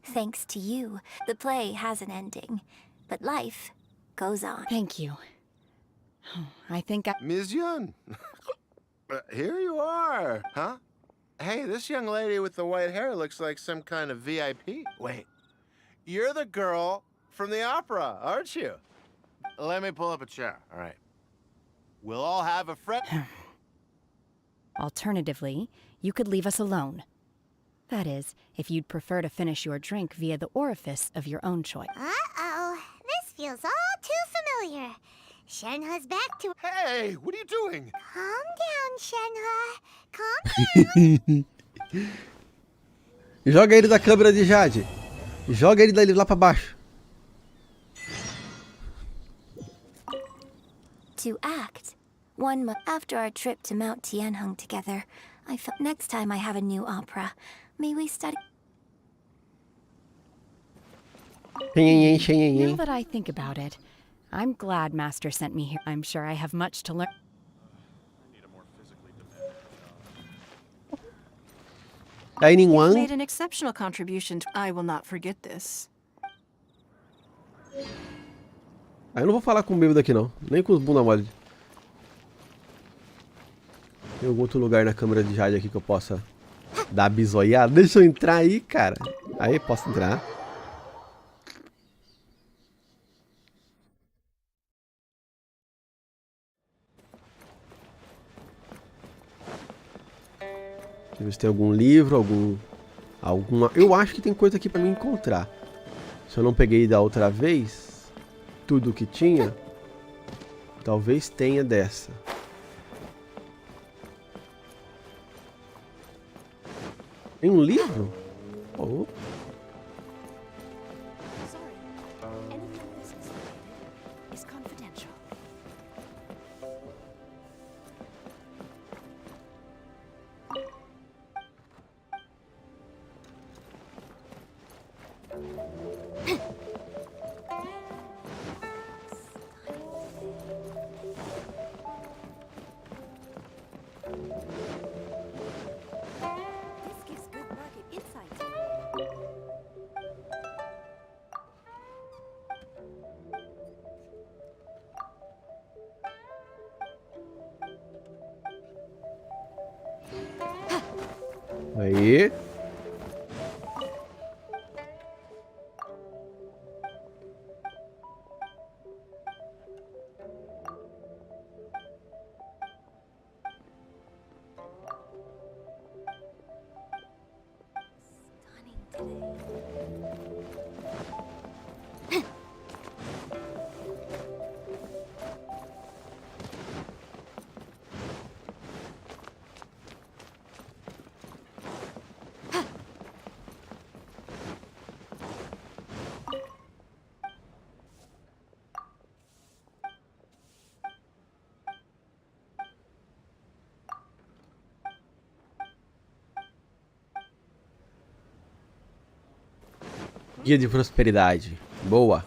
Thanks to you, the play has an ending, but life goes on. Thank you. I think Ms. Yun, here you are, huh? Hey, this young lady with the white hair looks like some kind of VIP. Wait, you're the girl from the opera, aren't you? Let me pull up a chair, all right. We'll all have a friend. Alternatively, you could leave us alone. That is, if you'd prefer to finish your drink via the orifice of your own choice. Uh-oh, this feels all too familiar. Shenhe's back to... Hey, what are you doing? Calm down, Shenhe. Calm down. Joga ele da câmera de Jade. Joga ele dali lá pra baixo. To act, one month after our trip to Mount Tianheng together, I felt next time I have a new opera, may we study... Now that I think about it, I'm glad Master sent me here. I'm sure I have much to learn. You've made an exceptional contribution. I will not forget this. Eu não vou falar com o bêbado aqui não, nem com os bunda mole. Tem algum outro lugar na câmera de Jade aqui que eu possa dar a bisoiada? Deixa eu entrar aí, cara. Aí, posso entrar. Deixa eu ver se tem algum livro, alguma... Eu acho que tem coisa aqui pra mim encontrar. Se eu não peguei da outra vez tudo que tinha, talvez tenha dessa. Tem um livro? Oh. Aí. Guia de prosperidade. Boa.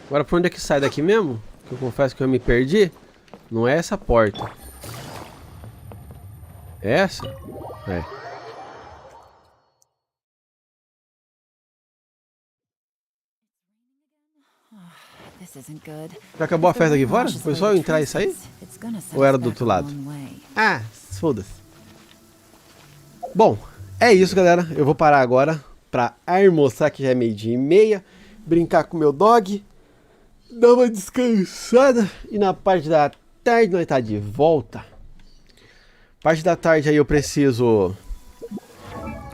Agora por onde é que sai daqui mesmo? Que eu confesso que eu me perdi. Não é essa porta. É essa? É. Já acabou a festa aqui fora? Foi só eu entrar e sair? Ou era do outro lado? Ah, foda-se. Bom, é isso, galera. Eu vou parar agora pra almoçar, que já é 12h30. Brincar com meu dog. Dar uma descansada. E na parte da tarde nós tá de volta. Parte da tarde aí eu preciso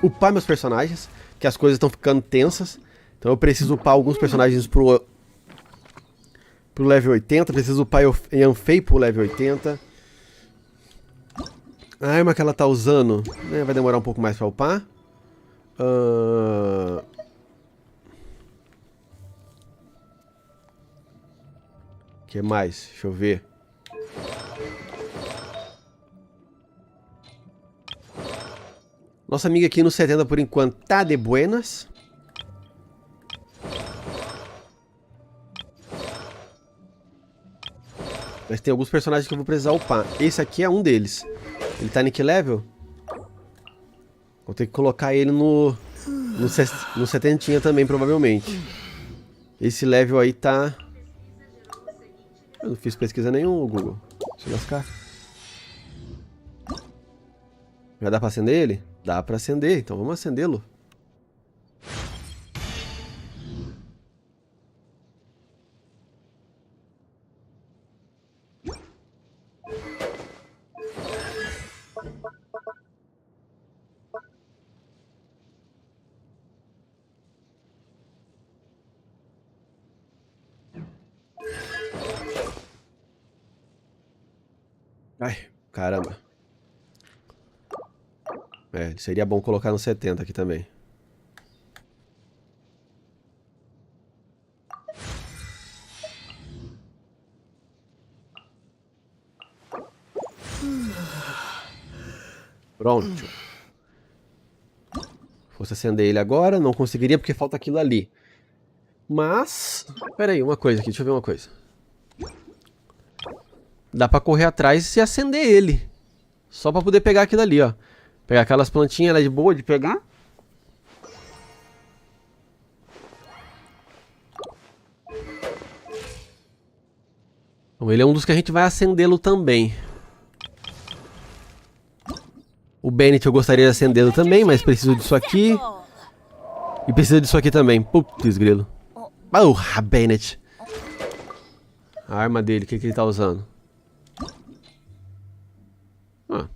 upar meus personagens, que as coisas estão ficando tensas. Então eu preciso upar alguns personagens pro level 80. Preciso upar Yanfei pro level 80. A arma que ela tá usando, né, vai demorar um pouco mais pra upar. Que mais? Deixa eu ver. Nossa amiga aqui no 70 por enquanto tá de buenas. Mas tem alguns personagens que eu vou precisar upar. Esse aqui é um deles. Ele tá em que level? Vou ter que colocar ele no 70 também, provavelmente. Esse level aí tá... Eu não fiz pesquisa nenhuma, Google. Deixa eu lascar. Já dá pra acender ele? Dá pra acender, então vamos acendê-lo. Ai, caramba. É, seria bom colocar no 70 aqui também. Pronto. Fosse acender ele agora, não conseguiria porque falta aquilo ali. Mas... Pera aí, uma coisa aqui, deixa eu ver uma coisa. Dá pra correr atrás e acender ele. Só pra poder pegar aquilo ali, ó. Pegar aquelas plantinhas, ela é de boa de pegar. Então, ele é um dos que a gente vai acendê-lo também. O Bennett eu gostaria de acendê-lo também, mas preciso disso aqui. E preciso disso aqui também. Putz, grilo. Ah, Bennett. A arma dele, o que ele tá usando? Ah.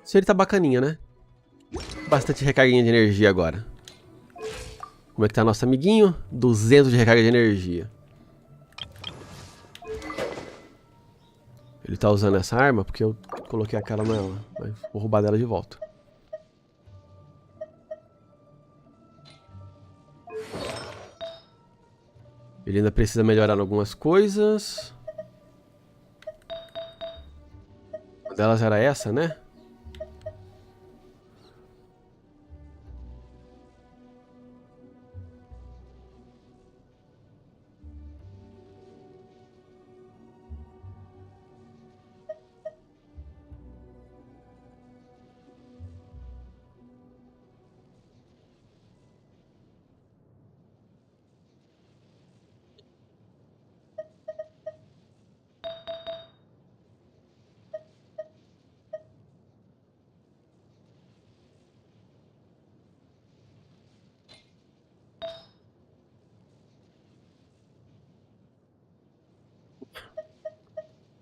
Se ele tá bacaninha, né? Bastante recarguinha de energia agora. Como é que tá nosso amiguinho? 200 de recarga de energia. Ele tá usando essa arma porque eu coloquei aquela nela. Mas vou roubar dela de volta. Ele ainda precisa melhorar em algumas coisas. Uma delas era essa, né?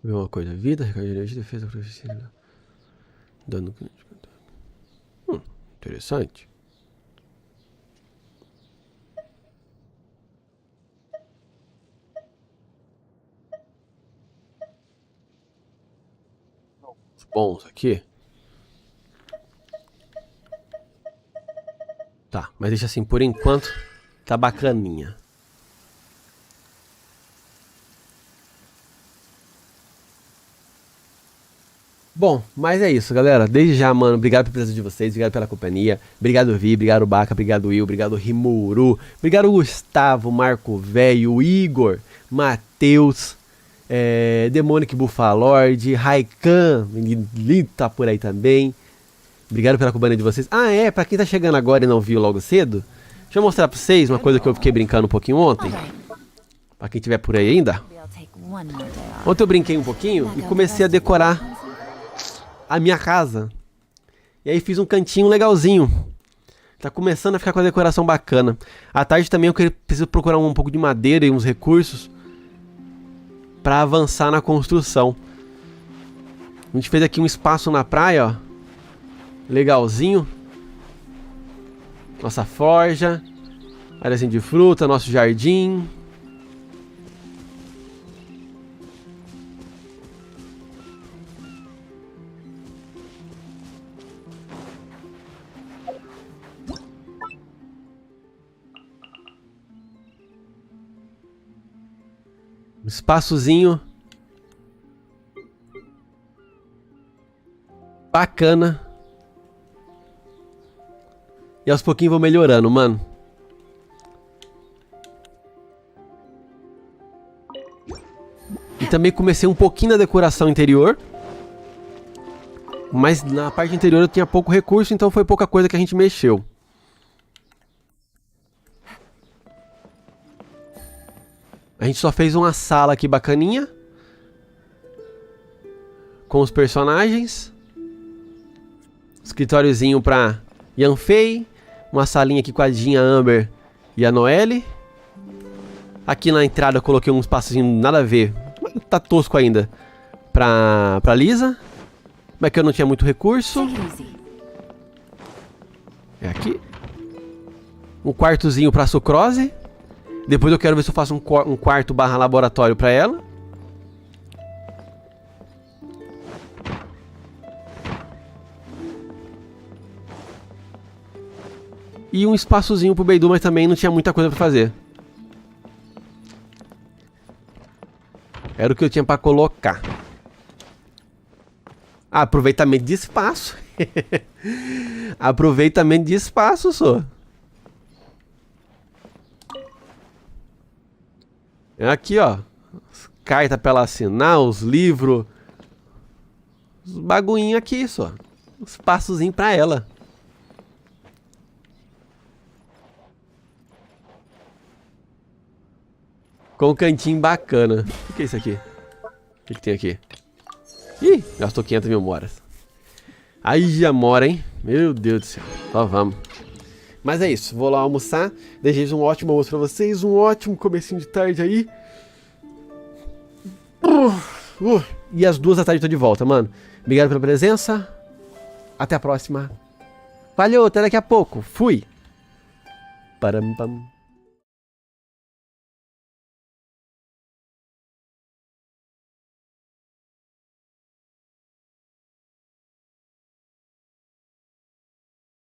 Ver uma coisa. Vida, recarga de energia, defesa, proficiência. Dano. Interessante. Bons aqui. Tá, mas deixa assim, por enquanto tá bacaninha. Bom, mas é isso, galera. Desde já, mano, obrigado pela presença de vocês, obrigado pela companhia. Obrigado, Vi, obrigado, Baca, obrigado, Will, obrigado, Rimuru. Obrigado, Gustavo, Marco Velho, Igor, Matheus, Demonic Buffalord, Raikan, lindo tá por aí também. Obrigado pela companhia de vocês. Ah, pra quem tá chegando agora e não viu logo cedo, deixa eu mostrar pra vocês uma coisa que eu fiquei brincando um pouquinho ontem. Pra quem tiver por aí ainda. Ontem eu brinquei um pouquinho e comecei a decorar a minha casa. E aí fiz um cantinho legalzinho. Tá começando a ficar com a decoração bacana. À tarde também eu preciso procurar um pouco de madeira e uns recursos pra avançar na construção. A gente fez aqui um espaço na praia, ó. Legalzinho. Nossa forja. Áreazinha de fruta, nosso jardim. Um espaçozinho bacana. E aos pouquinhos vou melhorando, mano. E também comecei um pouquinho na decoração interior. Mas na parte interior eu tinha pouco recurso, então foi pouca coisa que a gente mexeu. A gente só fez uma sala aqui bacaninha. Com os personagens. Escritóriozinho pra Yanfei. Uma salinha aqui com a Jean, a Amber e a Noelle. Aqui na entrada eu coloquei um espaçozinho nada a ver. Tá tosco ainda. Pra Lisa. Mas que eu não tinha muito recurso. É aqui. Um quartozinho pra Sucrose. Depois eu quero ver se eu faço um quarto barra laboratório pra ela. E um espaçozinho pro Beidu, mas também não tinha muita coisa pra fazer. Era o que eu tinha pra colocar. Aproveitamento de espaço. Aproveitamento de espaço, só. Aqui, ó. As cartas pra ela assinar, os livros. Os bagulhinhos aqui, só. Um espaçozinho pra ela. Com um cantinho bacana. O que é isso aqui? O que tem aqui? Ih, gastou 500 mil moras. Aí já mora, hein? Meu Deus do céu. Só vamos. Mas é isso. Vou lá almoçar. Desejo um ótimo almoço pra vocês. Um ótimo comecinho de tarde aí. E às 2 da tarde eu tô de volta, mano. Obrigado pela presença. Até a próxima. Valeu, até daqui a pouco. Fui. Param, pam.